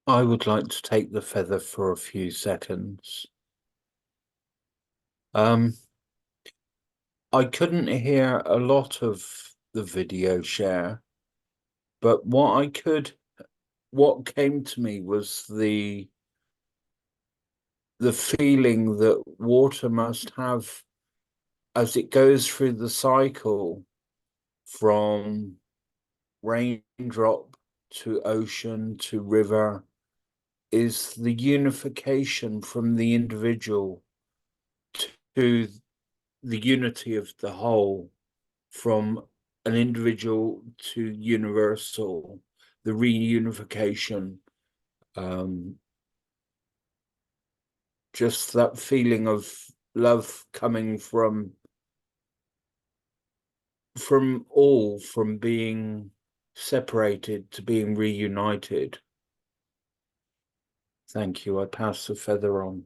Speaker 10: I would like to take the feather for a few seconds. I couldn't hear a lot of the video share, but what came to me was the feeling that water must have, as it goes through the cycle from raindrop to ocean to river, is the unification from the individual to the unity of the whole, from an individual to universal, the reunification, just that feeling of love coming from all, from being separated to being reunited. Thank you. I pass the feather on.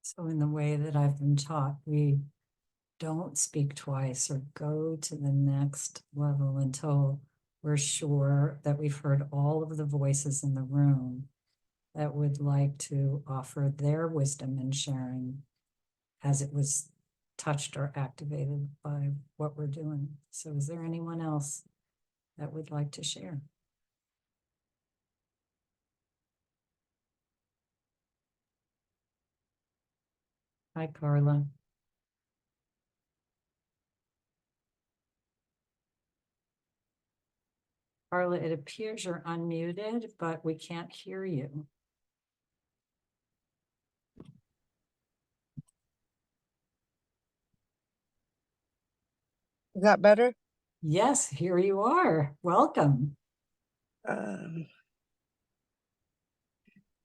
Speaker 19: So in the way that I've been taught, we don't speak twice or go to the next level until we're sure that we've heard all of the voices in the room that would like to offer their wisdom and sharing as it was touched or activated by what we're doing. So is there anyone else that would like to share? Hi, Carla. Carla, it appears you're unmuted, but we can't hear you.
Speaker 15: Is that better?
Speaker 19: Yes, here you are. Welcome.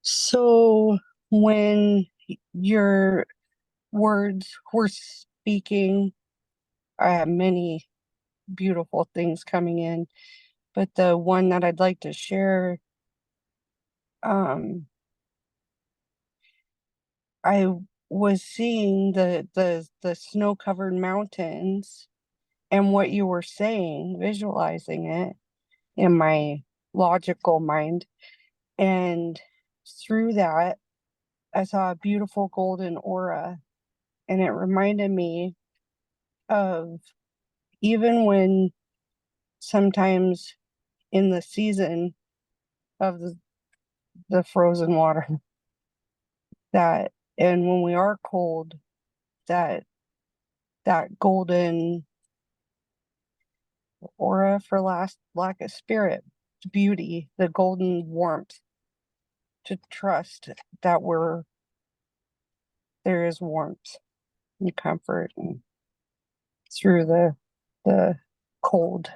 Speaker 15: So when your words were speaking, I have many beautiful things coming in, but the one that I'd like to share, I was seeing the snow-covered mountains and what you were saying, visualizing it in my logical mind. And through that, I saw a beautiful golden aura, and it reminded me of even when sometimes in the season of the frozen water that, and when we are cold, that golden aura, for lack of spirit, beauty, the golden warmth, to trust that there is warmth and comfort and through the cold.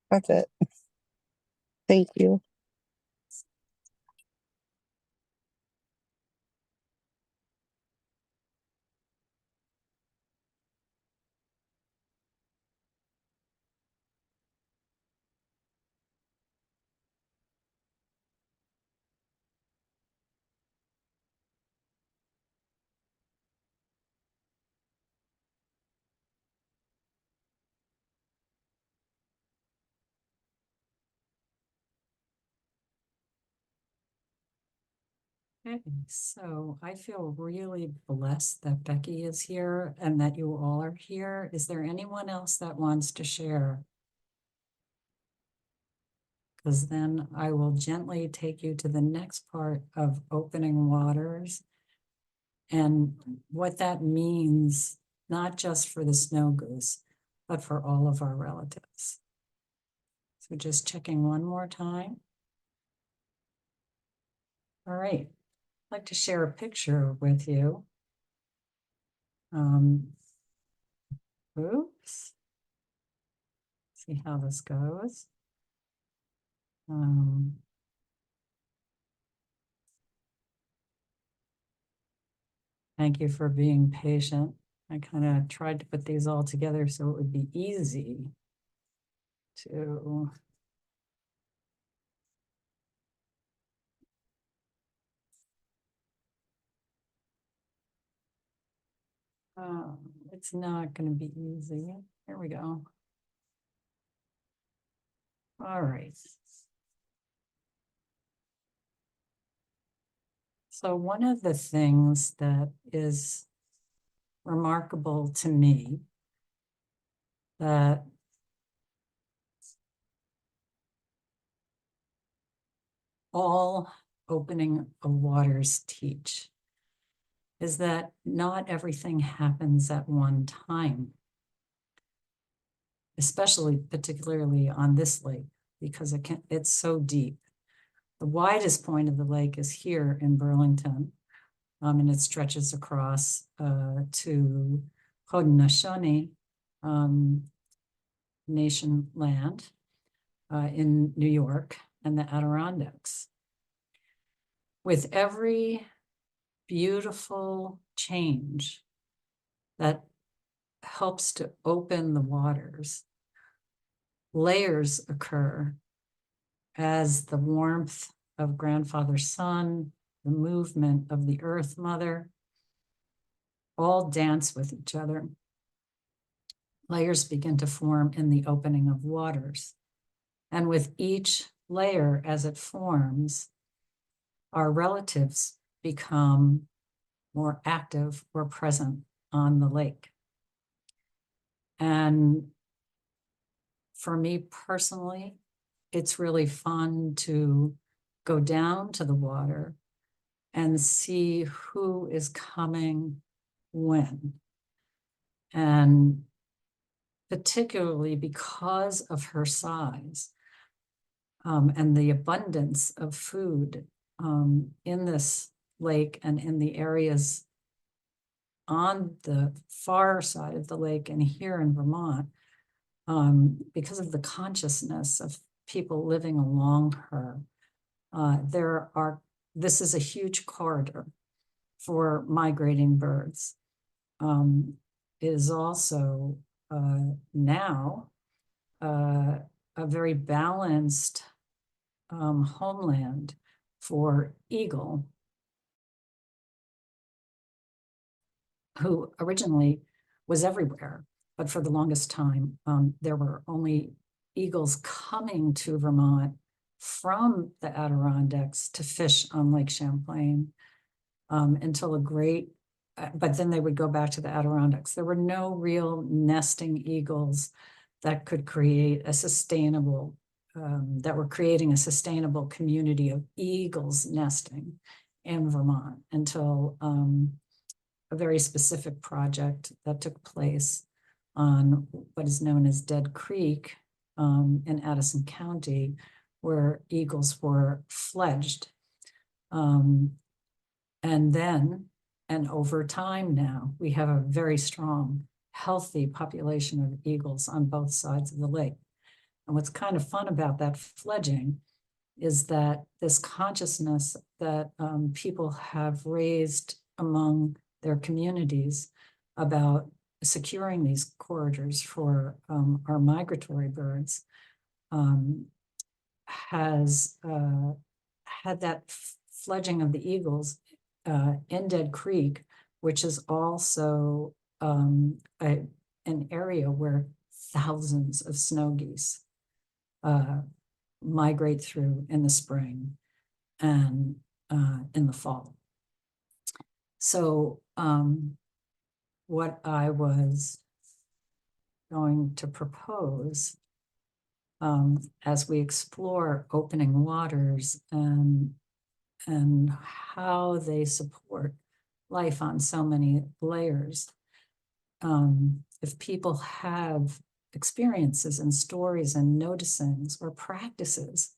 Speaker 15: That's it. Thank you.
Speaker 19: Okay, so I feel really blessed that Becky is here and that you all are here. Is there anyone else that wants to share? because then I will gently take you to the next part of opening waters and what that means, not just for the snow goose, but for all of our relatives. So just checking one more time. All right, I'd like to share a picture with you. Oops. See how this goes. Thank you for being patient. I kind of tried to put these all together so it would be easy to it's not going to be easy. Here we go. All right. So one of the things that is remarkable to me that all opening of waters teach is that not everything happens at one time, especially particularly on this lake, because it's so deep. The widest point of the lake is here in Burlington, and it stretches across to Haudenosaunee Nation land in New York and the Adirondacks. With every beautiful change that helps to open the waters, layers occur as the warmth of grandfather sun, the movement of the earth mother, all dance with each other. Layers begin to form in the opening of waters. And with each layer as it forms, our relatives become more active or present on the lake. And for me personally, it's really fun to go down to the water and see who is coming when. And particularly because of her size and the abundance of food in this lake and in the areas on the far side of the lake and here in Vermont, because of the consciousness of people living along her, this is a huge corridor for migrating birds. It is also now a very balanced homeland for eagle, who originally was everywhere, but for the longest time, there were only eagles coming to Vermont from the Adirondacks to fish on Lake Champlain until but then they would go back to the Adirondacks. There were no real nesting eagles that could create a sustainable, that were creating a sustainable community of eagles nesting in Vermont until a very specific project that took place on what is known as Dead Creek in Addison County, where eagles were fledged. And then, and over time now, we have a very strong, healthy population of eagles on both sides of the lake. And what's kind of fun about that fledging is that this consciousness that people have raised among their communities about securing these corridors for our migratory birds has had that fledging of the eagles in Dead Creek, which is also an area where thousands of snow geese migrate through in the spring and in the fall. So what I was going to propose as we explore opening waters and how they support life on so many layers. If people have experiences and stories and noticings or practices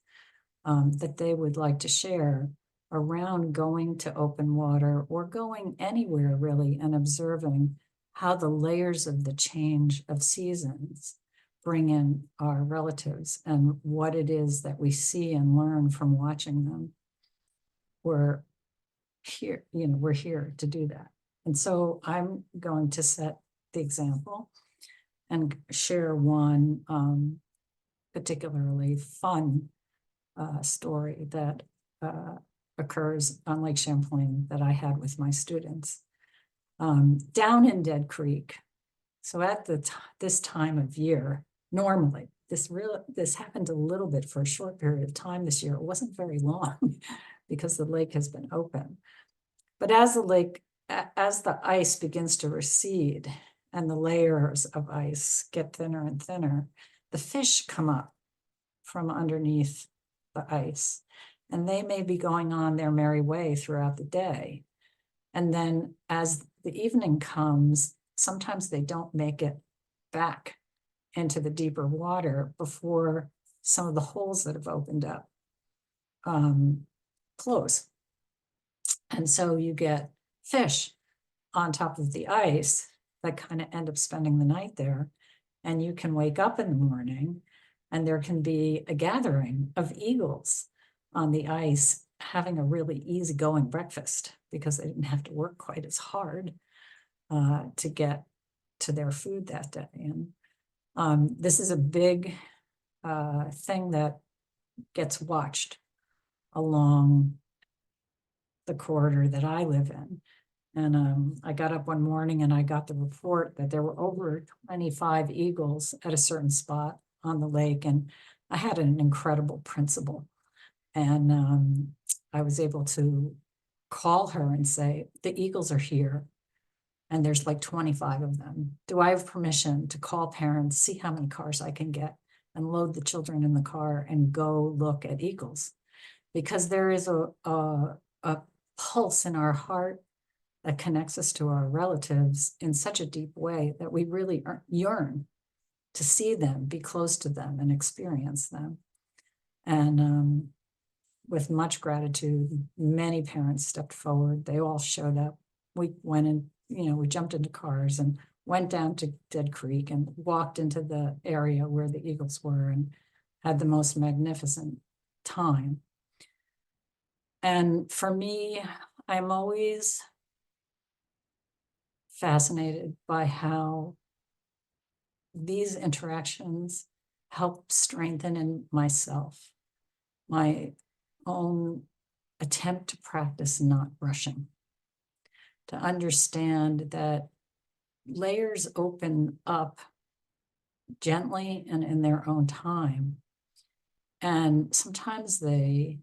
Speaker 19: that they would like to share around going to open water or going anywhere really and observing how the layers of the change of seasons bring in our relatives and what it is that we see and learn from watching them. We're here, we're here to do that. And so I'm going to set the example and share one particularly fun story that occurs on Lake Champlain that I had with my students down in Dead Creek. So at this time of year, normally this happened a little bit for a short period of time this year. It wasn't very long because the lake has been open. But as the ice begins to recede and the layers of ice get thinner and thinner, the fish come up from underneath the ice, and they may be going on their merry way throughout the day. And then as the evening comes, sometimes they don't make it back into the deeper water before some of the holes that have opened up close. And so you get fish on top of the ice that kind of end up spending the night there. And you can wake up in the morning and there can be a gathering of eagles on the ice having a really easygoing breakfast because they didn't have to work quite as hard to get to their food that day. And this is a big thing that gets watched along the corridor that I live in. And I got up one morning and I got the report that there were over 25 eagles at a certain spot on the lake. And I had an incredible principal. And I was able to call her and say, the eagles are here. And there's like 25 of them. Do I have permission to call parents, see how many cars I can get, and load the children in the car and go look at eagles? Because there is a pulse in our heart that connects us to our relatives in such a deep way that we really yearn to see them, be close to them, and experience them. And with much gratitude, many parents stepped forward. They all showed up. We went in, we jumped into cars and went down to Dead Creek and walked into the area where the eagles were and had the most magnificent time. And for me, I'm always fascinated by how these interactions help strengthen in myself my own attempt to practice not rushing, to understand that layers open up gently and in their own time. And sometimes they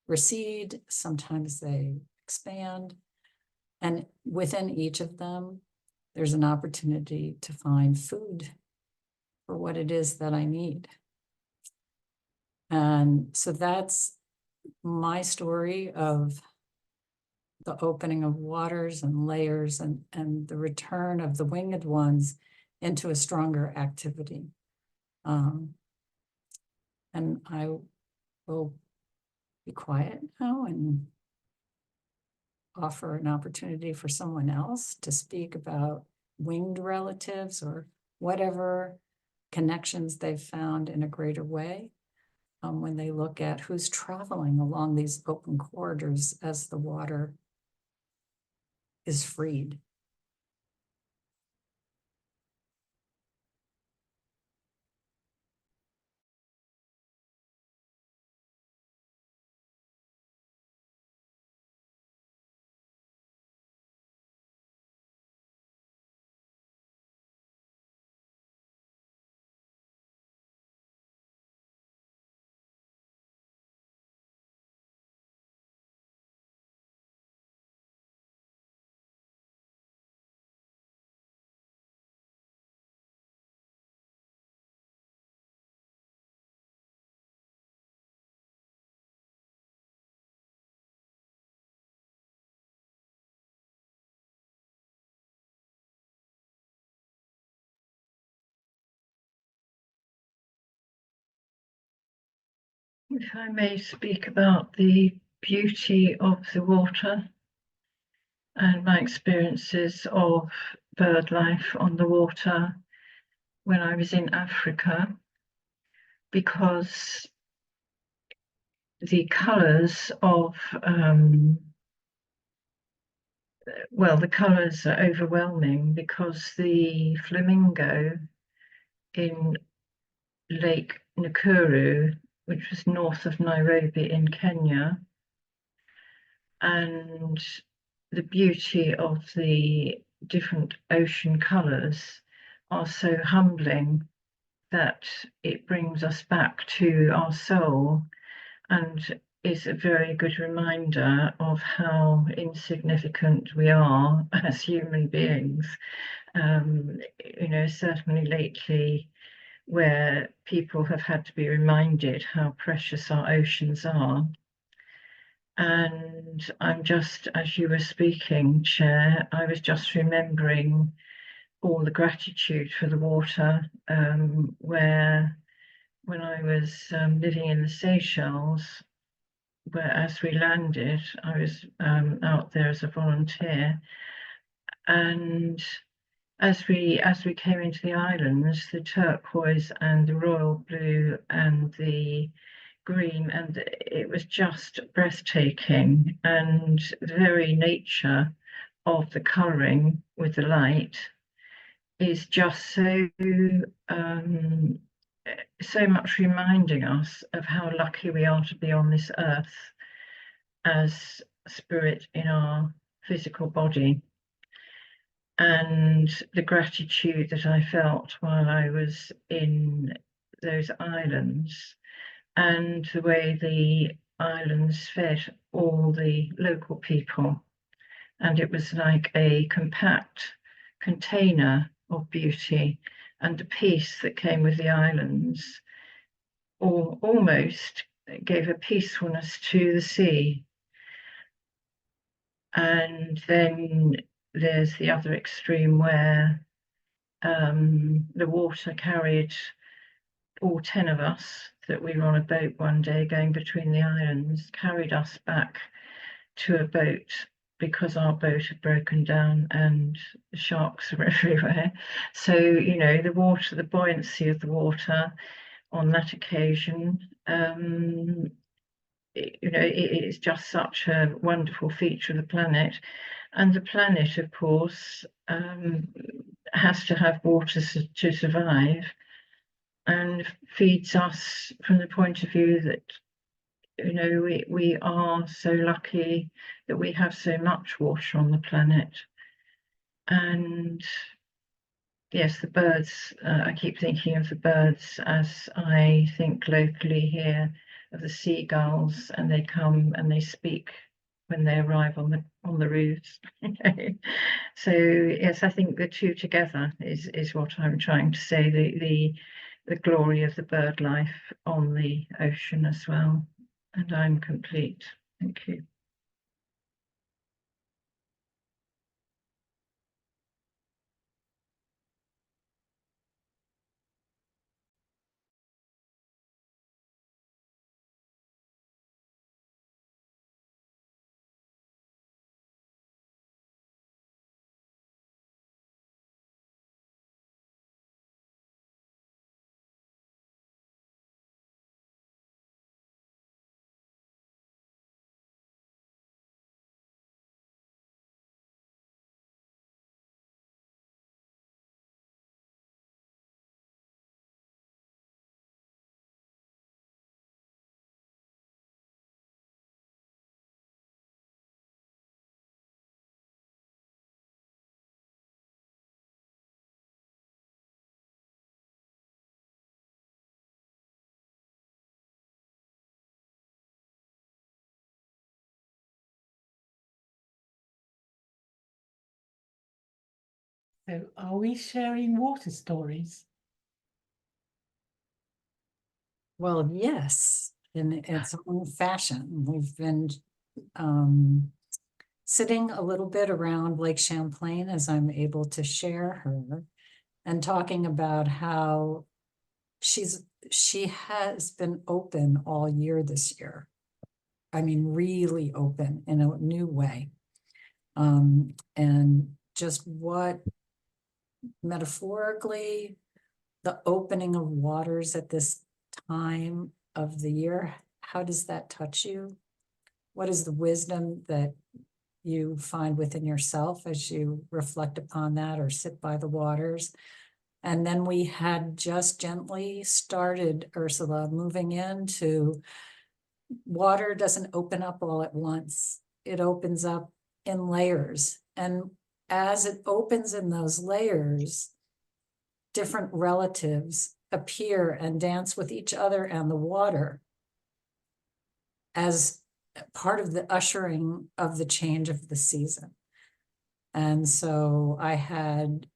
Speaker 19: recede, sometimes they expand. And within each of them, there's an opportunity to find food for what it is that I need. And so that's my story of the opening of waters and layers and the return of the winged ones into a stronger activity. And I will be quiet now and offer an opportunity for someone else to speak about winged relatives or whatever connections they've found in a greater way when they look at who's traveling along these open corridors as the water is freed.
Speaker 1: If I may speak about the beauty of the water and my experiences of bird life on the water when I was in Africa, because the colours of, well, the colours are overwhelming, because the flamingo in Lake Nakuru, which was north of Nairobi in Kenya, and the beauty of the different ocean colours are so humbling that it brings us back to our soul, and is a very good reminder of how insignificant we are as human beings. You know, certainly lately, where people have had to be reminded how precious our oceans are. And I'm just, as you were speaking, Chair, I was just remembering all the gratitude for the water, where when I was living in the Seychelles, where as we landed, I was out there as a volunteer, and as we came into the islands, the turquoise and the royal blue and the green, and it was just breathtaking, and the very nature of the colouring with the light is just so much reminding us of how lucky we are to be on this earth as spirit in our physical body. And the gratitude that I felt while I was in those islands, and the way the islands fed all the local people. And it was like a compact container of beauty, and the peace that came with the islands or almost gave a peacefulness to the sea. And then there's the other extreme where the water carried all 10 of us, that we were on a boat one day going between the islands, carried us back to a boat because our boat had broken down and the sharks were everywhere. So, you know, the water, the buoyancy of the water on that occasion, you know, it is just such a wonderful feature of the planet. And the planet, of course, has to have water to survive, and feeds us from the point of view that, you know, we are so lucky that we have so much water on the planet. And yes, the birds, I keep thinking of the birds as I think locally here of the seagulls, and they come and they speak when they arrive on the roofs. So yes, I think the two together is what I'm trying to say, the glory of the bird life on the ocean as well. And I'm complete. Thank you.
Speaker 22: So are we sharing water stories?
Speaker 19: Well, yes, in its own fashion. We've been sitting a little bit around Lake Champlain as I'm able to share her, and talking about how she has been open all year this year. I mean, really open in a new way. And just what metaphorically the opening of waters at this time of the year, how does that touch you? What is the wisdom that you find within yourself as you reflect upon that or sit by the waters? And then we had just gently started, Ursula, moving into water doesn't open up all at once. It opens up in layers. And as it opens in those layers, different relatives appear and dance with each other and the water as part of the ushering of the change of the season. And so I had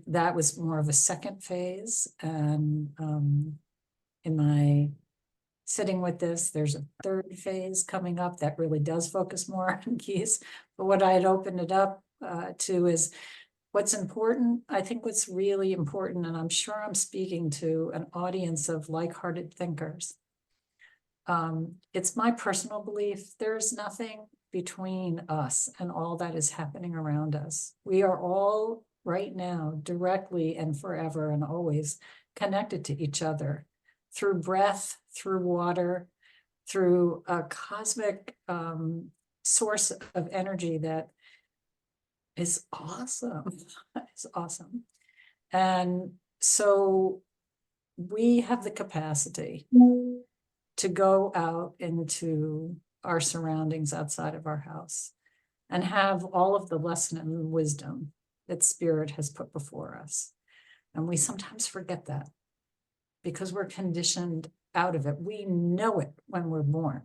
Speaker 19: that was more of a second phase. And in my sitting with this, there's a third phase coming up that really does focus more on geese. But what I had opened it up to is what's important. I think what's really important, and I'm sure I'm speaking to an audience of like-hearted thinkers. It's my personal belief there's nothing between us and all that is happening around us. We are all right now directly and forever and always connected to each other through breath, through water, through a cosmic source of energy that is awesome. It's awesome. And so we have the capacity to go out into our surroundings outside of our house and have all of the lesson and wisdom that Spirit has put before us. And we sometimes forget that because we're conditioned out of it. We know it when we're born.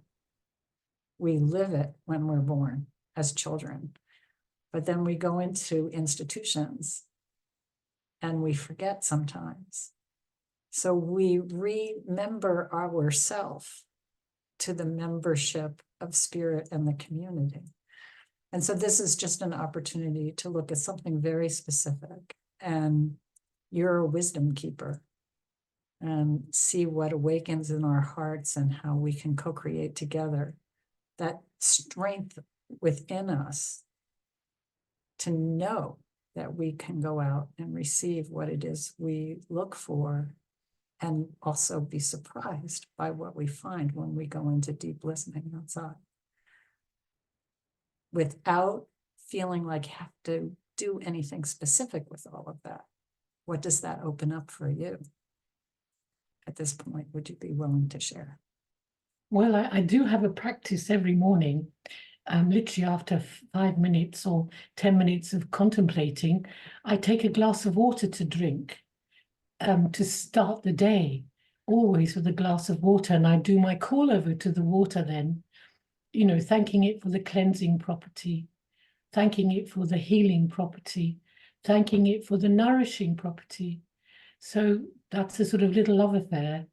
Speaker 19: We live it when we're born as children. But then we go into institutions and we forget sometimes. So we remember ourselves to the membership of Spirit and the community. And so this is just an opportunity to look at something very specific. And you're a wisdom keeper. And see what awakens in our hearts and how we can co-create together that strength within us to know that we can go out and receive what it is we look for and also be surprised by what we find when we go into deep listening outside without feeling like you have to do anything specific with all of that. What does that open up for you? At this point, would you be willing to share?
Speaker 22: Well, I do have a practice every morning. Literally after 5 minutes or 10 minutes of contemplating, I take a glass of water to drink to start the day, always with a glass of water. And I do my call over to the water then, you know, thanking it for the cleansing property, thanking it for the healing property, thanking it for the nourishing property. So that's a sort of little love affair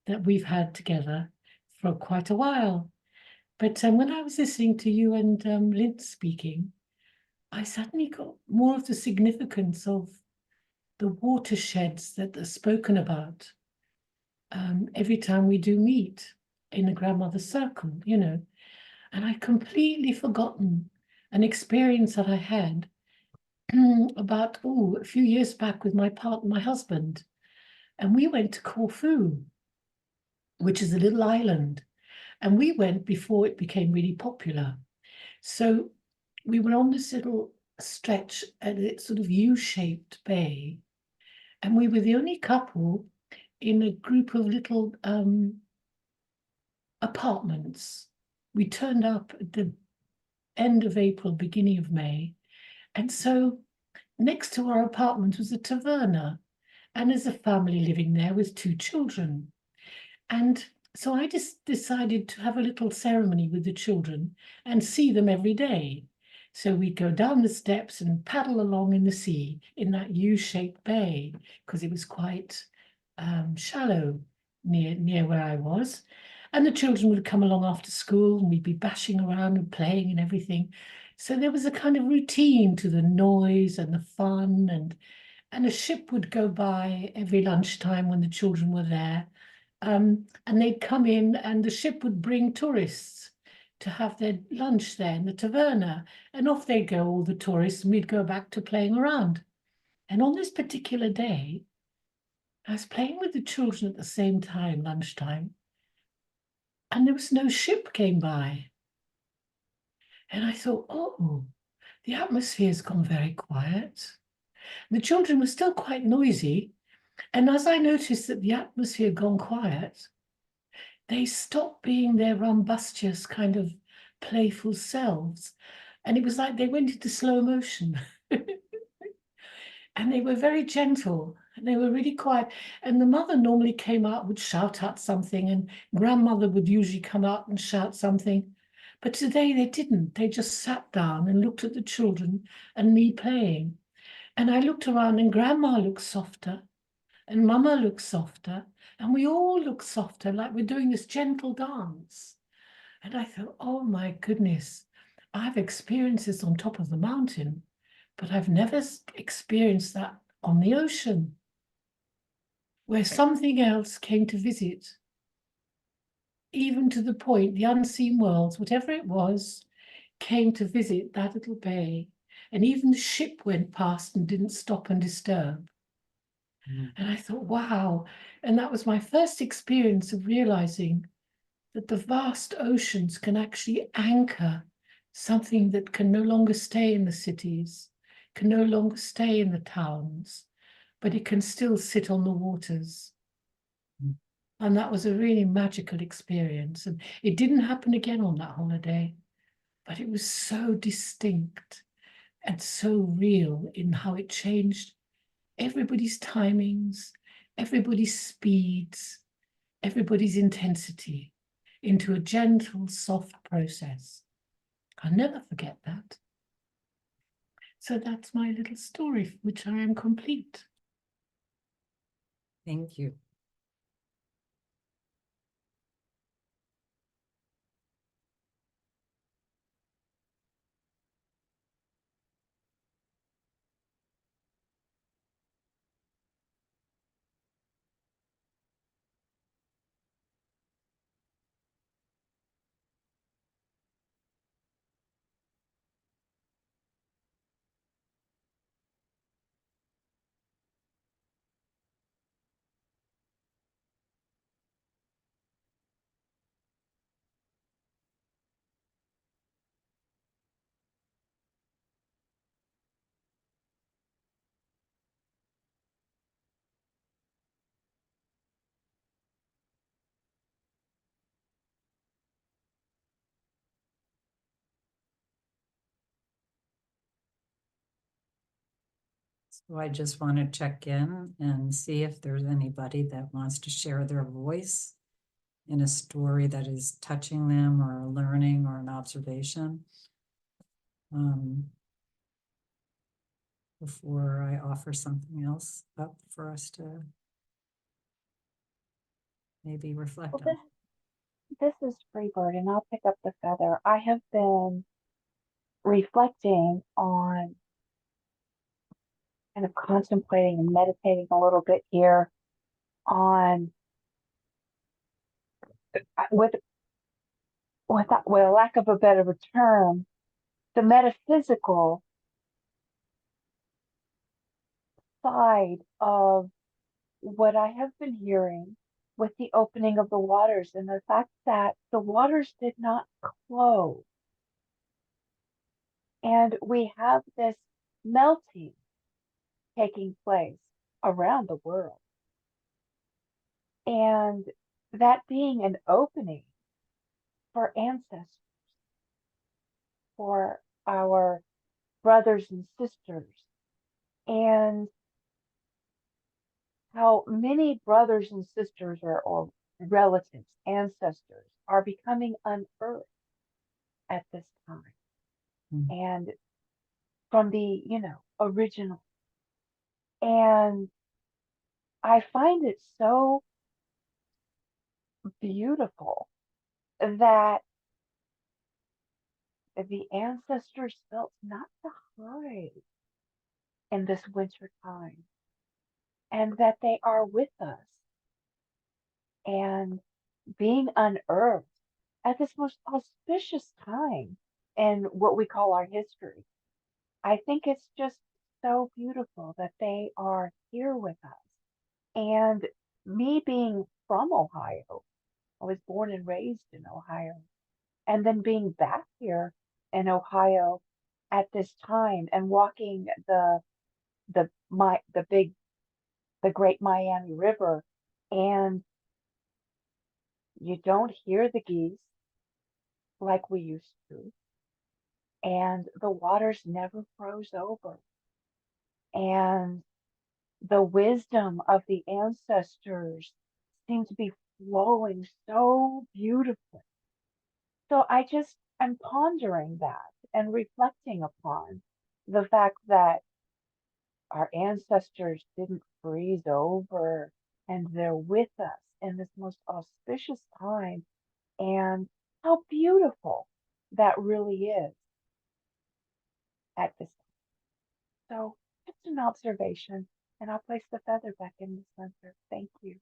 Speaker 22: that we've had together for quite a while. But when I was listening to you and Lynn speaking, I suddenly got more of the significance of the watersheds that are spoken about every time we do meet in a grandmother's circle, you know. And I'd completely forgotten an experience that I had about, a few years back with my husband. And we went to Corfu, which is a little island. And we went before it became really popular. So we were on this little stretch at its sort of U-shaped bay. And we were the only couple in a group of little apartments. We turned up at the end of April, beginning of May. And so next to our apartment was a taverna. And there's a family living there with 2 children. And so I just decided to have a little ceremony with the children and see them every day. So we'd go down the steps and paddle along in the sea in that U-shaped bay because it was quite shallow near where I was. And the children would come along after school and we'd be bashing around and playing and everything. So there was a kind of routine to the noise and the fun and a ship would go by every lunchtime when the children were there. And they'd come in and the ship would bring tourists to have their lunch there in the taverna. And off they'd go, all the tourists, and we'd go back to playing around. And on this particular day, I was playing with the children at the same time, lunchtime, and there was no ship came by. And I thought, oh, the atmosphere's gone very quiet. The children were still quite noisy. And as I noticed that the atmosphere had gone quiet, they stopped being their rumbustious kind of playful selves. And it was like they went into slow motion. And they were very gentle and they were really quiet. And the mother normally came out, would shout out something, and grandmother would usually come out and shout something. But today they didn't. They just sat down and looked at the children and me playing. And I looked around and grandma looked softer and mama looked softer. And we all looked softer, like we're doing this gentle dance. And I thought, oh my goodness, I've experienced this on top of the mountain, but I've never experienced that on the ocean, where something else came to visit, even to the point the unseen worlds, whatever it was, came to visit that little bay. And even the ship went past and didn't stop and disturb. And I thought, wow. And that was my first experience of realizing that the vast oceans can actually anchor something that can no longer stay in the cities, can no longer stay in the towns, but it can still sit on the waters. And that was a really magical experience. And it didn't happen again on that holiday, but it was so distinct and so real in how it changed everybody's timings, everybody's speeds, everybody's intensity into a gentle, soft process. I'll never forget that. So that's my little story, for which I am complete.
Speaker 19: Thank you. So I just want to check in and see if there's anybody that wants to share their voice in a story that is touching them or a learning or an observation. Before I offer something else up for us to maybe reflect on.
Speaker 21: This is Freebird, and I'll pick up the feather. I have been reflecting on kind of contemplating and meditating a little bit here on with lack of a better term, the metaphysical side of what I have been hearing with the opening of the waters and the fact that the waters did not close. And we have this melting taking place around the world. And that being an opening for ancestors, for our brothers and sisters, and how many brothers and sisters or relatives, ancestors are becoming unearthed at this time. And from the, original. And I find it so beautiful that the ancestors felt not to hide in this winter time, and that they are with us and being unearthed at this most auspicious time in what we call our history. I think it's just so beautiful that they are here with us. And me being from Ohio, I was born and raised in Ohio, and then being back here in Ohio at this time and walking the Great Miami River, and you don't hear the geese like we used to, and the waters never froze over, and the wisdom of the ancestors seemed to be flowing so beautifully. So I'm pondering that and reflecting upon the fact that our ancestors didn't freeze over and they're with us in this most auspicious time, and how beautiful that really is at this time. So just an observation, and I'll place the feather back in the center. Thank you.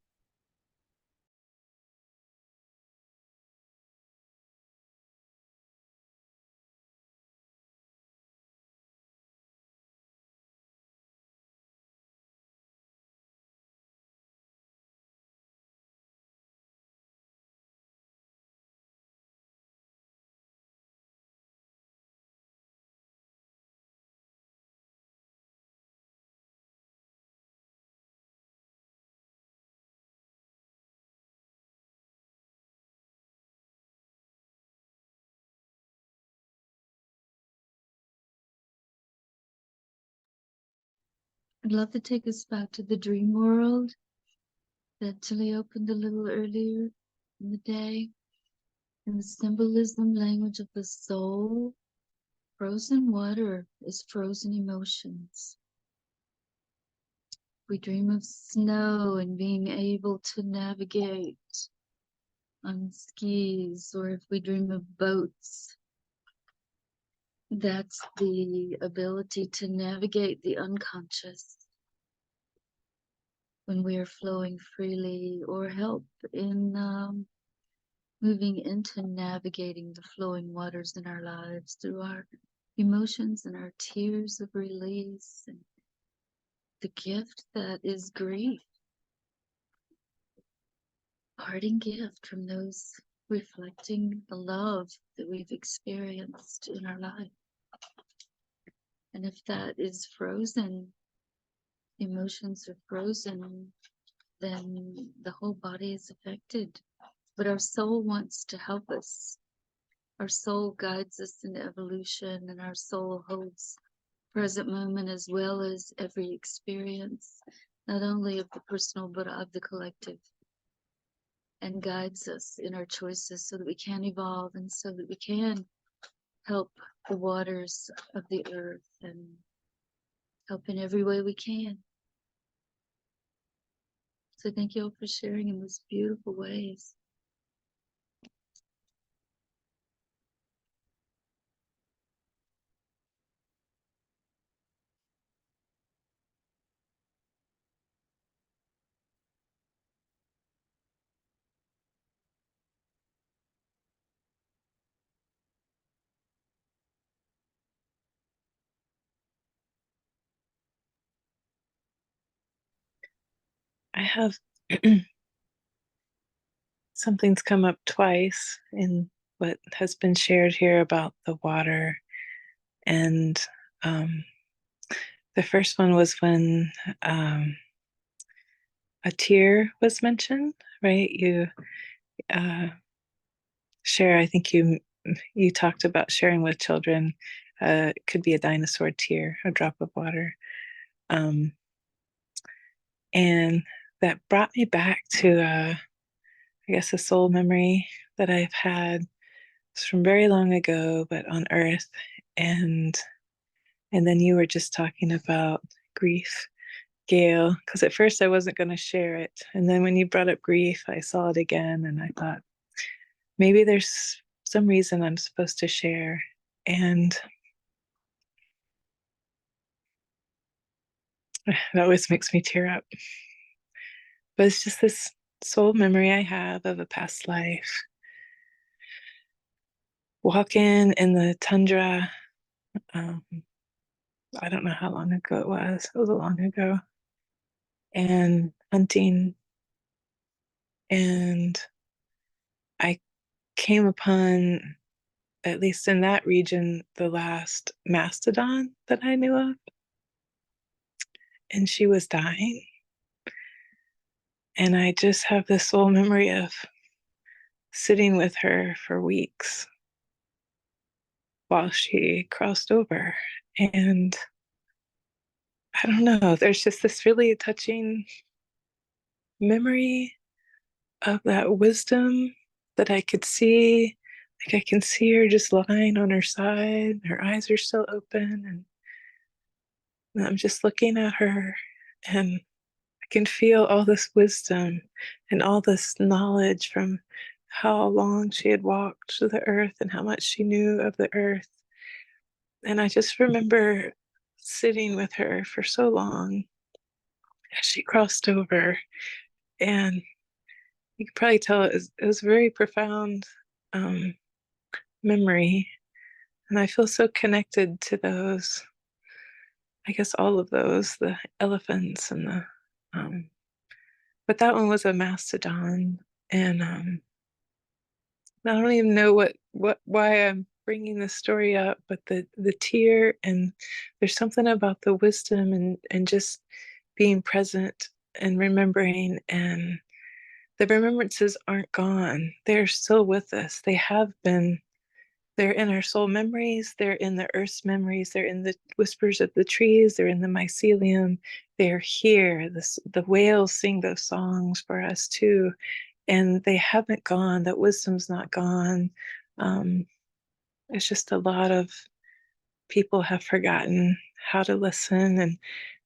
Speaker 2: I'd love to take us back to the dream world that Tilly opened a little earlier in the day. In the symbolism language of the soul, frozen water is frozen emotions. We dream of snow and being able to navigate on skis, or if we dream of boats, that's the ability to navigate the unconscious when we are flowing freely, or help in moving into navigating the flowing waters in our lives through our emotions and our tears of release, and the gift that is grief, parting gift from those reflecting the love that we've experienced in our life. And if that is frozen, emotions are frozen, then the whole body is affected. But our soul wants to help us. Our soul guides us in evolution, and our soul holds present moment as well as every experience, not only of the personal but of the collective, and guides us in our choices so that we can evolve and so that we can help the waters of the earth and help in every way we can. So thank you all for sharing in those beautiful ways.
Speaker 11: I have something's come up twice in what has been shared here about the water. And the first one was when a tear was mentioned, right? You share, I think you talked about sharing with children. It could be a dinosaur tear, a drop of water. And that brought me back to, I guess, a soul memory that I've had. It's from very long ago, but on Earth. And then you were just talking about grief, Gail, because at first I wasn't going to share it. And then when you brought up grief, I saw it again, and I thought, maybe there's some reason I'm supposed to share. And It always makes me tear up. But it's just this soul memory I have of a past life. Walking in the tundra. I don't know how long ago it was. It was a long ago. And hunting. And I came upon, at least in that region, the last mastodon that I knew of. And she was dying. And I just have this soul memory of sitting with her for weeks while she crossed over. And I don't know, there's just this really touching memory of that wisdom that I could see. Like I can see her just lying on her side. Her eyes are still open. And I'm just looking at her, and I can feel all this wisdom and all this knowledge from how long she had walked the earth and how much she knew of the earth. And I just remember sitting with her for so long as she crossed over. And you could probably tell it was a very profound memory. And I feel so connected to those, I guess all of those, the elephants and the, but that one was a mastodon. And I don't even know why I'm bringing this story up, but the tear, and there's something about the wisdom and just being present and remembering, and the remembrances aren't gone. They're still with us. They have been. They're in our soul memories. They're in the earth's memories. They're in the whispers of the trees. They're in the mycelium. They're here. The whales sing those songs for us too. And they haven't gone. That wisdom's not gone. It's just a lot of people have forgotten how to listen and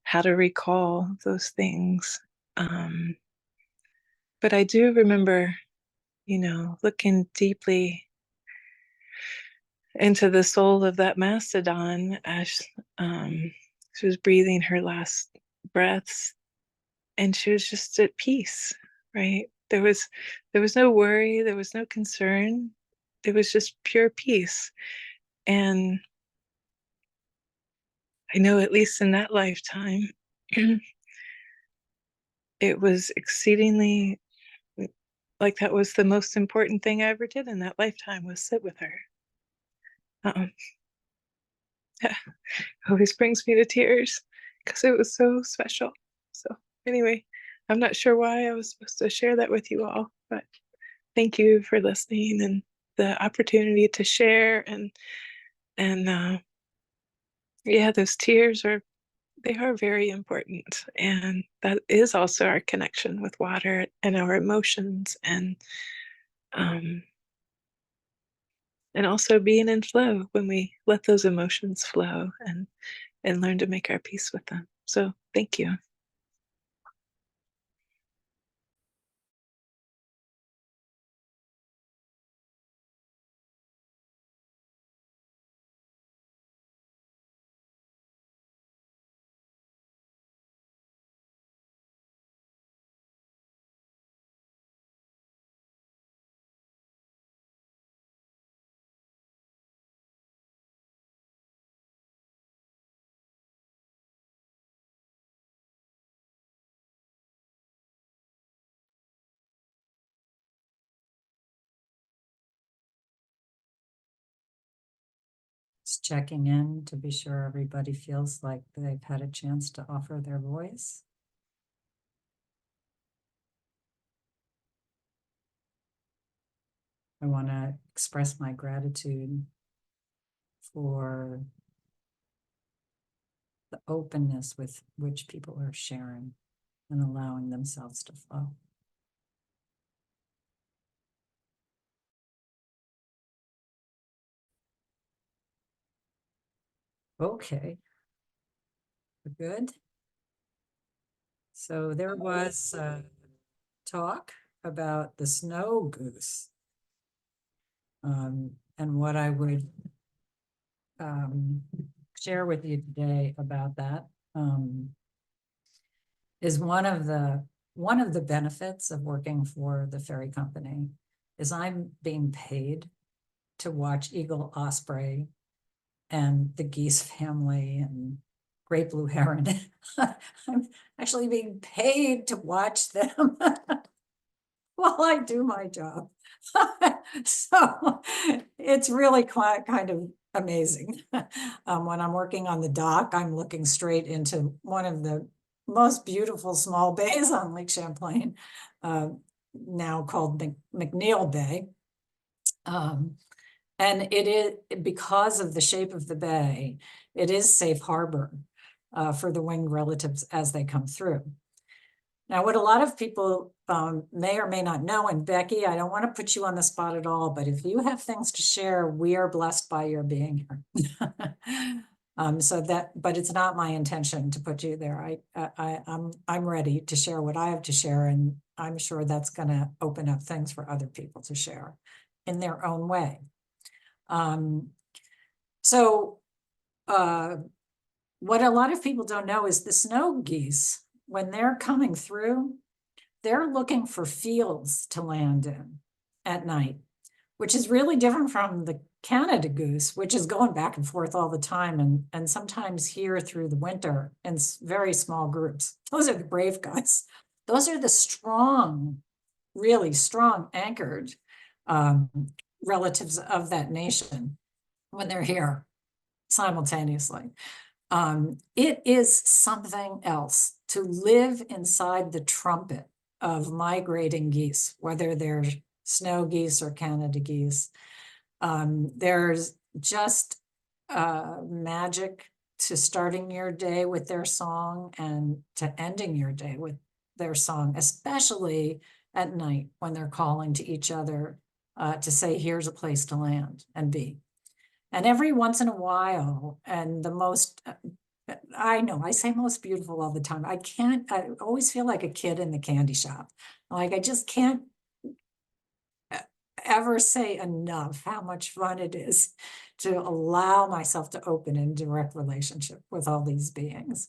Speaker 11: how to recall those things. But I do remember, looking deeply into the soul of that mastodon as she was breathing her last breaths, and she was just at peace, right? There was no worry, there was no concern. It was just pure peace. And I know, at least in that lifetime, it was exceedingly, like, that was the most important thing I ever did in that lifetime, was sit with her. Yeah, always brings me to tears because it was so special. So anyway, I'm not sure why I was supposed to share that with you all, but thank you for listening and the opportunity to share. And yeah, those tears they are very important, and that is also our connection with water and our emotions, and also being in flow when we let those emotions flow and learn to make our peace with them. So thank you.
Speaker 19: Just checking in to be sure everybody feels like they've had a chance to offer their voice. I want to express my gratitude for the openness with which people are sharing and allowing themselves to flow. Okay. We're good. So there was talk about the snow goose. And what I would share with you today about that. is one of the benefits of working for the ferry company is I'm being paid to watch eagle, osprey, and the geese family and great blue heron. I'm actually being paid to watch them while I do my job. So it's really quite kind of amazing. When I'm working on the dock, I'm looking straight into one of the most beautiful small bays on Lake Champlain, now called McNeil Bay. And it is, because of the shape of the bay, it is safe harbor for the winged relatives as they come through. Now, what a lot of people may or may not know, and Becky, I don't want to put you on the spot at all, but if you have things to share, we are blessed by your being here. But it's not my intention to put you there. I'm ready to share what I have to share, and I'm sure that's going to open up things for other people to share in their own way. What a lot of people don't know is the snow geese, when they're coming through, they're looking for fields to land in at night, which is really different from the Canada goose, which is going back and forth all the time and sometimes here through the winter in very small groups. Those are the brave guys. Those are the strong, really strong anchored relatives of that nation when they're here simultaneously. It is something else to live inside the trumpet of migrating geese, whether they're snow geese or Canada geese. There's just magic to starting your day with their song and to ending your day with their song, especially at night when they're calling to each other to say, here's a place to land and be. And every once in a while, and the most, I know, I say most beautiful all the time. I always feel like a kid in the candy shop. Like, I just can't ever say enough how much fun it is to allow myself to open in direct relationship with all these beings.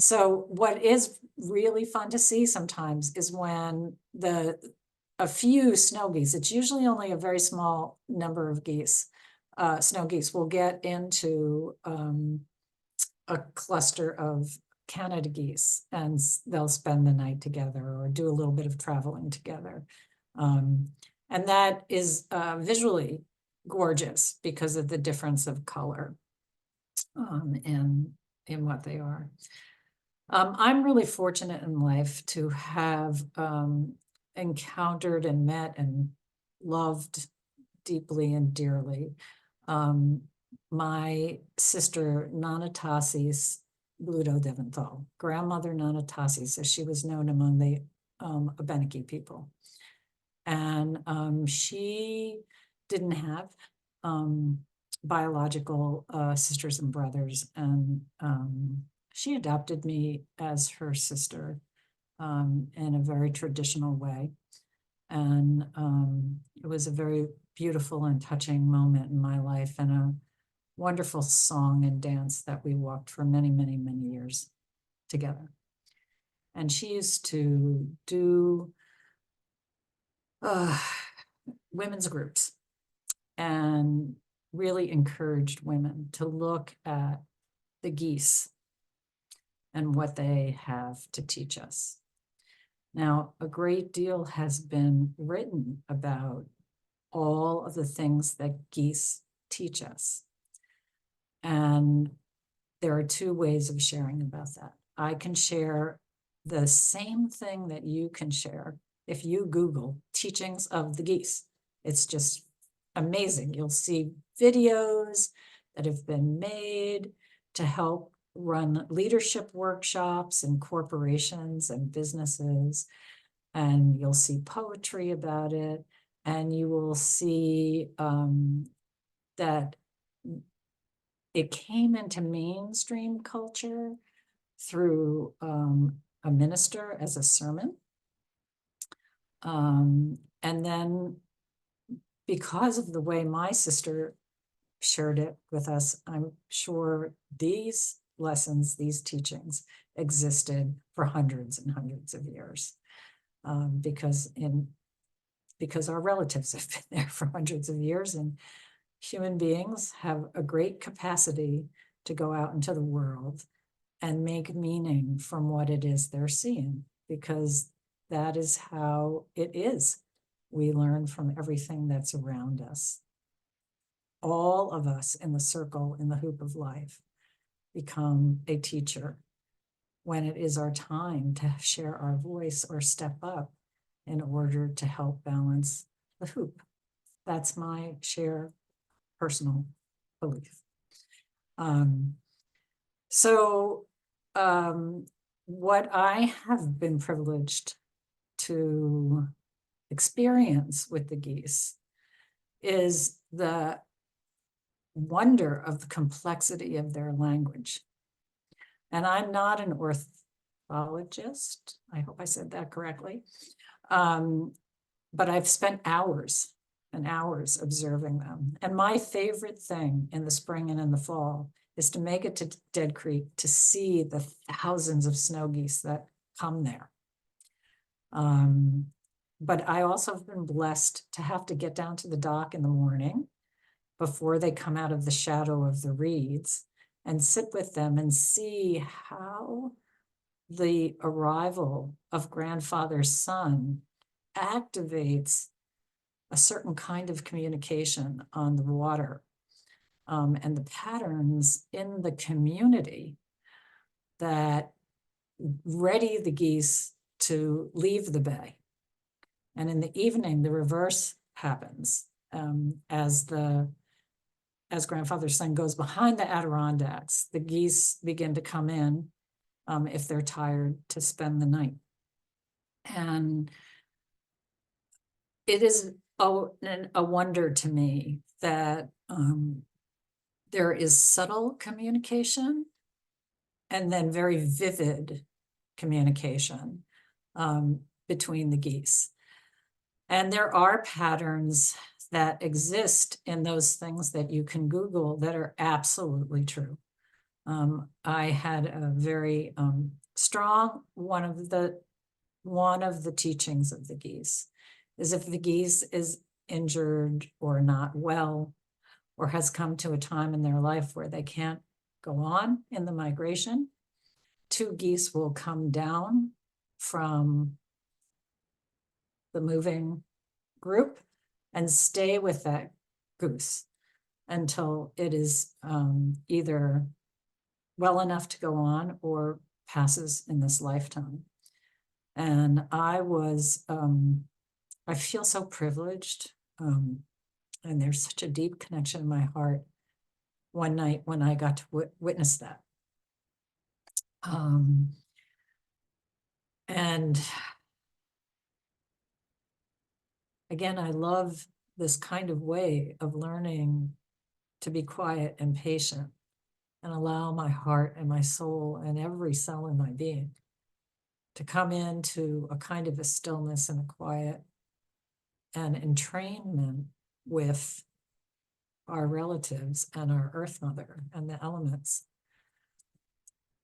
Speaker 19: So what is really fun to see sometimes is when a few snow geese, it's usually only a very small number of geese, snow geese will get into a cluster of Canada geese and they'll spend the night together or do a little bit of traveling together. And that is visually gorgeous because of the difference of color in what they are. I'm really fortunate in life to have encountered and met and loved deeply and dearly my sister Nana Tassi's Bluto Deventhal, grandmother Nana Tassi, so she was known among the Abenaki people. And she didn't have biological sisters and brothers, and she adopted me as her sister in a very traditional way. And it was a very beautiful and touching moment in my life and a wonderful song and dance that we walked for many, many, many years together. And she used to do women's groups and really encouraged women to look at the geese and what they have to teach us. Now, a great deal has been written about all of the things that geese teach us. And there are two ways of sharing about that. I can share the same thing that you can share if you Google teachings of the geese. It's just amazing. You'll see videos that have been made to help run leadership workshops in corporations and businesses. And you'll see poetry about it. And you will see that it came into mainstream culture through a minister as a sermon. And then because of the way my sister shared it with us, I'm sure these lessons, these teachings existed for hundreds and hundreds of years. Because our relatives have been there for hundreds of years, and human beings have a great capacity to go out into the world and make meaning from what it is they're seeing, because that is how it is. We learn from everything that's around us. All of us in the circle, in the hoop of life, become a teacher when it is our time to share our voice or step up in order to help balance the hoop. That's my share personal belief. What I have been privileged to experience with the geese is the wonder of the complexity of their language. And I'm not an ornithologist. I hope I said that correctly. But I've spent hours and hours observing them. And my favorite thing in the spring and in the fall is to make it to Dead Creek to see the thousands of snow geese that come there. But I also have been blessed to have to get down to the dock in the morning before they come out of the shadow of the reeds and sit with them and see how the arrival of grandfather's son activates a certain kind of communication on the water, and the patterns in the community that ready the geese to leave the bay. And in the evening, the reverse happens, as grandfather's son goes behind the Adirondacks, the geese begin to come in, if they're tired, to spend the night. And it is a wonder to me that there is subtle communication and then very vivid communication between the geese. And there are patterns that exist in those things that you can Google that are absolutely true. I had a very strong one of the teachings of the geese is if the geese is injured or not well, or has come to a time in their life where they can't go on in the migration, 2 geese will come down from the moving group and stay with that goose until it is either well enough to go on or passes in this lifetime. And I feel so privileged, and there's such a deep connection in my heart one night when I got to witness that. And again, I love this kind of way of learning to be quiet and patient and allow my heart and my soul and every cell in my being to come into a kind of a stillness and a quiet and entrainment with our relatives and our Earth Mother and the elements.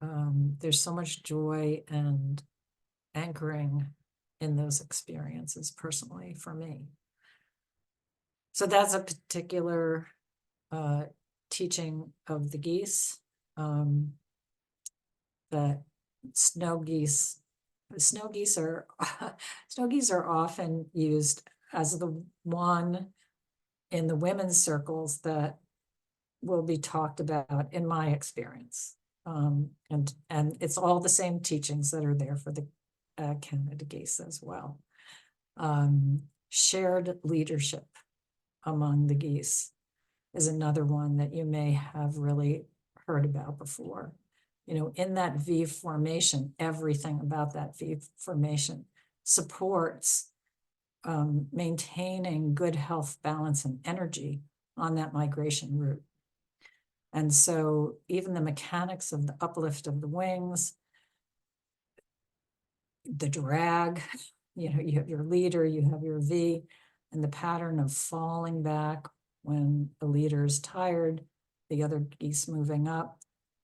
Speaker 19: There's so much joy and anchoring in those experiences personally for me. So that's a particular teaching of the geese, that snow geese are often used as the one in the women's circles that will be talked about in my experience. And it's all the same teachings that are there for the Canada geese as well. Shared leadership among the geese is another one that you may have really heard about before. You know, in that V formation, everything about that V formation supports maintaining good health, balance, and energy on that migration route. And so even the mechanics of the uplift of the wings, the drag, you know, you have your leader, you have your V, and the pattern of falling back when the leader is tired, the other geese moving up,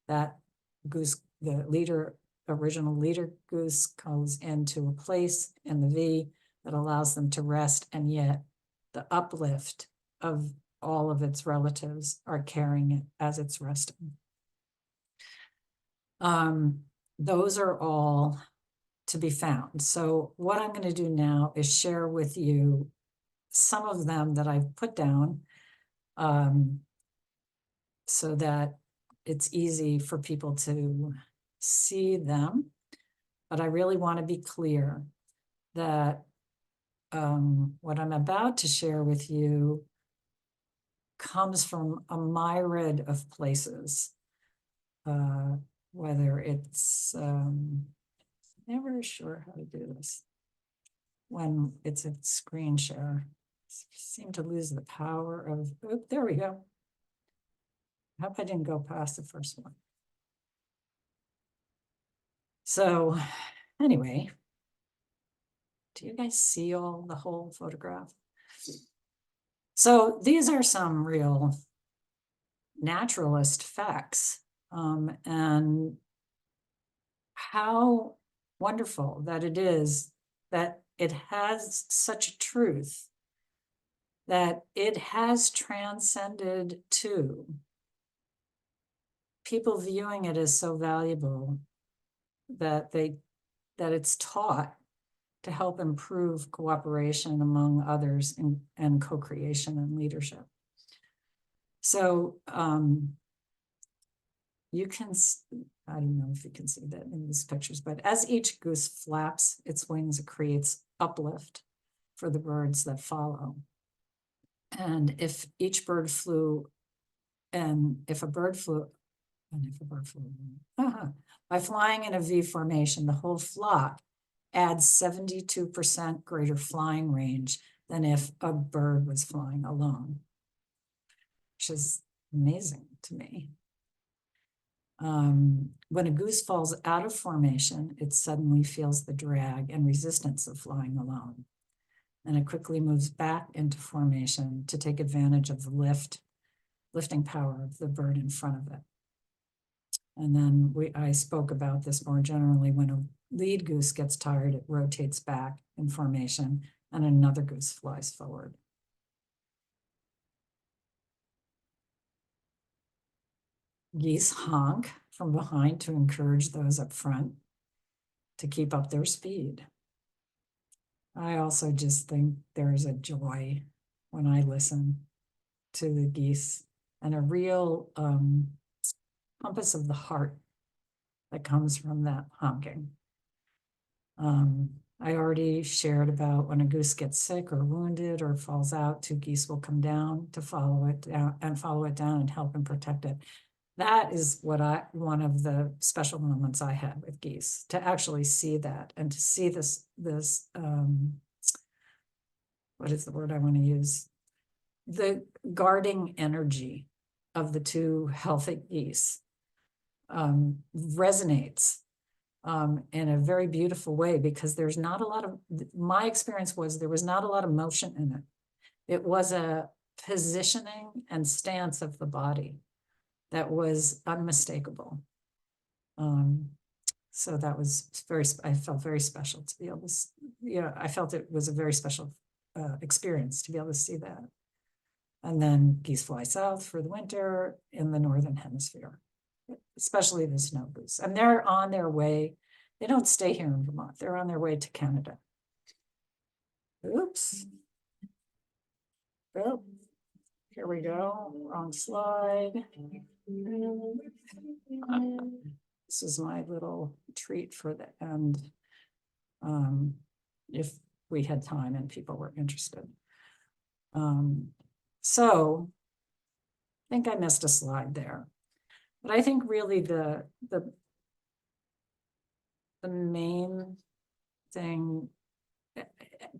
Speaker 19: that goose, the original leader goose goes into a place in the V that allows them to rest, and yet the uplift of all of its relatives are carrying it as it's resting. Those are all to be found. So what I'm going to do now is share with you some of them that I've put down, so that it's easy for people to see them. But I really want to be clear that what I'm about to share with you comes from a myriad of places, whether it's, never sure how to do this when it's a screen share. Seem to lose the power of, oh, there we go. I hope I didn't go past the first one. So anyway, do you guys see the whole photograph? So these are some real naturalist facts, and how wonderful that it is that it has such a truth that it has transcended to people viewing it as so valuable that it's taught to help improve cooperation among others and co-creation and leadership. So you can, I don't know if you can see that in these pictures, but as each goose flaps its wings, it creates uplift for the birds that follow. And if each bird flew, and if a bird flew, by flying in a V formation, the whole flock adds 72% greater flying range than if a bird was flying alone, which is amazing to me. When a goose falls out of formation, it suddenly feels the drag and resistance of flying alone. And it quickly moves back into formation to take advantage of the lifting power of the bird in front of it. And then I spoke about this more generally. When a lead goose gets tired, it rotates back in formation and another goose flies forward. Geese honk from behind to encourage those up front to keep up their speed. I also just think there's a joy when I listen to the geese, and a real compass of the heart that comes from that honking. I already shared about when a goose gets sick or wounded or falls out, 2 geese will come down to follow it down and help and protect it. That is one of the special moments I had with geese, to actually see that and to see this what is the word I want to use? The guarding energy of the 2 healthy geese resonates in a very beautiful way, because there's not a lot of, my experience was there was not a lot of motion in it. It was a positioning and stance of the body that was unmistakable. So that was I felt very special to be able to, I felt it was a very special experience to be able to see that. And then geese fly south for the winter in the Northern Hemisphere, especially the snow goose. And they're on their way. They don't stay here in Vermont. They're on their way to Canada. Oops. Oh, here we go. Wrong slide. This is my little treat for the end. If we had time and people were interested. So I think I missed a slide there, but I think really the main thing,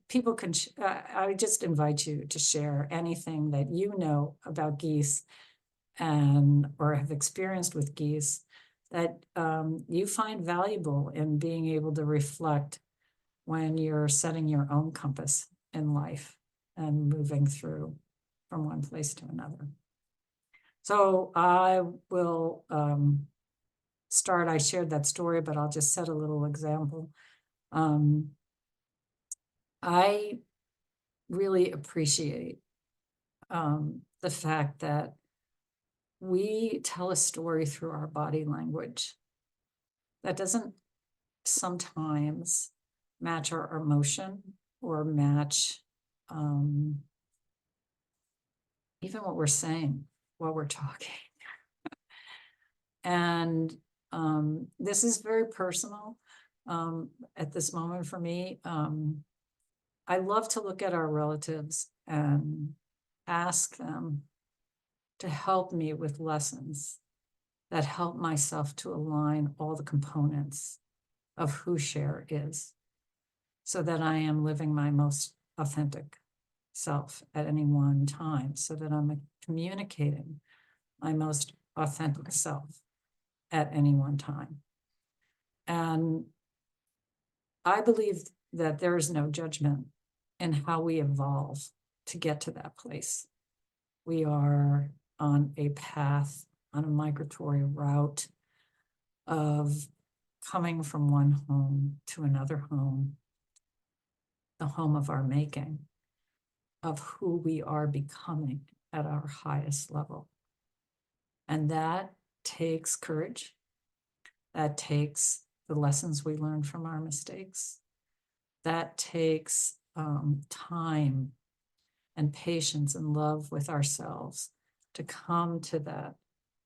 Speaker 19: people can, I just invite you to share anything that you know about geese or have experienced with geese that you find valuable in being able to reflect when you're setting your own compass in life and moving through from one place to another. So I will start, I shared that story, but I'll just set a little example. I really appreciate the fact that we tell a story through our body language that doesn't sometimes match our emotion or match even what we're saying while we're talking. And this is very personal at this moment for me. I love to look at our relatives and ask them to help me with lessons that help myself to align all the components of who Cher is, so that I am living my most authentic self at any one time, so that I'm communicating my most authentic self at any one time. And I believe that there is no judgment in how we evolve to get to that place. We are on a path, on a migratory route of coming from one home to another home, the home of our making, of who we are becoming at our highest level. And that takes courage. That takes the lessons we learn from our mistakes. That takes time and patience and love with ourselves to come to that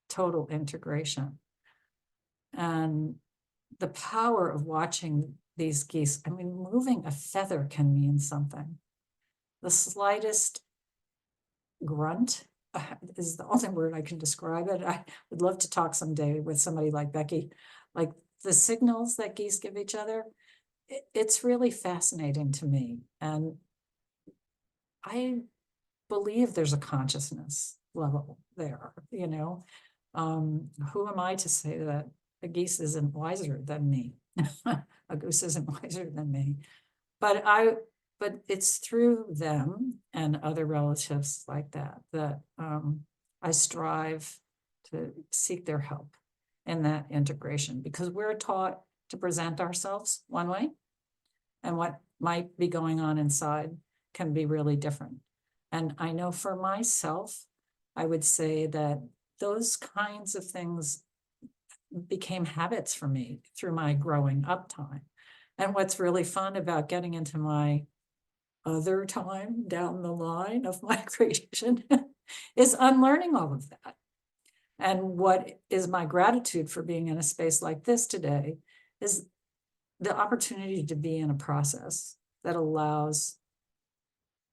Speaker 19: total integration. And the power of watching these geese, I mean, moving a feather can mean something. The slightest grunt is the only word I can describe it. I would love to talk someday with somebody like Becky. Like the signals that geese give each other, it's really fascinating to me. And I believe there's a consciousness level there, you know. Who am I to say that a geese isn't wiser than me? A goose isn't wiser than me. But it's through them and other relatives like that that I strive to seek their help in that integration, because we're taught to present ourselves one way, and what might be going on inside can be really different. And I know for myself, I would say that those kinds of things became habits for me through my growing up time. And what's really fun about getting into my other time down the line of migration is unlearning all of that. And what is my gratitude for being in a space like this today is the opportunity to be in a process that allows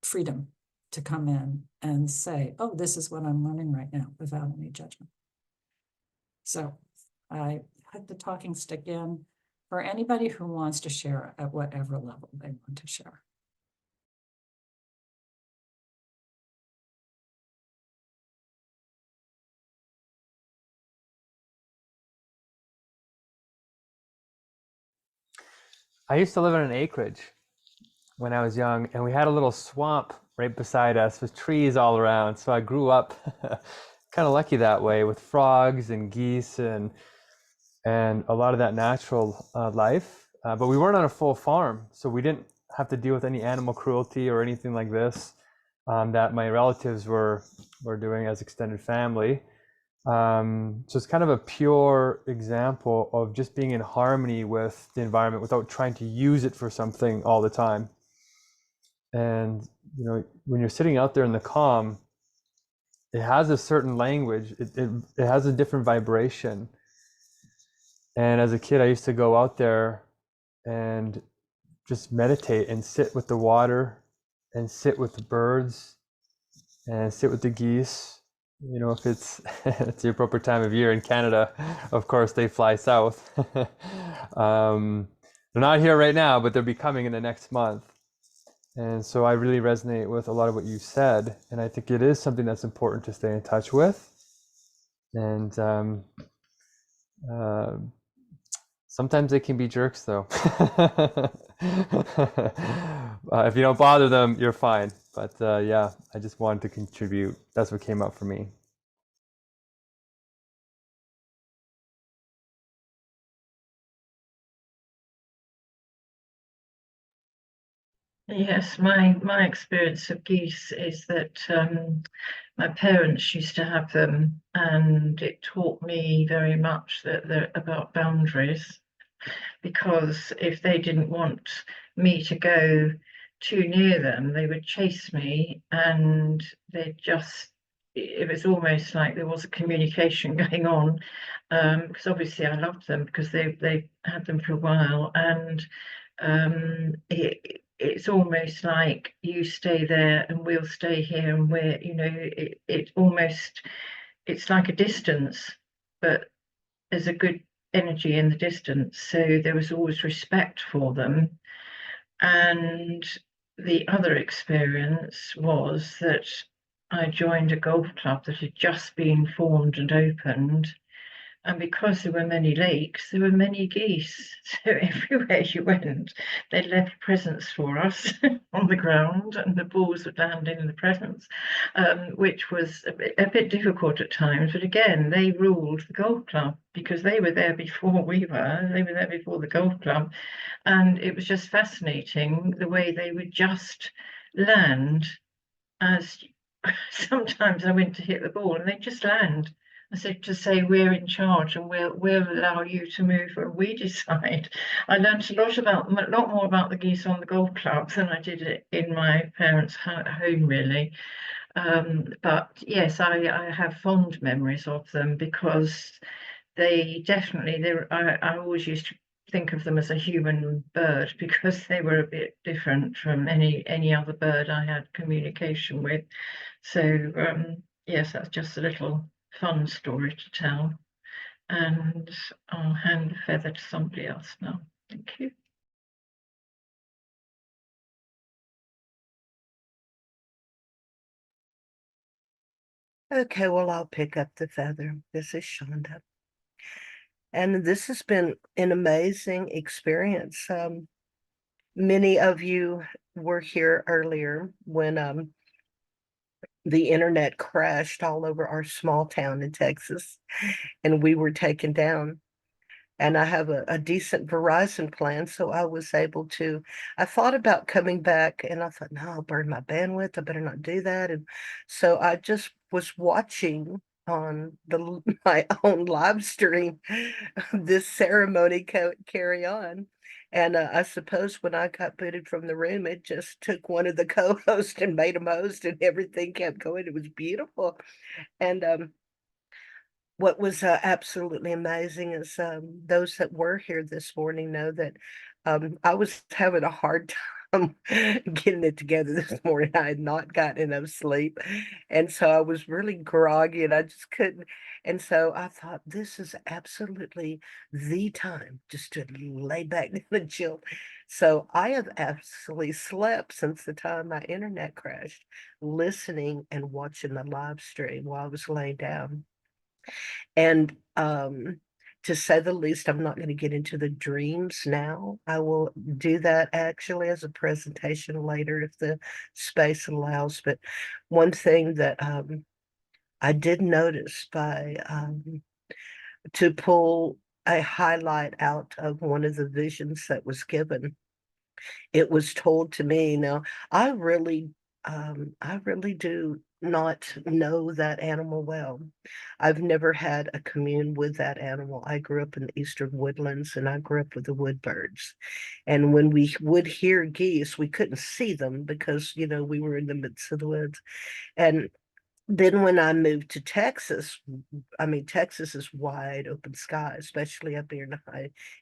Speaker 19: freedom to come in and say, oh, this is what I'm learning right now, without any judgment. So I put the talking stick in for anybody who wants to share at whatever level they want to share.
Speaker 9: I used to live in an acreage when I was young, and we had a little swamp right beside us with trees all around. So I grew up kind of lucky that way, with frogs and geese and a lot of that natural life. But we weren't on a full farm, so we didn't have to deal with any animal cruelty or anything like this that my relatives were doing as extended family. So it's kind of a pure example of just being in harmony with the environment without trying to use it for something all the time. And, you know, when you're sitting out there in the calm, it has a certain language, it has a different vibration. And as a kid, I used to go out there and just meditate and sit with the water and sit with the birds and sit with the geese. You know, if it's the appropriate time of year in Canada, of course, they fly south. They're not here right now, but they'll be coming in the next month. And so I really resonate with a lot of what you said. And I think it is something that's important to stay in touch with. And sometimes they can be jerks, though. If you don't bother them, you're fine. But yeah, I just wanted to contribute. That's what came up for me.
Speaker 1: Yes, my experience of geese is that my parents used to have them, and it taught me very much that they're about boundaries. Because if they didn't want me to go too near them, they would chase me, and they just it was almost like there was a communication going on. Because obviously I loved them because they had them for a while, and it's almost like you stay there and we'll stay here, and it almost it's like a distance, but there's a good energy in the distance. So there was always respect for them. And the other experience was that I joined a golf club that had just been formed and opened. And because there were many lakes, there were many geese. So everywhere you went, they left presents for us on the ground, and the balls would land in the presents, which was a bit difficult at times. But again, they ruled the golf club because they were there before we were. They were there before the golf club. And it was just fascinating the way they would just land as sometimes I went to hit the ball and they just land. I said to say we're in charge and we'll allow you to move when we decide. I learned a lot more about the geese on the golf club than I did it in my parents' home really. But yes, I have fond memories of them because I always used to think of them as a human bird because they were a bit different from any other bird I had communication with. So yes, that's just a little fun story to tell. And I'll hand the feather to somebody else now. Thank you.
Speaker 12: Okay, well, I'll pick up the feather. This is Shonda. And this has been an amazing experience. Many of you were here earlier when the internet crashed all over our small town in Texas and we were taken down. And I have a decent Verizon plan, so I was able to. I thought about coming back and I thought, no, I'll burn my bandwidth. I better not do that. And so I just was watching on my own live stream this ceremony carry on. And I suppose when I got booted from the room, it just took one of the co-hosts and made him host, and everything kept going. It was beautiful. And what was absolutely amazing is those that were here this morning know that I was having a hard time getting it together this morning. I had not gotten enough sleep. And so I was really groggy and I just couldn't. And so I thought, this is absolutely the time just to lay back and chill. So I have absolutely slept since the time my internet crashed, listening and watching the live stream while I was laying down. And to say the least, I'm not going to get into the dreams now. I will do that actually as a presentation later if the space allows. But one thing that I did notice to pull a highlight out of one of the visions that was given, it was told to me. Now, I really do not know that animal well. I've never had a commune with that animal. I grew up in the eastern woodlands and I grew up with the wood birds. And when we would hear geese, we couldn't see them because, we were in the midst of the woods. And then when I moved to Texas, Texas is wide open sky, especially up here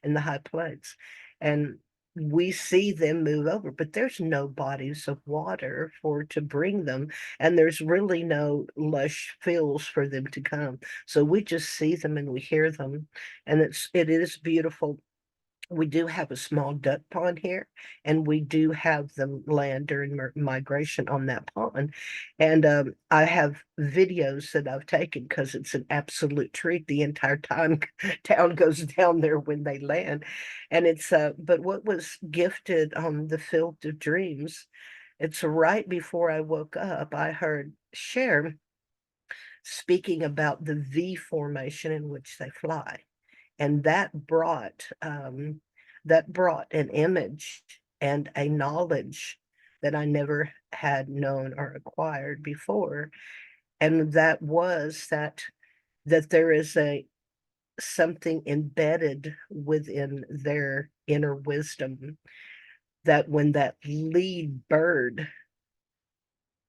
Speaker 12: in the high plains. And we see them move over, but there's no bodies of water to bring them, and there's really no lush fields for them to come. So we just see them and we hear them, and it is beautiful. We do have a small duck pond here, and we do have them land during migration on that pond. And I have videos that I've taken because it's an absolute treat the entire time town goes down there when they land. And but what was gifted on the Field of Dreams, it's right before I woke up, I heard Cher speaking about the V formation in which they fly. And that brought an image and a knowledge that I never had known or acquired before. And that was that there is something embedded within their inner wisdom, that when that lead bird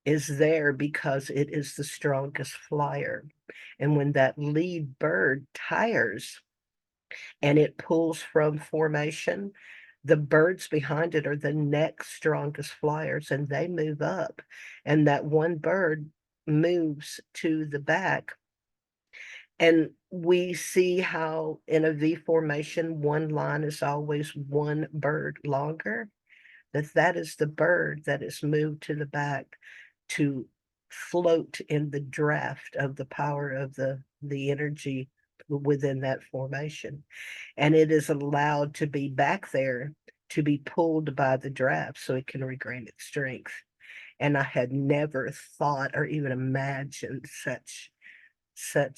Speaker 12: is there because it is the strongest flyer, and when that lead bird tires and it pulls from formation, the birds behind it are the next strongest flyers, and they move up, and that one bird moves to the back. And we see how in a V formation, one line is always one bird longer, that is the bird that is moved to the back to float in the draft of the power of the energy within that formation. And it is allowed to be back there to be pulled by the draft so it can regain its strength. And I had never thought or even imagined such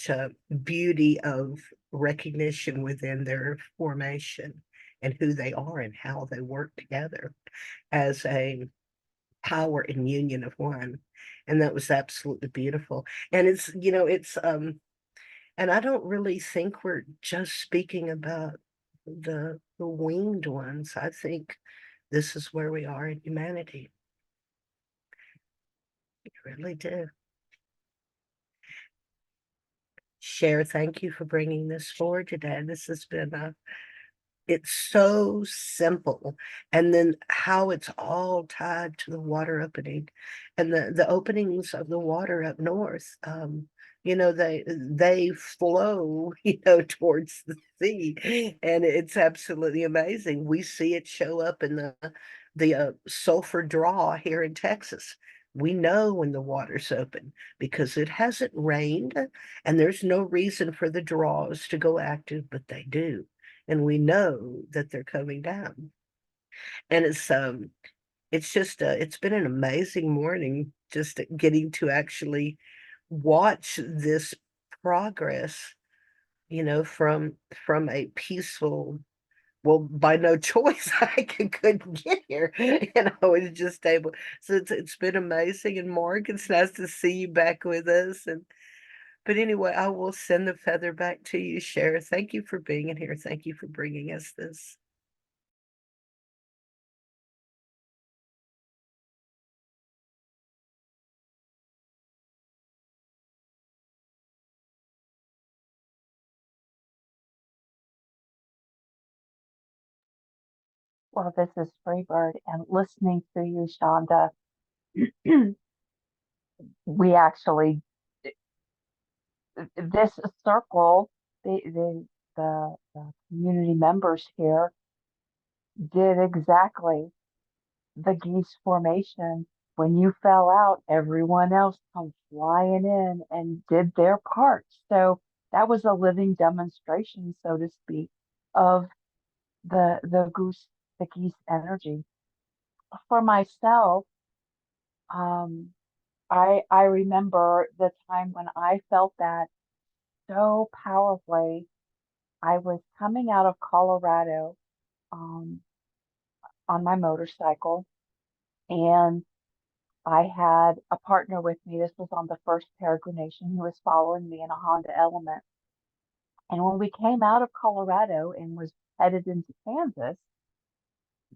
Speaker 12: a beauty of recognition within their formation and who they are and how they work together as a power and union of one. And that was absolutely beautiful. And it's and I don't really think we're just speaking about the winged ones. I think this is where we are in humanity. I really do. Cher, thank you for bringing this forward today. This has been it's so simple, and then how it's all tied to the water opening and the openings of the water up north. They flow towards the sea, and it's absolutely amazing. We see it show up in the sulfur draw here in Texas. We know when the water's open because it hasn't rained, and there's no reason for the draws to go active, but they do, and we know that they're coming down. And it's just it's been an amazing morning, just getting to actually watch this progress, from a peaceful, well, by no choice, couldn't get here, and I was just able. So it's been amazing. And Mark, it's nice to see you back with us. And but anyway, I will send the feather back to you, Cher. Thank you for being in here. Thank you for bringing us this.
Speaker 21: Well, this is Freebird, and listening to you, Shonda, we actually, this circle, the community members here did exactly the geese formation. When you fell out, everyone else come flying in and did their part. So that was a living demonstration, so to speak, of the geese energy. For myself, I remember the time when I felt that so powerfully. I was coming out of Colorado um, on my motorcycle, and I had a partner with me. This was on the first peregrination. He was following me in a Honda Element. And when we came out of Colorado and was headed into Kansas,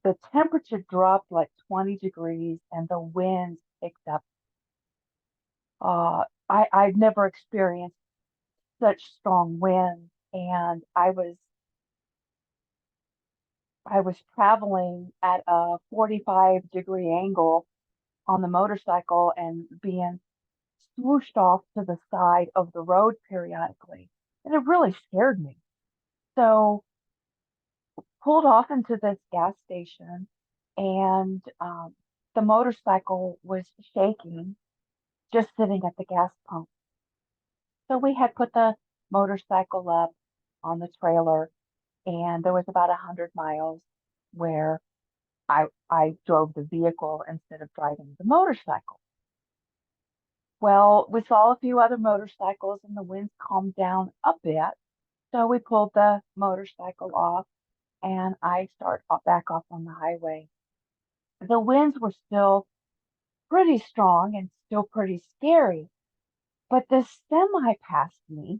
Speaker 21: the temperature dropped like 20 degrees and the winds picked up. I've never experienced such strong winds, and I was traveling at a 45-degree angle on the motorcycle and being swooshed off to the side of the road periodically. And it really scared me. So pulled off into this gas station, and the motorcycle was shaking just sitting at the gas pump. So we had put the motorcycle up on the trailer, and there was about 100 miles where I drove the vehicle instead of driving the motorcycle. Well, we saw a few other motorcycles and the winds calmed down a bit. So we pulled the motorcycle off and I start back off on the highway. the winds were still pretty strong and still pretty scary. But this semi passed me,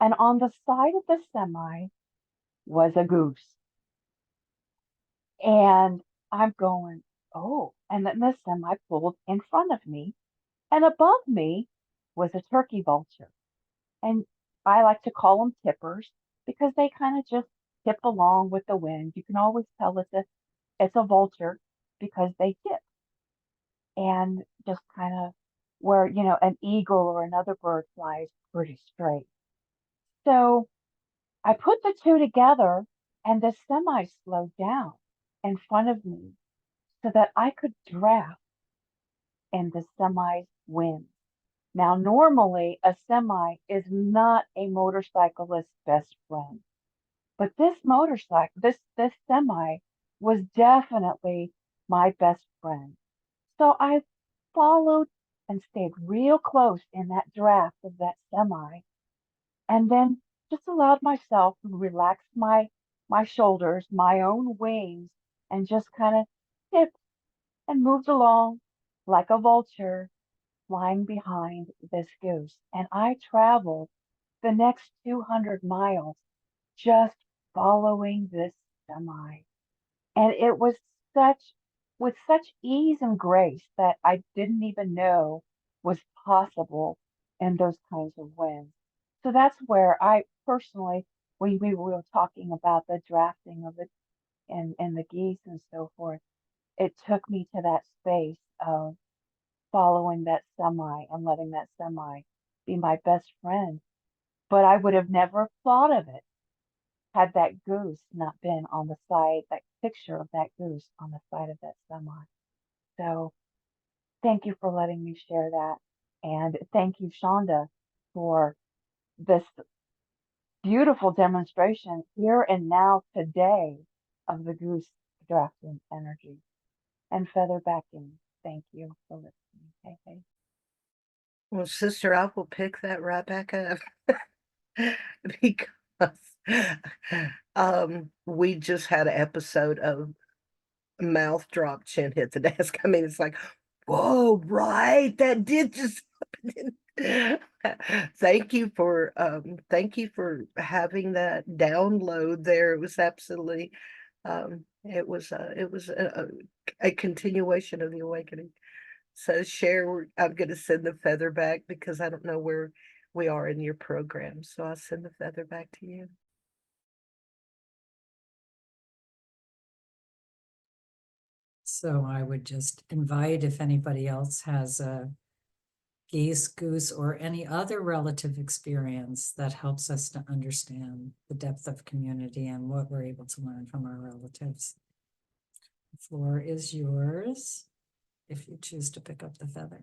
Speaker 21: and on the side of the semi was a goose. And I'm going, oh, and then the semi pulled in front of me, and above me was a turkey vulture. And I like to call them tippers because they kind of just tip along with the wind. You can always tell it's a vulture because they tip and just kind of where, an eagle or another bird flies pretty straight. So I put the two together and the semi slowed down in front of me so that I could draft in the semi's wind. Now, normally a semi is not a motorcyclist's best friend, but this semi was definitely my best friend. So I followed and stayed real close in that draft of that semi, and then just allowed myself to relax my shoulders, my own wings, and just kind of tipped and moved along like a vulture flying behind this goose. And I traveled the next 200 miles just following this semi. And it was such, with such ease and grace that I didn't even know was possible in those kinds of winds. So that's where I personally, when we were talking about the drafting of it and the geese and so forth, it took me to that space of following that semi and letting that semi be my best friend. But I would have never thought of it had that goose not been on the side, that picture of that goose on the side of that semi. So thank you for letting me share that. And thank you, Shonda, for this beautiful demonstration here and now today of the goose drafting energy. And feather backing, thank you for listening. Hey, hey.
Speaker 12: Well, sister, I will pick that right back up because we just had an episode of mouth drop, chin hit the desk. I mean, it's like, whoa, right, that did just happen. Thank you for having that download there. It was absolutely it was a continuation of the awakening. So share, I'm going to send the feather back because I don't know where we are in your program. So I'll send the feather back to you.
Speaker 19: So I would just invite if anybody else has a geese, goose, or any other relative experience that helps us to understand the depth of community and what we're able to learn from our relatives. The floor is yours if you choose to pick up the feather.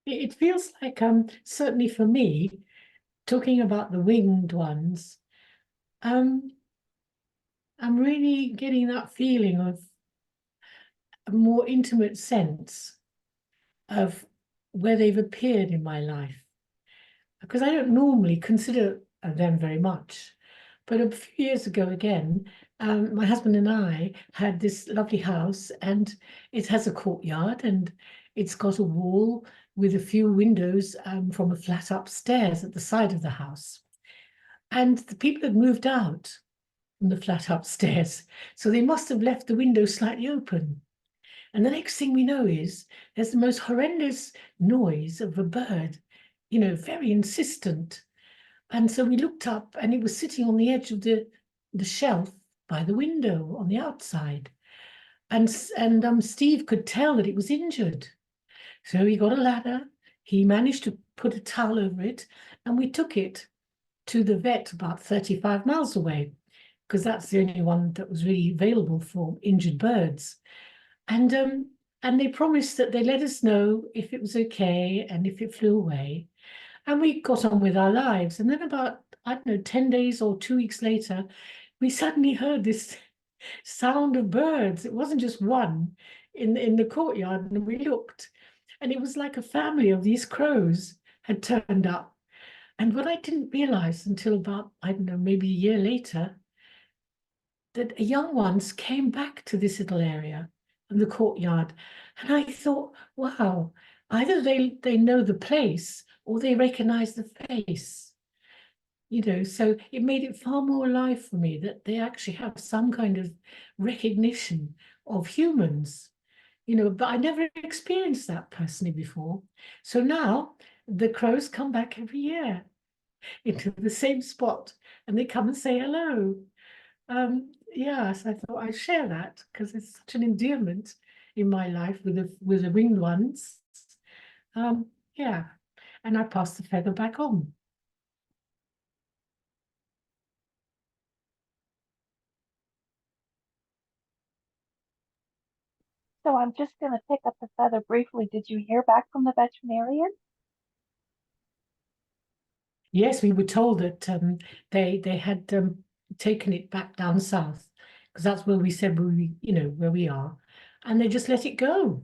Speaker 19: It feels like, certainly for me, talking about the winged ones, I'm really getting that feeling of a more intimate sense of where they've appeared in my life. Because I don't normally consider them very much. But a few years ago again, my husband and I had this lovely house, and it has a courtyard, and it's got a wall with a few windows from a flat upstairs at the side of the house. And the people had moved out from the flat upstairs, so they must have left the window slightly open. And the next thing we know is there's the most horrendous noise of a bird, very insistent. And so we looked up, and it was sitting on the edge of the shelf by the window on the outside. And Steve could tell that it was injured. So he got a ladder. He managed to put a towel over it, and we took it to the vet about 35 miles away.
Speaker 22: because that's the only one that was really available for injured birds. And they promised that they let us know if it was okay and if it flew away. And we got on with our lives. And then about, I don't know, 10 days or 2 weeks later, we suddenly heard this sound of birds. It wasn't just one in the courtyard. And we looked, and it was like a family of these crows had turned up. And what I didn't realize until about, I don't know, maybe a year later, that young ones came back to this little area in the courtyard. And I thought, wow, either they know the place or they recognize the face. You know, so it made it far more alive for me that they actually have some kind of recognition of humans, you know, but I never experienced that personally before. So now the crows come back every year into the same spot and they come and say hello. Yes, I thought I'd share that because it's such an endearment in my life with the winged ones. Yeah, and I pass the feather back on.
Speaker 21: So I'm just going to pick up the feather briefly. Did you hear back from the veterinarian?
Speaker 22: Yes, we were told that they had taken it back down south because that's where we said where we are, and they just let it go.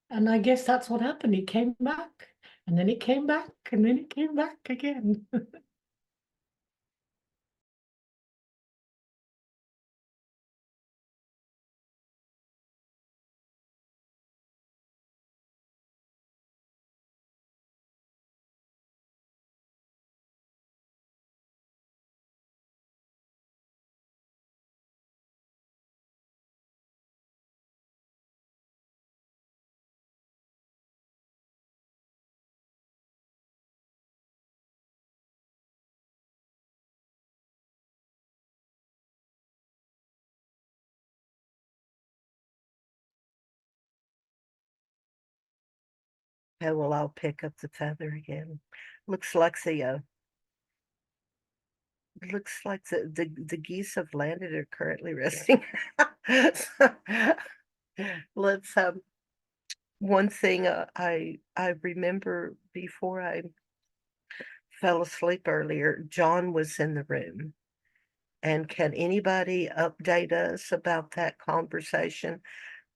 Speaker 22: And I guess that's what happened. It came back, and then it came back, and then it came back again.
Speaker 12: Okay, well, I'll pick up the feather again. Looks like the geese have landed are currently resting. Let's one thing I remember before I fell asleep earlier, John was in the room. And can anybody update us about that conversation?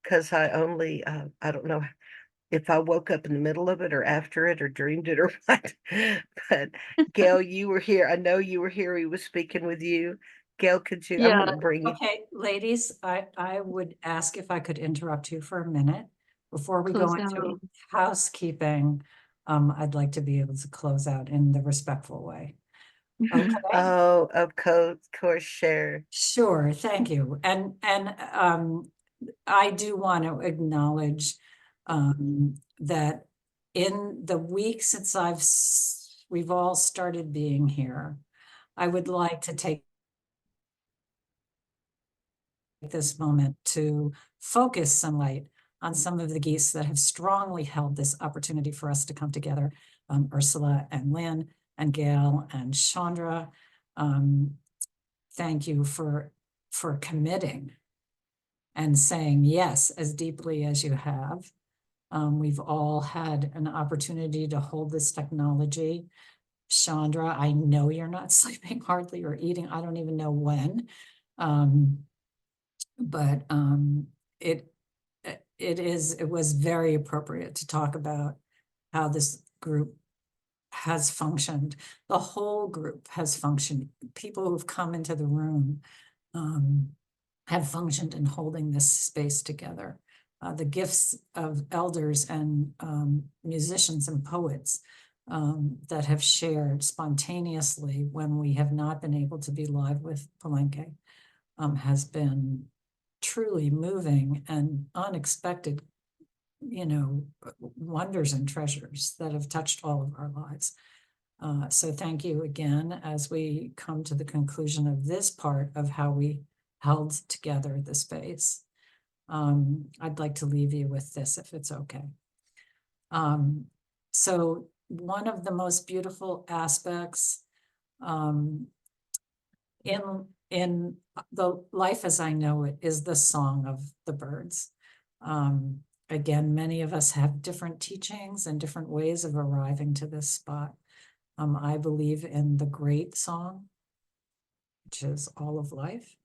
Speaker 12: Because I don't know if I woke up in the middle of it or after it or dreamed it or what. But Gail, you were here. I know you were here. He was speaking with you. Gail, I'm
Speaker 19: Yeah,
Speaker 12: going to bring you.
Speaker 19: okay, ladies, I would ask if I could interrupt you for a minute before we go
Speaker 2: Close
Speaker 19: into
Speaker 2: out.
Speaker 19: housekeeping. I'd like to be able to close out in the respectful way. Okay,
Speaker 12: Oh, of course, share.
Speaker 19: sure, thank you. And I do want to acknowledge that in the week since we've all started being here, I would like to take this moment to focus some light on some of the geese that have strongly held this opportunity for us to come together. Ursula and Lynn and Gail and Chandra, thank you for committing and saying yes as deeply as you have. We've all had an opportunity to hold this technology. Chandra, I know you're not sleeping hardly or eating. I don't even know when. But it was very appropriate to talk about how this group has functioned. The whole group has functioned. People who've come into the room have functioned in holding this space together. The gifts of elders and musicians and poets that have shared spontaneously when we have not been able to be live with Palenque has been truly moving and unexpected, wonders and treasures that have touched all of our lives. So thank you again as we come to the conclusion of this part of how we held together the space. I'd like to leave you with this if it's okay. So one of the most beautiful aspects in in the life as I know it is the song of the birds. Again, many of us have different teachings and different ways of arriving to this spot. I believe in the great song, which is all of life.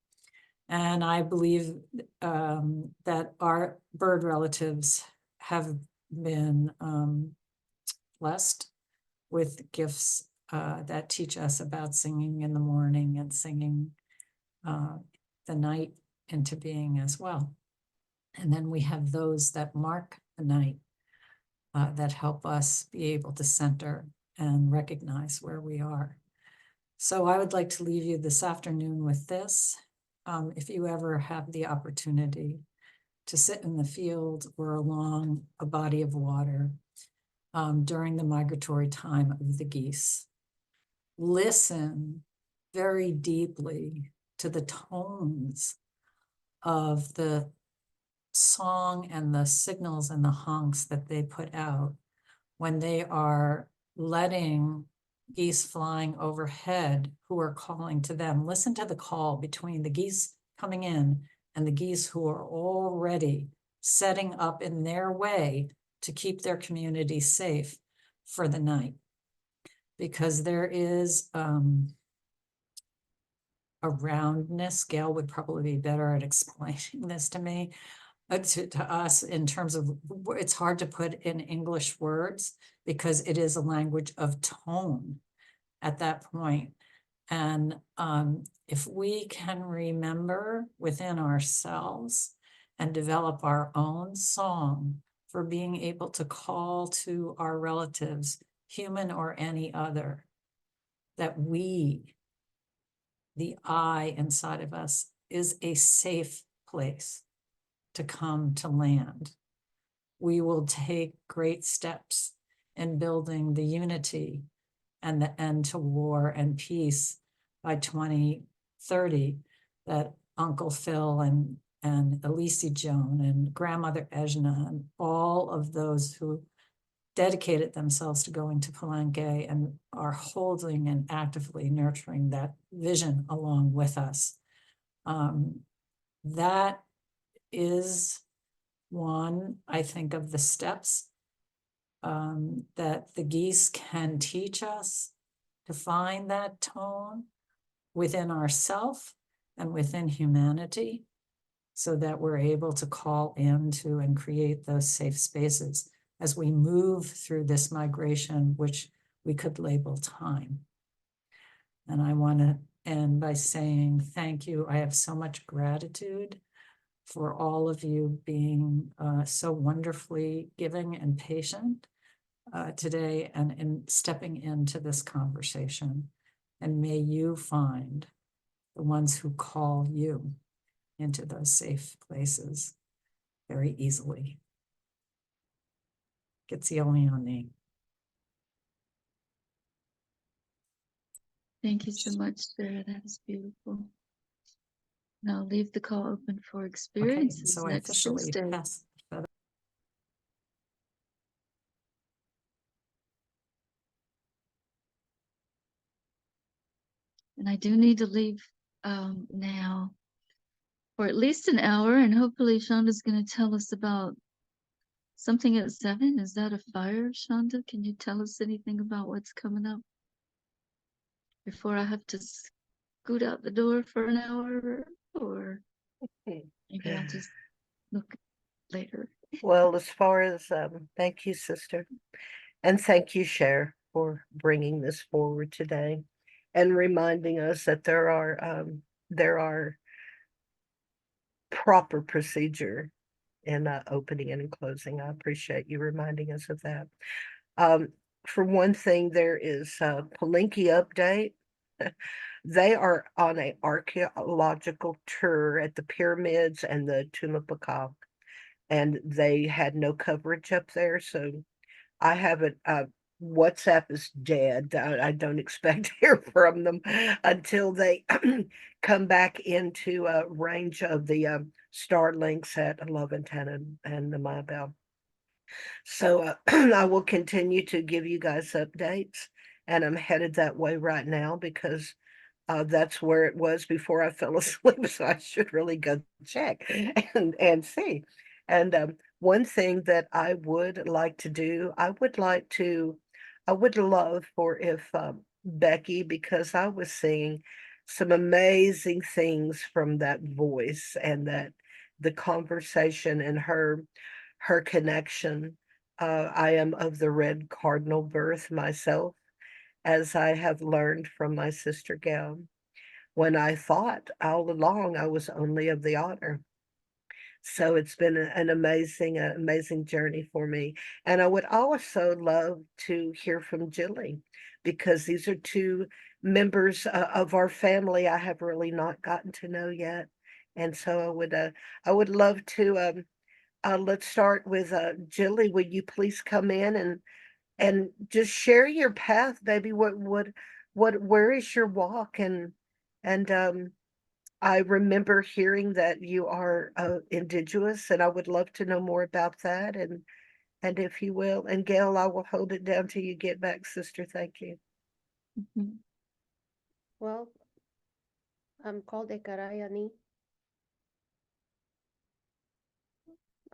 Speaker 19: And I believe that our bird relatives have been blessed with gifts that teach us about singing in the morning and singing the night into being as well. And then we have those that mark the night that help us be able to center and recognize where we are. So I would like to leave you this afternoon with this. If you ever have the opportunity to sit in the field or along a body of water during the migratory time of the geese, listen very deeply to the tones of the song and the signals and the honks that they put out when they are letting geese flying overhead who are calling to them. Listen to the call between the geese coming in and the geese who are already setting up in their way to keep their community safe for the night. Because there is a roundness. Gail would probably be better at explaining this to me, to us in terms of, it's hard to put in English words because it is a language of tone at that point. And if we can remember within ourselves and develop our own song for being able to call to our relatives, human or any other, that we, the I inside of us, is a safe place to come to land. We will take great steps in building the unity and the end to war and peace by 2030 that Uncle Phil and Elise Joan and Grandmother Ejna and all of those who dedicated themselves to going to Palenque and are holding and actively nurturing that vision along with us. That is one, I think, of the steps that the geese can teach us to find that tone within ourself and within humanity so that we're able to call into and create those safe spaces as we move through this migration, which we could label time. And I want to end by saying thank you. I have so much gratitude for all of you being so wonderfully giving and patient today and in stepping into this conversation. And may you find the ones who call you into those safe places very easily. Getziolioni.
Speaker 2: Thank you so much, Sarah. That is beautiful. And I'll leave the call open for
Speaker 19: Okay,
Speaker 2: experiences
Speaker 19: so I
Speaker 2: next
Speaker 19: officially
Speaker 2: Tuesday.
Speaker 19: pass that.
Speaker 2: And I do need to leave now for at least an hour, and hopefully Shonda's going to tell us about something at 7. Is that a fire, Shonda? Can you tell us anything about what's coming up before I have to scoot out the door for an hour, or maybe I'll just look later.
Speaker 12: Well, as far as thank you, sister, and thank you, Cher, for bringing this forward today and reminding us that there are proper procedure in opening and closing. I appreciate you reminding us of that. For one thing, there is a Palenque update. They are on an archaeological tour at the pyramids and the Tumapacá, and they had no coverage up there, so I haven't. WhatsApp is dead. I don't expect to hear from them until they come back into range of the Starlinks at Love Antenna and the MyBell. So I will continue to give you guys updates, and I'm headed that way right now because That's where it was before I fell asleep, so I should really go check and see. And one thing that I would like to do, I would love for if Becky, because I was seeing some amazing things from that voice and that the conversation and her connection. I am of the red cardinal birth myself, as I have learned from my sister Gail, when I thought all along I was only of the otter. So it's been an amazing journey for me. And I would also love to hear from Jilly, because these are two members of our family I have really not gotten to know yet. And so I would love to, let's start with Jilly. Would you please come in and just share your path, baby? Where is your walk? And I remember hearing that you are indigenous, and I would love to know more about that. And if you will, and Gail, I will hold it down till you get back, sister. Thank you.
Speaker 7: Well, I'm called Ekarayani.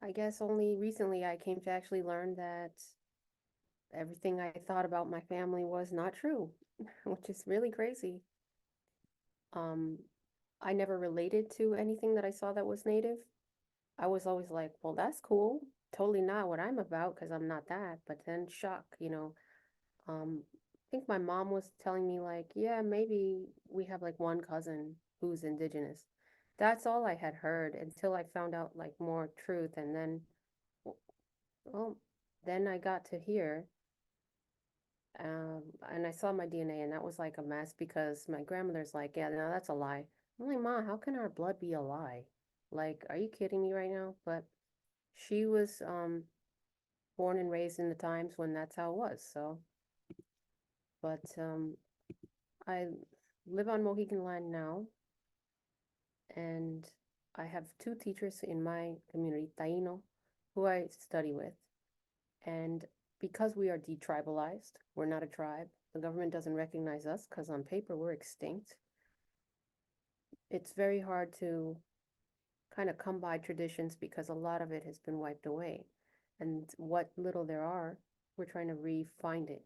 Speaker 7: I guess only recently I came to actually learn that everything I thought about my family was not true, which is really crazy. I never related to anything that I saw that was native. I was always like, well, that's cool. Totally not what I'm about because I'm not that. But then shock, I think my mom was telling me like, yeah, maybe we have like one cousin who's indigenous. That's all I had heard until I found out like more truth. And then, well, then I got to hear, and I saw my DNA, and that was like a mess because my grandmother's like, yeah, no, that's a lie. I'm like, Ma, how can our blood be a lie? Like, are you kidding me right now? But she was born and raised in the times when that's how it was. So, but I live on Mohegan land now, and I have two teachers in my community, Taino, who I study with. And because we are detribalized, we're not a tribe. The government doesn't recognize us because on paper we're extinct. It's very hard to kind of come by traditions because a lot of it has been wiped away. And what little there are, we're trying to re-find it.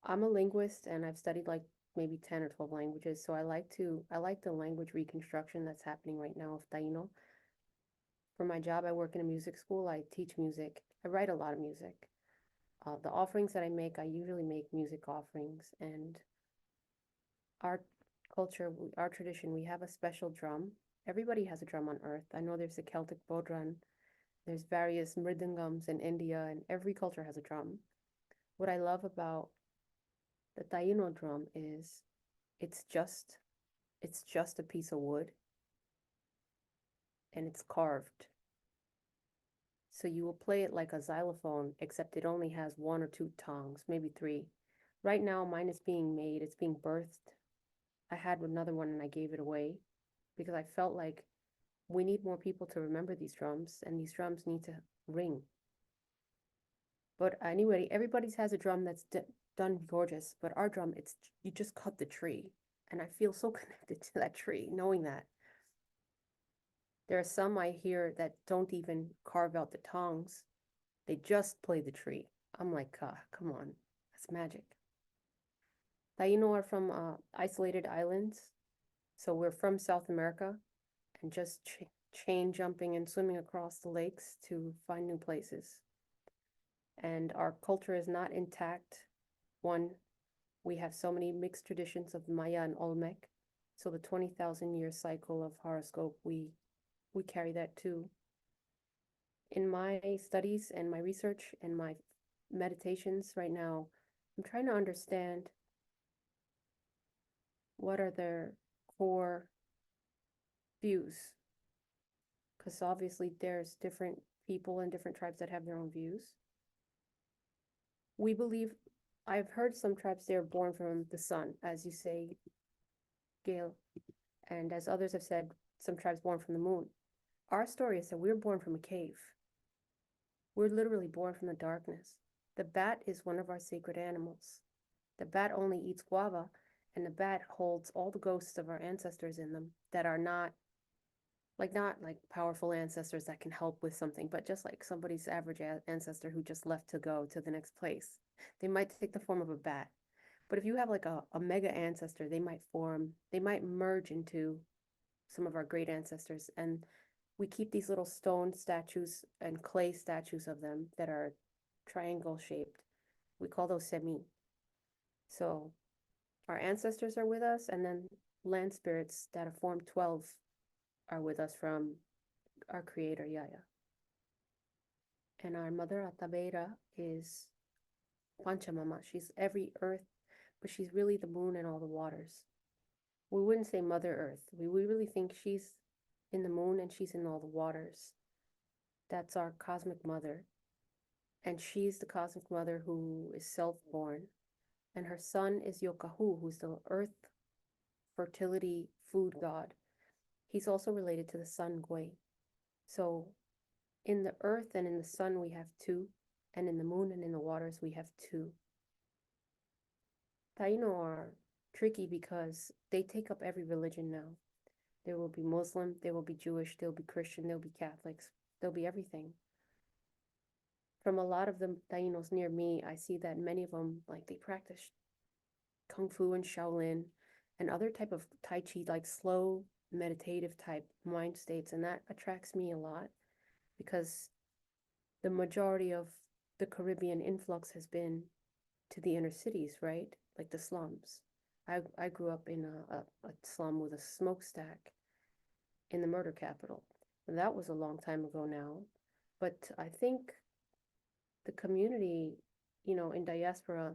Speaker 7: I'm a linguist and I've studied like maybe 10 or 12 languages, so I like the language reconstruction that's happening right now of Taino. For my job, I work in a music school. I teach music. I write a lot of music. The offerings that I make, I usually make music offerings. And our culture, our tradition, we have a special drum. Everybody has a drum on earth. I know there's a Celtic bodhran. There's various mridangams in India, and every culture has a drum. What I love about the Taino drum is it's just a piece of wood and it's carved. So you will play it like a xylophone, except it only has one or two tongues, maybe three. Right now, mine is being made, it's being birthed. I had another one and I gave it away because I felt like we need more people to remember these drums, and these drums need to ring. But anyway, everybody's has a drum that's done gorgeous, but our drum, it's you just cut the tree, and I feel so connected to that tree, knowing that. There are some I hear that don't even carve out the tongues. They just play the tree. I'm like, come on, that's magic. Taino are from isolated islands. So we're from South America and just chain jumping and swimming across the lakes to find new places. And our culture is not intact. One, we have so many mixed traditions of Maya and Olmec. So the 20,000 year cycle of horoscope, we carry that too. In my studies and my research and my meditations right now, I'm trying to understand what are their core views. Because obviously there's different people and different tribes that have their own views. We believe, I've heard some tribes they're born from the sun, as you say, Gail, and as others have said, some tribes born from the moon. Our story is that we're born from a cave. We're literally born from the darkness. The bat is one of our sacred animals. The bat only eats guava, And the bat holds all the ghosts of our ancestors in them that are not like powerful ancestors that can help with something, but just like somebody's average ancestor who just left to go to the next place. They might take the form of a bat. But if you have like a mega ancestor, they might merge into some of our great ancestors. And we keep these little stone statues and clay statues of them that are triangle shaped. We call those semi. So our ancestors are with us, and then land spirits that have formed 12 are with us from our creator, Yaya. And our mother, Atabeira, is Panchamama. She's every earth, but she's really the moon and all the waters. We wouldn't say Mother Earth. We really think she's in the moon and she's in all the waters. That's our cosmic mother. And she's the cosmic mother who is self-born. And her son is Yokahu, who's the earth fertility food god. He's also related to the sun Gui. So in the earth and in the sun, we have two. And in the moon and in the waters, we have two. Taino are tricky because they take up every religion now. There will be Muslim, there will be Jewish, there will be Christian, there will be Catholics, there'll be everything. From a lot of the Tainos near me, I see that many of them, like they practice Kung Fu and Shaolin and other type of Tai Chi, like slow meditative type mind states. And that attracts me a lot because the majority of the Caribbean influx has been to the inner cities, right? Like the slums. I grew up in a slum with a smokestack in the murder capital. And that was a long time ago now. But I think the community, in diaspora,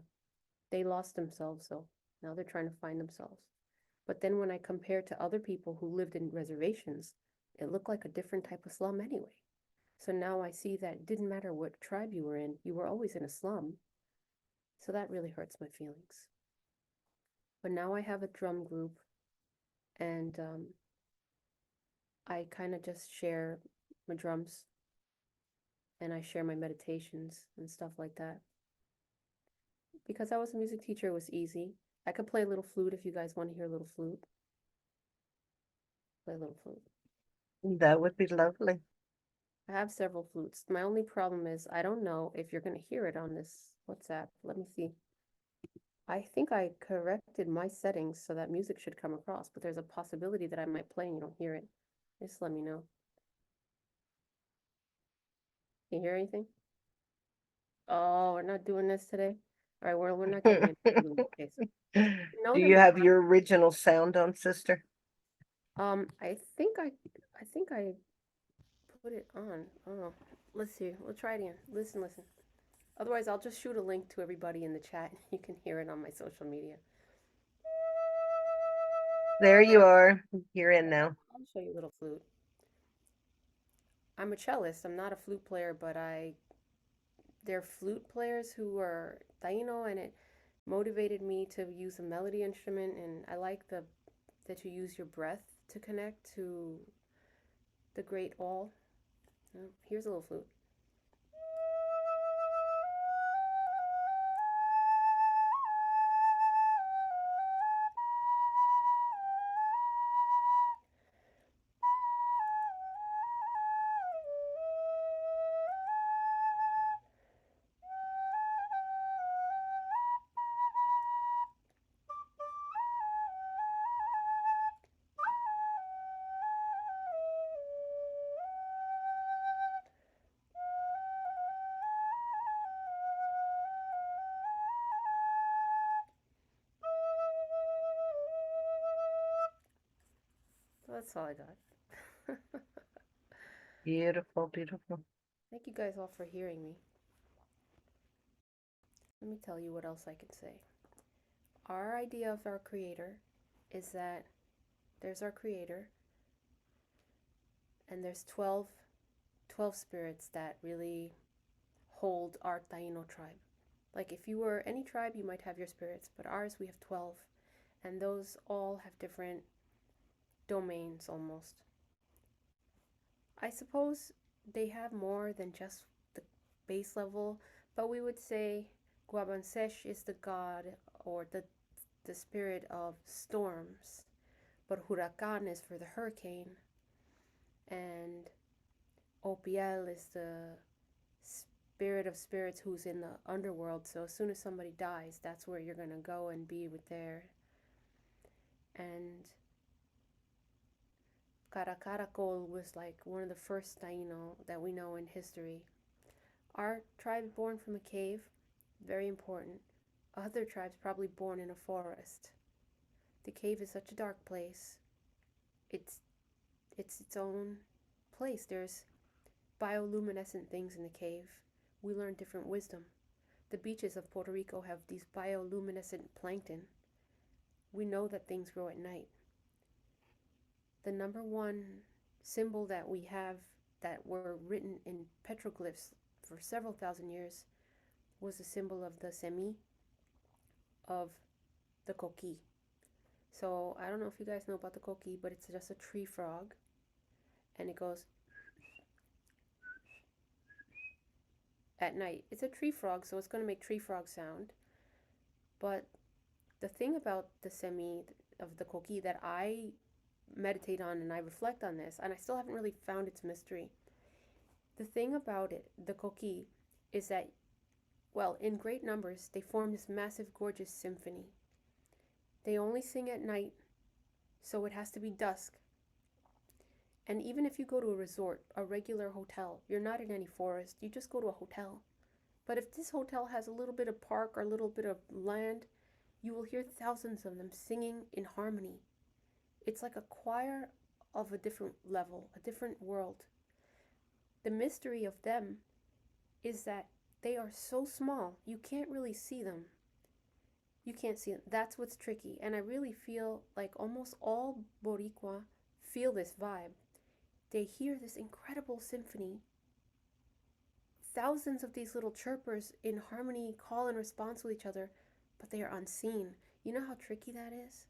Speaker 7: they lost themselves. So now they're trying to find themselves. But then when I compare to other people who lived in reservations, it looked like a different type of slum anyway. So now I see that it didn't matter what tribe you were in, you were always in a slum. So that really hurts my feelings. But now I have a drum group, and I kind of just share my drums, and I share my meditations and stuff like that. Because I was a music teacher, it was easy. I could play a little flute if you guys want to hear a little flute. Play a little flute.
Speaker 12: That would be lovely.
Speaker 7: I have several flutes. My only problem is I don't know if you're going to hear it on this WhatsApp. Let me see. I think I corrected my settings so that music should come across, but there's a possibility that I might play and you don't hear it. Just let me know. Can you hear anything? Oh, we're not doing this today? All right, we're not getting it. Okay, so
Speaker 12: Do you have your original sound on, sister?
Speaker 7: I think I put it on. Oh, let's see. We'll try it again. Listen. Otherwise, I'll just shoot a link to everybody in the chat. You can hear it on my social media.
Speaker 12: There you are. You're in now.
Speaker 7: I'll show you a little flute. I'm a cellist. I'm not a flute player, but they're flute players who are Taino, and it motivated me to use a melody instrument. And I like that you use your breath to connect to the great all. Here's a little flute. That's all I got.
Speaker 12: Beautiful, beautiful.
Speaker 7: Thank you guys all for hearing me. Let me tell you what else I can say. Our idea of our creator is that there's our creator, and there's 12 spirits that really hold our Taino tribe. Like if you were any tribe, you might have your spirits, but ours we have 12, and those all have different domains almost. I suppose they have more than just the base level, but we would say Guabansesh is the god or the the spirit of storms, but huracán is for the hurricane, and Opiel is the spirit of spirits who's in the underworld. So as soon as somebody dies, that's where you're gonna go and be with there. And Caracaracol was like one of the first Taino that we know in history. Our tribe born from a cave, very important. Other tribes probably born in a forest. The cave is such a dark place. It's its own place. There's bioluminescent things in the cave. We learn different wisdom. The beaches of Puerto Rico have these bioluminescent plankton. We know that things grow at night. The number one symbol that we have that were written in petroglyphs for several thousand years was the symbol of the semi of the coqui. So I don't know if you guys know about the coqui, but it's just a tree frog, and it goes at night. It's a tree frog, so it's going to make tree frog sound. But the thing about the semi of the coqui that I meditate on and I reflect on this, and I still haven't really found its mystery. The thing about it, the coqui, is that, well, in great numbers, they form this massive, gorgeous symphony. They only sing at night, so it has to be dusk. And even if you go to a resort, a regular hotel, you're not in any forest, you just go to a hotel. But if this hotel has a little bit of park or a little bit of land, you will hear thousands of them singing in harmony. It's like a choir of a different level, a different world. The mystery of them is that they are so small, you can't really see them. You can't see them. That's what's tricky. And I really feel like almost all Boricua feel this vibe. They hear this incredible symphony. Thousands of these little chirpers in harmony call and response with each other, but they are unseen. You know how tricky that is?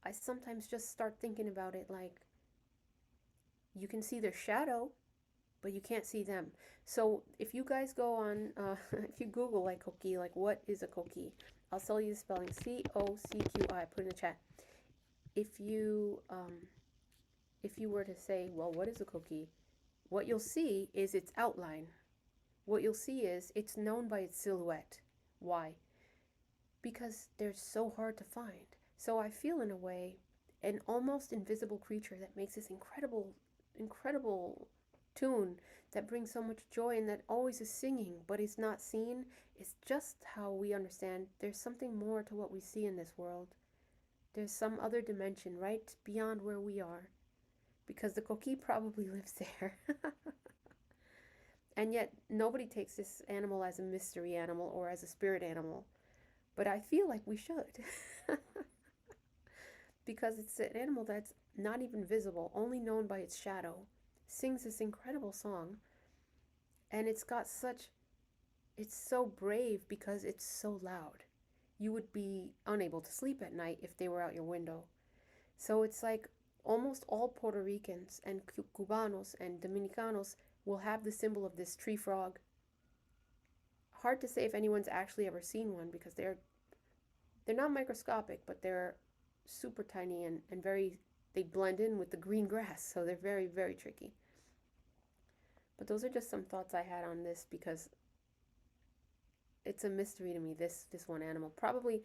Speaker 7: I sometimes just start thinking about it like you can see their shadow, but you can't see them. So if you guys go on, if you Google like coqui, like what is a coqui? I'll tell you the spelling, C-O-C-Q-I, put it in the chat. If you were to say, well, what is a coqui? What you'll see is its outline. What you'll see is it's known by its silhouette. Why? Because they're so hard to find. So I feel in a way an almost invisible creature that makes this incredible tune that brings so much joy and that always is singing but is not seen. Is just how we understand there's something more to what we see in this world. There's some other dimension right beyond where we are, because the coqui probably lives there. And yet nobody takes this animal as a mystery animal or as a spirit animal, but I feel like we should. Because it's an animal that's not even visible, only known by its shadow, sings this incredible song, and it's so brave because it's so loud. You would be unable to sleep at night if they were out your window. So it's like almost all Puerto Ricans and Cubanos and Dominicanos will have the symbol of this tree frog. Hard to say if anyone's actually ever seen one, because they're not microscopic, but they're super tiny and they blend in with the green grass, so they're very, very tricky. But those are just some thoughts I had on this, because it's a mystery to me, this one animal. Probably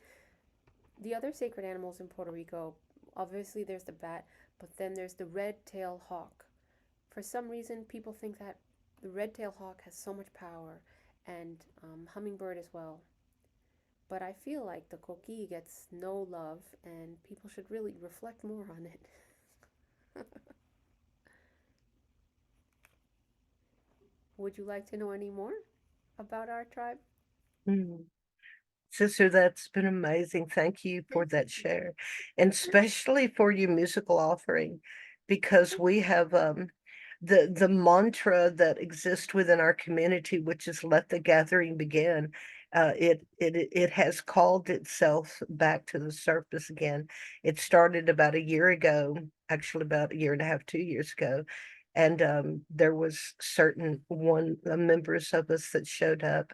Speaker 7: the other sacred animals in Puerto Rico, obviously there's the bat, but then there's the red-tailed hawk. For some reason, people think that the red-tailed hawk has so much power, and hummingbird as well. But I feel like the coqui gets no love, and people should really reflect more on it. Would you like to know any more about our tribe?
Speaker 12: Sister, that's been amazing. Thank you for that share, and especially for your musical offering, because we have the mantra that exists within our community, which is "Let the gathering begin." It has called itself back to the surface again. It started about a year ago, actually about a year and a half, 2 years ago, and there was certain members of us that showed up,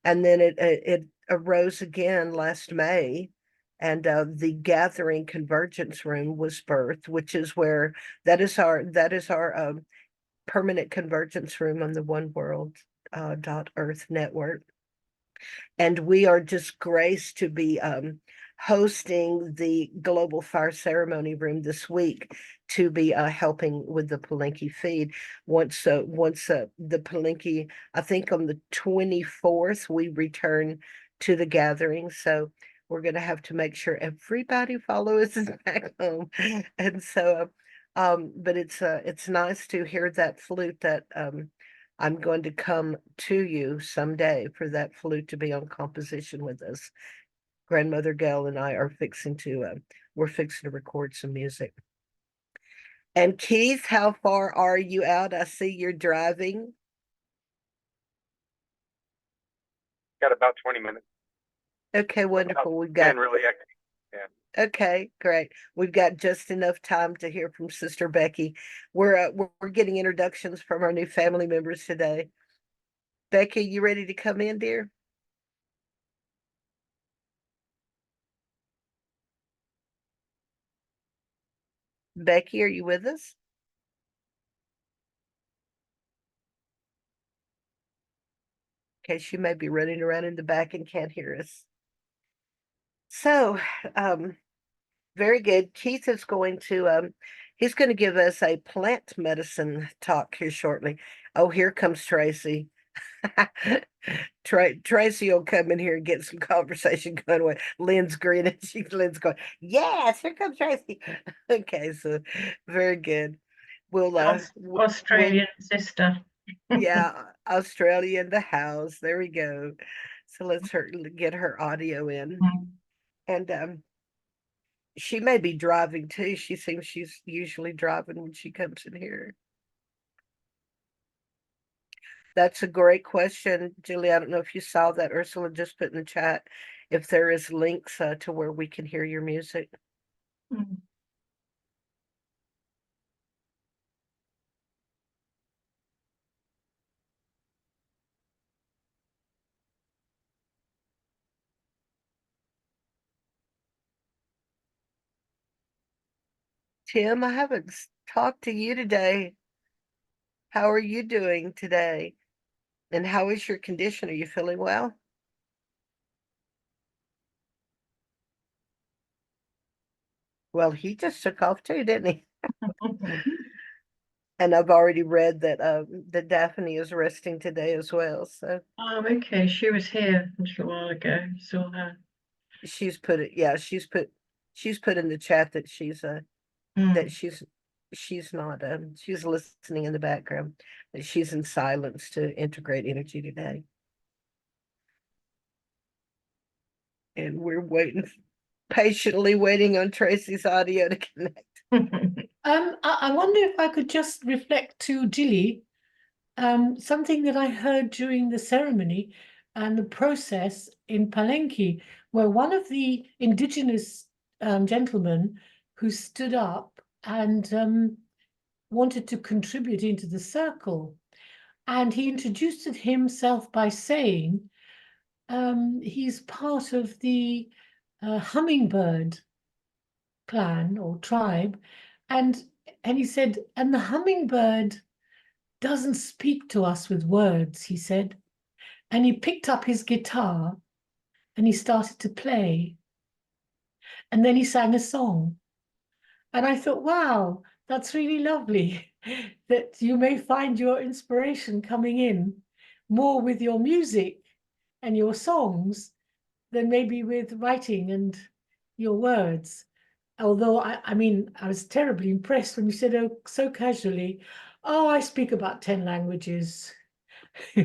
Speaker 12: and then it arose again last May, And the Gathering Convergence Room was birthed, which is where that is our permanent convergence room on the One World .earth network. And we are just graced to be hosting the Global Fire Ceremony Room this week to be helping with the Palenque feed. Once the Palenque, I think on the 24th, we return to the gathering. So we're going to have to make sure everybody follows us back home. And so, but it's nice to hear that flute that I'm going to come to you someday for that flute to be on composition with us. Grandmother Gail and I are we're fixing to record some music. And Keith, how far are you out? I see you're driving.
Speaker 13: Got about 20 minutes.
Speaker 12: Okay, wonderful. We've got
Speaker 13: 10 really active. Yeah.
Speaker 12: Okay, great. We've got just enough time to hear from Sister Becky. We're getting introductions from our new family members today. Becky, you ready to come in, dear? Becky, are you with us? Okay, she may be running around in the back and can't hear us. So, very good. Keith is going to he's going to give us a plant medicine talk here shortly. Oh, here comes Tracy. Tracy will come in here and get some conversation going with Lynn's grinning. Lynn's going, yes, here comes Tracy. Okay, so very good. We'll
Speaker 1: Australian sister.
Speaker 12: yeah, Australia in the house. There we go. So let's get her audio in. And she may be driving too. She seems she's usually driving when she comes in here. That's a great question, Julie. I don't know if you saw that. Ursula just put in the chat if there is links to where we can hear your music. Tim, I haven't talked to you today. How are you doing today? And how is your condition? Are you feeling well? Well, he just took off too, didn't he? And I've already read that that Daphne is resting today as well. So
Speaker 1: okay, she was here a little while ago. Saw her.
Speaker 12: She's put it, yeah, she's put in the chat that she's not she's listening in the background, that she's in silence to integrate energy today. And we're patiently waiting on Tracy's audio to connect.
Speaker 22: I wonder if I could just reflect to Jilly, something that I heard during the ceremony and the process in Palenque, where one of the indigenous gentlemen who stood up and wanted to contribute into the circle, and he introduced himself by saying he's part of the hummingbird clan or tribe, and he said, and the hummingbird doesn't speak to us with words, he said. And he picked up his guitar and he started to play. And then he sang a song. And I thought, wow, that's really lovely that you may find your inspiration coming in more with your music and your songs than maybe with writing and your words. Although, I mean, I was terribly impressed when you said, oh, so casually, oh, I speak about 10 languages.
Speaker 7: No,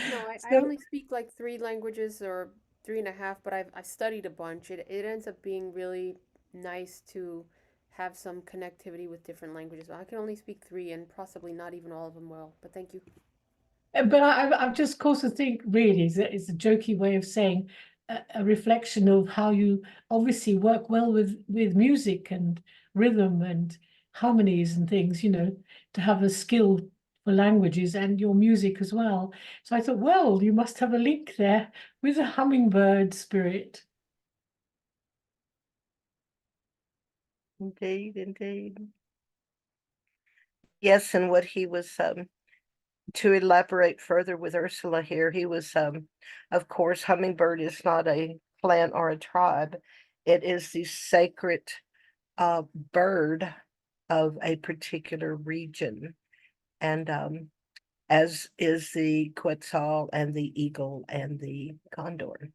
Speaker 7: I only speak like 3 languages or 3.5, but I studied a bunch. It ends up being really nice to have some connectivity with different languages. I can only speak 3 and possibly not even all of them well, but thank you.
Speaker 22: But I've just caused to think, really, it's a jokey way of saying a reflection of how you obviously work well with music and rhythm and harmonies and things, you know, to have a skill for languages and your music as well. So I thought, well, you must have a link there with the hummingbird spirit.
Speaker 12: Indeed, indeed. Yes, and what he was to elaborate further with Ursula here, he was of course, hummingbird is not a plant or a tribe. It is the sacred bird of a particular region. And as is the quetzal and the eagle and the condor.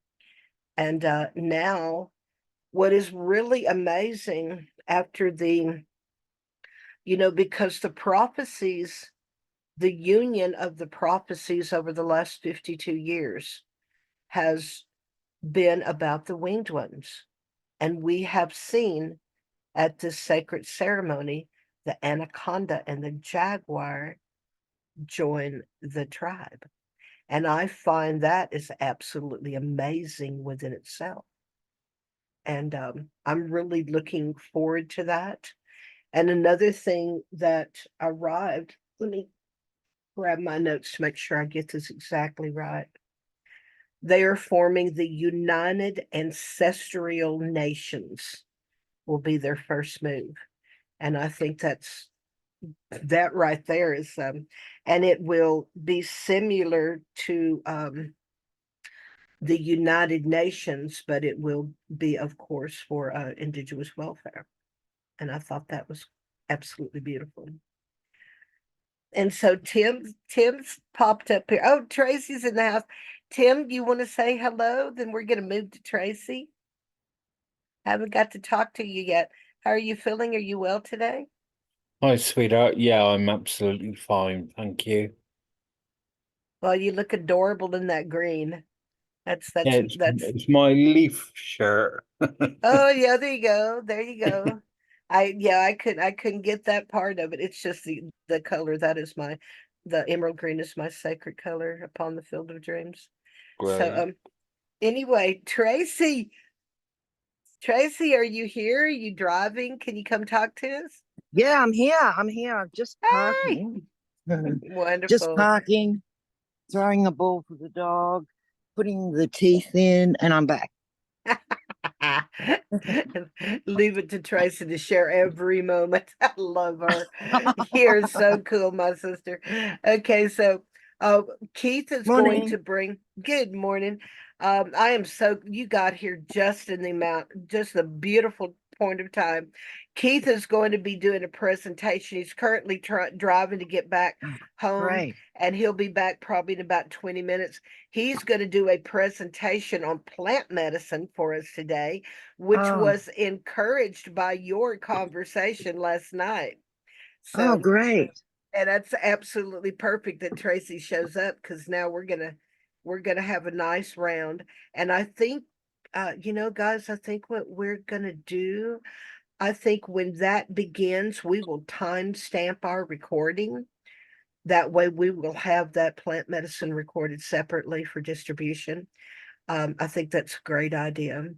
Speaker 12: And now, what is really amazing after because the prophecies, the union of the prophecies over the last 52 years has been about the winged ones. And we have seen at this sacred ceremony the anaconda and the jaguar join the tribe. And I find that is absolutely amazing within itself. And I'm really looking forward to that. And another thing that arrived, let me grab my notes to make sure I get this exactly right. They are forming the United Ancestral Nations, will be their first move. And I think that right there is, and it will be similar to the United Nations, but it will be, of course, for indigenous welfare. And I thought that was absolutely beautiful. And so Tim's popped up here. Oh, Tracy's in the house. Tim, do you want to say hello? Then we're going to move to Tracy. Haven't got to talk to you yet. How are you feeling? Are you well today?
Speaker 10: Hi, sweetheart. Yeah, I'm absolutely fine. Thank you.
Speaker 12: Well, you look adorable in that green. That's
Speaker 10: Yeah, it's my leaf shirt.
Speaker 12: Oh yeah, there you go. There you go. I couldn't get that part of it. It's just the color. That is the emerald green is my sacred color upon the field of dreams. So
Speaker 10: Great.
Speaker 12: anyway, Tracy, are you here? Are you driving? Can you come talk to us?
Speaker 6: Yeah, I'm here. I'm here. I'm just parking. Just
Speaker 12: Wonderful.
Speaker 6: parking, throwing a ball for the dog, putting the teeth in, and I'm back.
Speaker 12: Leave it to Tracy to share every moment. I love her. You're so cool, my sister. Okay, so Keith is going
Speaker 6: Morning.
Speaker 12: to bring good morning. I am you got here just in just the beautiful point of time. Keith is going to be doing a presentation. He's currently driving to get back home,
Speaker 6: Great.
Speaker 12: and he'll be back probably in about 20 minutes. He's going to do a presentation on plant medicine for us today, which
Speaker 6: Oh.
Speaker 12: was encouraged by your conversation last night.
Speaker 6: Oh, great.
Speaker 12: And that's absolutely perfect that Tracy shows up, because now we're gonna have a nice round. And I think, guys, I think what we're gonna do, I think when that begins, we will timestamp our recording. That way we will have that plant medicine recorded separately for distribution. I think that's a great idea.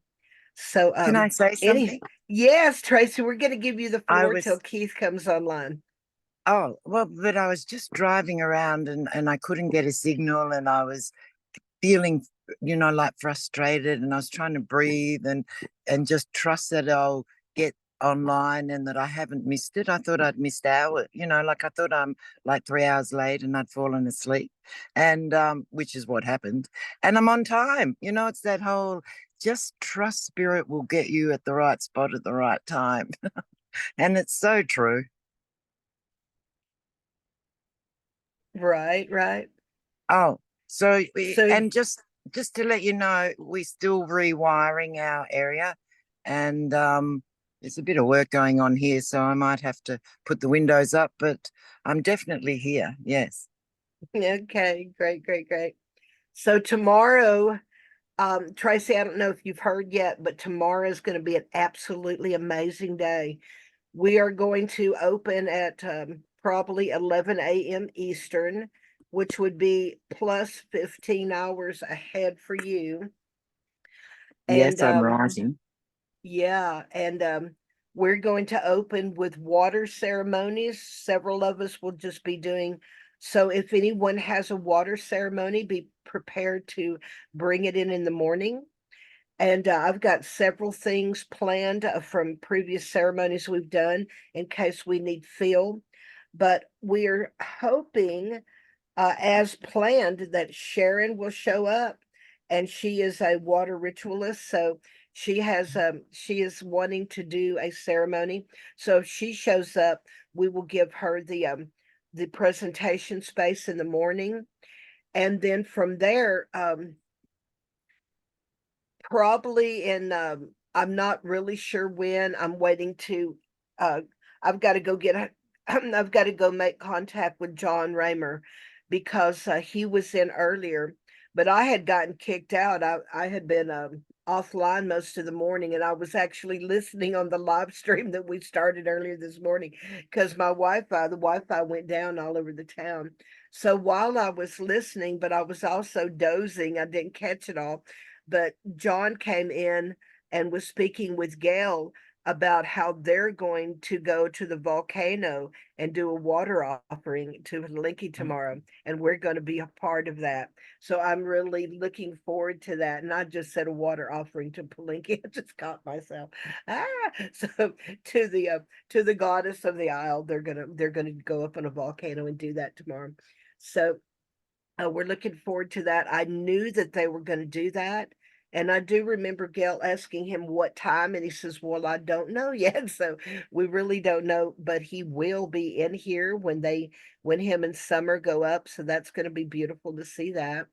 Speaker 12: So
Speaker 6: Can I say something?
Speaker 12: Yes, Tracy, we're going to give you the floor till
Speaker 6: was
Speaker 12: Keith comes online.
Speaker 6: Oh, well, but I was just driving around and I couldn't get a signal, and I was feeling, like frustrated, and I was trying to breathe and just trust that I'll get online and that I haven't missed it. I thought I'd missed hours, like I thought I'm like 3 hours late and I'd fallen asleep, and which is what happened. And I'm on time. It's that whole just trust spirit will get you at the right spot at the right time. And it's so true.
Speaker 12: Right.
Speaker 6: Oh, so
Speaker 12: So-
Speaker 6: and just to let you know, we're still rewiring our area, and there's a bit of work going on here, so I might have to put the windows up, but I'm definitely here. Yes.
Speaker 12: Okay, great. So tomorrow, Tracy, I don't know if you've heard yet, but tomorrow is going to be an absolutely amazing day. We are going to open at probably 11 a.m. Eastern, which would be plus 15 hours ahead for you.
Speaker 6: Yes,
Speaker 12: And
Speaker 6: I'm rising.
Speaker 12: yeah, and we're going to open with water ceremonies. Several of us will just be doing. So if anyone has a water ceremony, be prepared to bring it in the morning. And I've got several things planned from previous ceremonies we've done in case we need fill. But we're hoping, as planned, that Sharon will show up. And she is a water ritualist. So she is wanting to do a ceremony. So if she shows up, we will give her the presentation space in the morning. And then from there, probably in I'm not really sure when. I'm waiting to I've got to go I've got to go make contact with John Raymer because he was in earlier, but I had gotten kicked out. I had been offline most of the morning, and I was actually listening on the live stream that we started earlier this morning because the Wi-Fi went down all over the town. So while I was listening, but I was also dozing, I didn't catch it all. But John came in and was speaking with Gail about how they're going to go to the volcano and do a water offering to Palenque tomorrow, and we're going to be a part of that. So I'm really looking forward to that. And I just said a water offering to Palenque. I just caught myself. So to the goddess of the Isle, they're gonna go up on a volcano and do that tomorrow. So we're looking forward to that. I knew that they were going to do that. And I do remember Gail asking him what time, and he says, well, I don't know yet. So we really don't know, but he will be in here when him and Summer go up. So that's going to be beautiful to see that.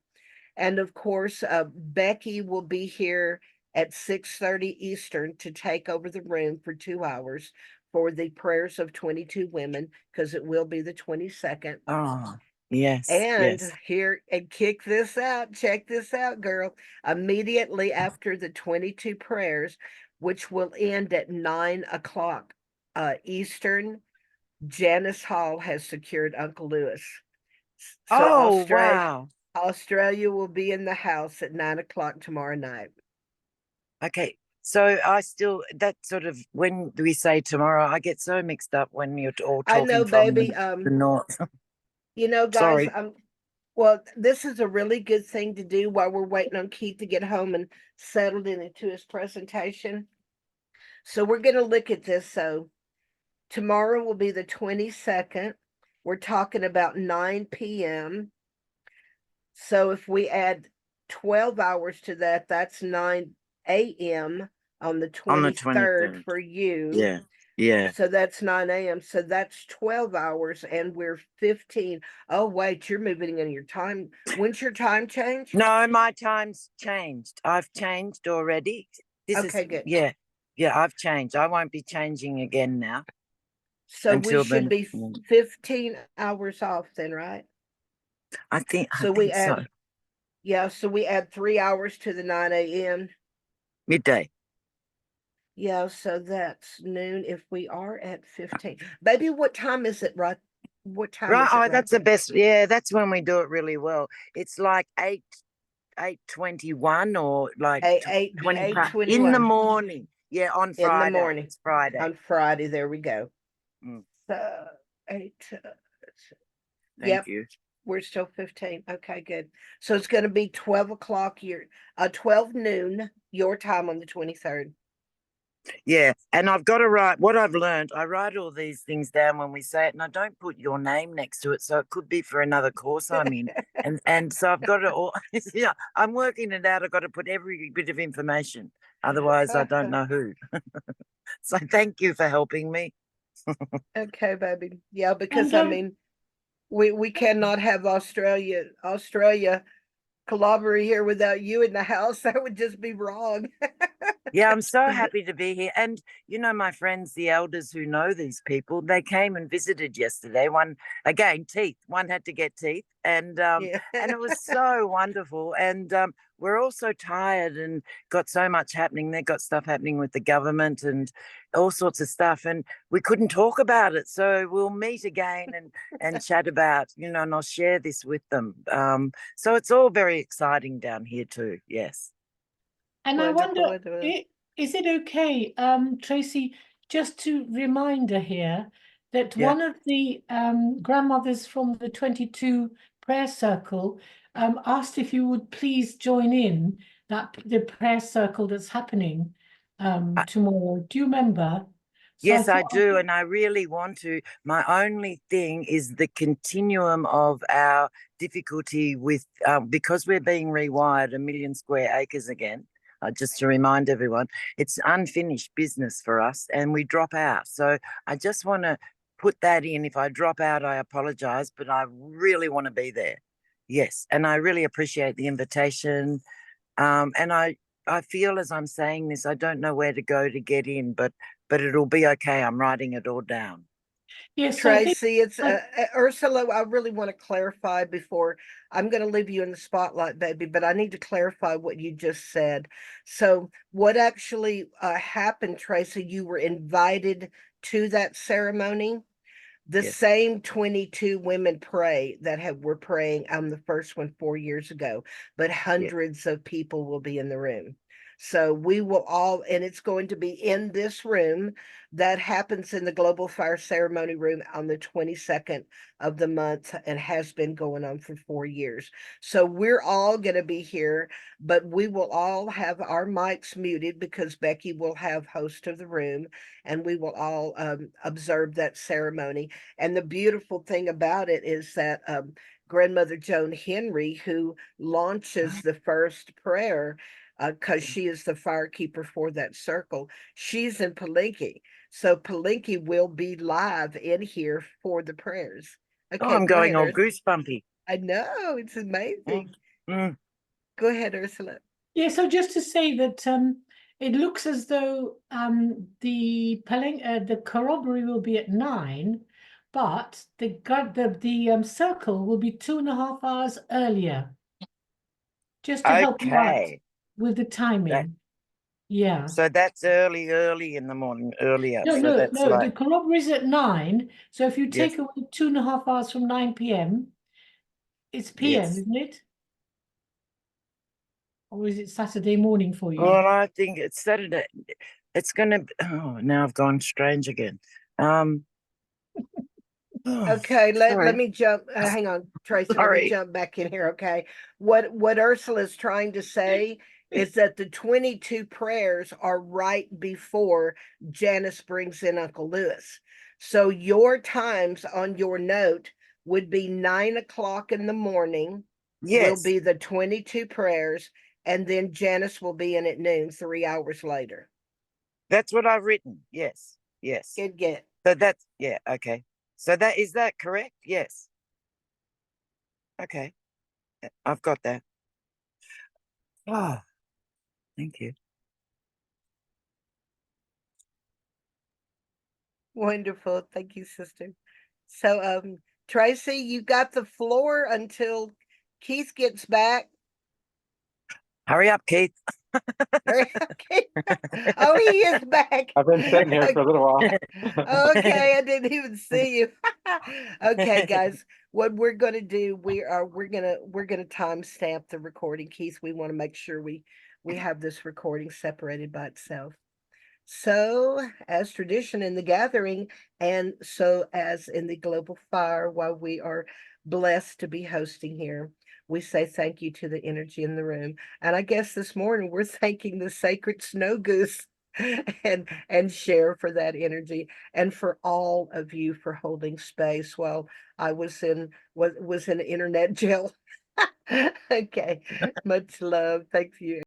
Speaker 12: And of course, Becky will be here at 6:30 Eastern to take over the room for 2 hours for the prayers of 22 women, because it will be the 22nd.
Speaker 6: Oh, yes,
Speaker 12: And
Speaker 6: yes.
Speaker 12: here, and kick this out, check this out, girl. Immediately after the 22 prayers, which will end at 9 o'clock Eastern, Janice Hall has secured Uncle Lewis. So
Speaker 6: Oh, wow.
Speaker 12: Australia will be in the house at 9 o'clock tomorrow night.
Speaker 6: Okay. So that sort of, when we say tomorrow, I get so mixed up when you're all
Speaker 12: I
Speaker 6: talking
Speaker 12: know,
Speaker 6: from
Speaker 12: baby.
Speaker 6: the north.
Speaker 12: You know, guys,
Speaker 6: Sorry.
Speaker 12: well, this is a really good thing to do while we're waiting on Keith to get home and settled into his presentation. So we're going to look at this. So tomorrow will be the 22nd. We're talking about 9 p.m. So if we add 12 hours to that, that's 9 a.m. on the 23rd for you.
Speaker 6: Yeah. Yeah.
Speaker 12: So that's 9 a.m. So that's 12 hours, and we're 15. Oh, wait, you're moving in your time. When's your time change?
Speaker 6: No, my time's changed. I've changed already.
Speaker 12: Okay, good.
Speaker 6: Yeah, I've changed. I won't be changing again now.
Speaker 12: So we should be 15 hours off then, right?
Speaker 6: I think
Speaker 12: So we add, so we add 3 hours to the 9 a.m.
Speaker 6: midday.
Speaker 12: Yeah, so that's noon if we are at 15. Baby, what time is it, right? What time is it?
Speaker 6: Right. Oh, that's the best. Yeah, that's when we do it really well. It's like 8:21 or like
Speaker 12: 8:21
Speaker 6: in the morning. Yeah, on Friday.
Speaker 12: In the morning.
Speaker 6: It's Friday.
Speaker 12: On Friday, there we go. So 8.
Speaker 6: Thank you.
Speaker 12: We're still 15. Okay, good. So it's going to be 12 o'clock 12 noon your time on the 23rd.
Speaker 6: Yeah, and I've got to write what I've learned. I write all these things down when we say it, and I don't put your name next to it, so it could be for another course I'm in. and so I've got to all. Yeah, I'm working it out. I've got to put every bit of information, otherwise I don't know who. So thank you for helping me.
Speaker 12: Okay, baby. Yeah, because I mean, we cannot have Australia collaborate here without you in the house. That would just be wrong.
Speaker 6: Yeah, I'm so happy to be here. And, my friends, the elders who know these people, they came and visited yesterday. One had to get teeth. And and it was so wonderful. And we're all so tired and got so much happening. They've got stuff happening with the government and all sorts of stuff. And we couldn't talk about it. So we'll meet again and chat about, and I'll share this with them. So it's all very exciting down here too. Yes.
Speaker 22: And I wonder, is it okay, Tracy, just to reminder here that one of the grandmothers from the 22 prayer circle asked if you would please join in, that the prayer circle that's happening tomorrow. Do you remember? So
Speaker 6: Yes, I
Speaker 22: thought
Speaker 6: do. And I really want to. My only thing is the continuum of our difficulty with, because we're being rewired 1,000,000 square acres again, just to remind everyone, it's unfinished business for us and we drop out. So I just want to put that in. If I drop out, I apologize, but I really want to be there. Yes. And I really appreciate the invitation. And I feel as I'm saying this, I don't know where to go to get in, but it'll be okay. I'm writing it all down.
Speaker 22: yes, I think
Speaker 12: Tracy, it's Ursula. I really want to clarify before I'm going to leave you in the spotlight, baby, but I need to clarify what you just said. So, what actually happened, Tracy? You were invited to that ceremony. The
Speaker 6: Yes.
Speaker 12: same 22 women pray that were praying on the first one 4 years ago, but hundreds of people will be in the room. So we will all, and it's going to be in this room that happens in the Global Fire Ceremony room on the 22nd of the month and has been going on for 4 years. So we're all going to be here, but we will all have our mics muted because Becky will have host of the room and we will all observe that ceremony. And the beautiful thing about it is that Grandmother Joan Henry, who launches the first prayer, because she is the firekeeper for that circle, she's in Palenque. So Palenque will be live in here for the prayers.
Speaker 6: Oh,
Speaker 12: Okay,
Speaker 6: I'm
Speaker 12: go
Speaker 6: going
Speaker 12: ahead,
Speaker 6: all
Speaker 12: Ursula.
Speaker 6: goosebumpy.
Speaker 12: I know, it's amazing.
Speaker 6: Mm.
Speaker 12: Go ahead, Ursula.
Speaker 22: yeah, so just to say that it looks as though the corroboree will be at 9, but the circle will be 2.5 hours earlier, just to help you out
Speaker 6: Okay.
Speaker 22: with the timing. Yeah.
Speaker 6: So that's early in the morning, earlier.
Speaker 22: No,
Speaker 6: So
Speaker 22: no,
Speaker 6: that's
Speaker 22: no. The
Speaker 6: like,
Speaker 22: corroboree is at 9. So if you
Speaker 6: yes,
Speaker 22: take away 2.5 hours from 9 p.m., it's p.m.,
Speaker 6: yes.
Speaker 22: isn't it? Or is it Saturday morning for you?
Speaker 6: Well, I think it's Saturday. It's gonna. Oh, now I've gone strange again.
Speaker 12: Okay, let
Speaker 6: sorry.
Speaker 12: me jump. Hang on, Tracy. Let me
Speaker 6: Sorry.
Speaker 12: jump back in here. Okay, what Ursula is trying to say is that the 22 prayers are right before Janice brings in Uncle Lewis. So your times on your note would be 9 o'clock in the morning. Will
Speaker 6: Yes,
Speaker 12: be the 22 prayers, and then Janice will be in at noon, 3 hours later.
Speaker 6: that's what I've written. Yes, yes.
Speaker 12: Good get.
Speaker 6: So that's, yeah, okay. So is that correct? Yes. Okay, I've got that. Oh, thank you.
Speaker 12: Wonderful. Thank you, sister. So, Tracy, you got the floor until Keith gets back.
Speaker 6: Hurry up, Keith.
Speaker 12: Okay. Oh, he is back.
Speaker 13: I've been sitting here for a little while.
Speaker 12: Okay, I didn't even see you. Okay, guys, what we're gonna do, we're gonna timestamp the recording, Keith. We want to make sure we have this recording separated by itself. So, as tradition in the gathering, and so as in the global fire, while we are blessed to be hosting here, we say thank you to the energy in the room. And I guess this morning we're thanking the sacred snow goose and share for that energy, and for all of you for holding space while I was in internet jail. Okay, much love. Thank you.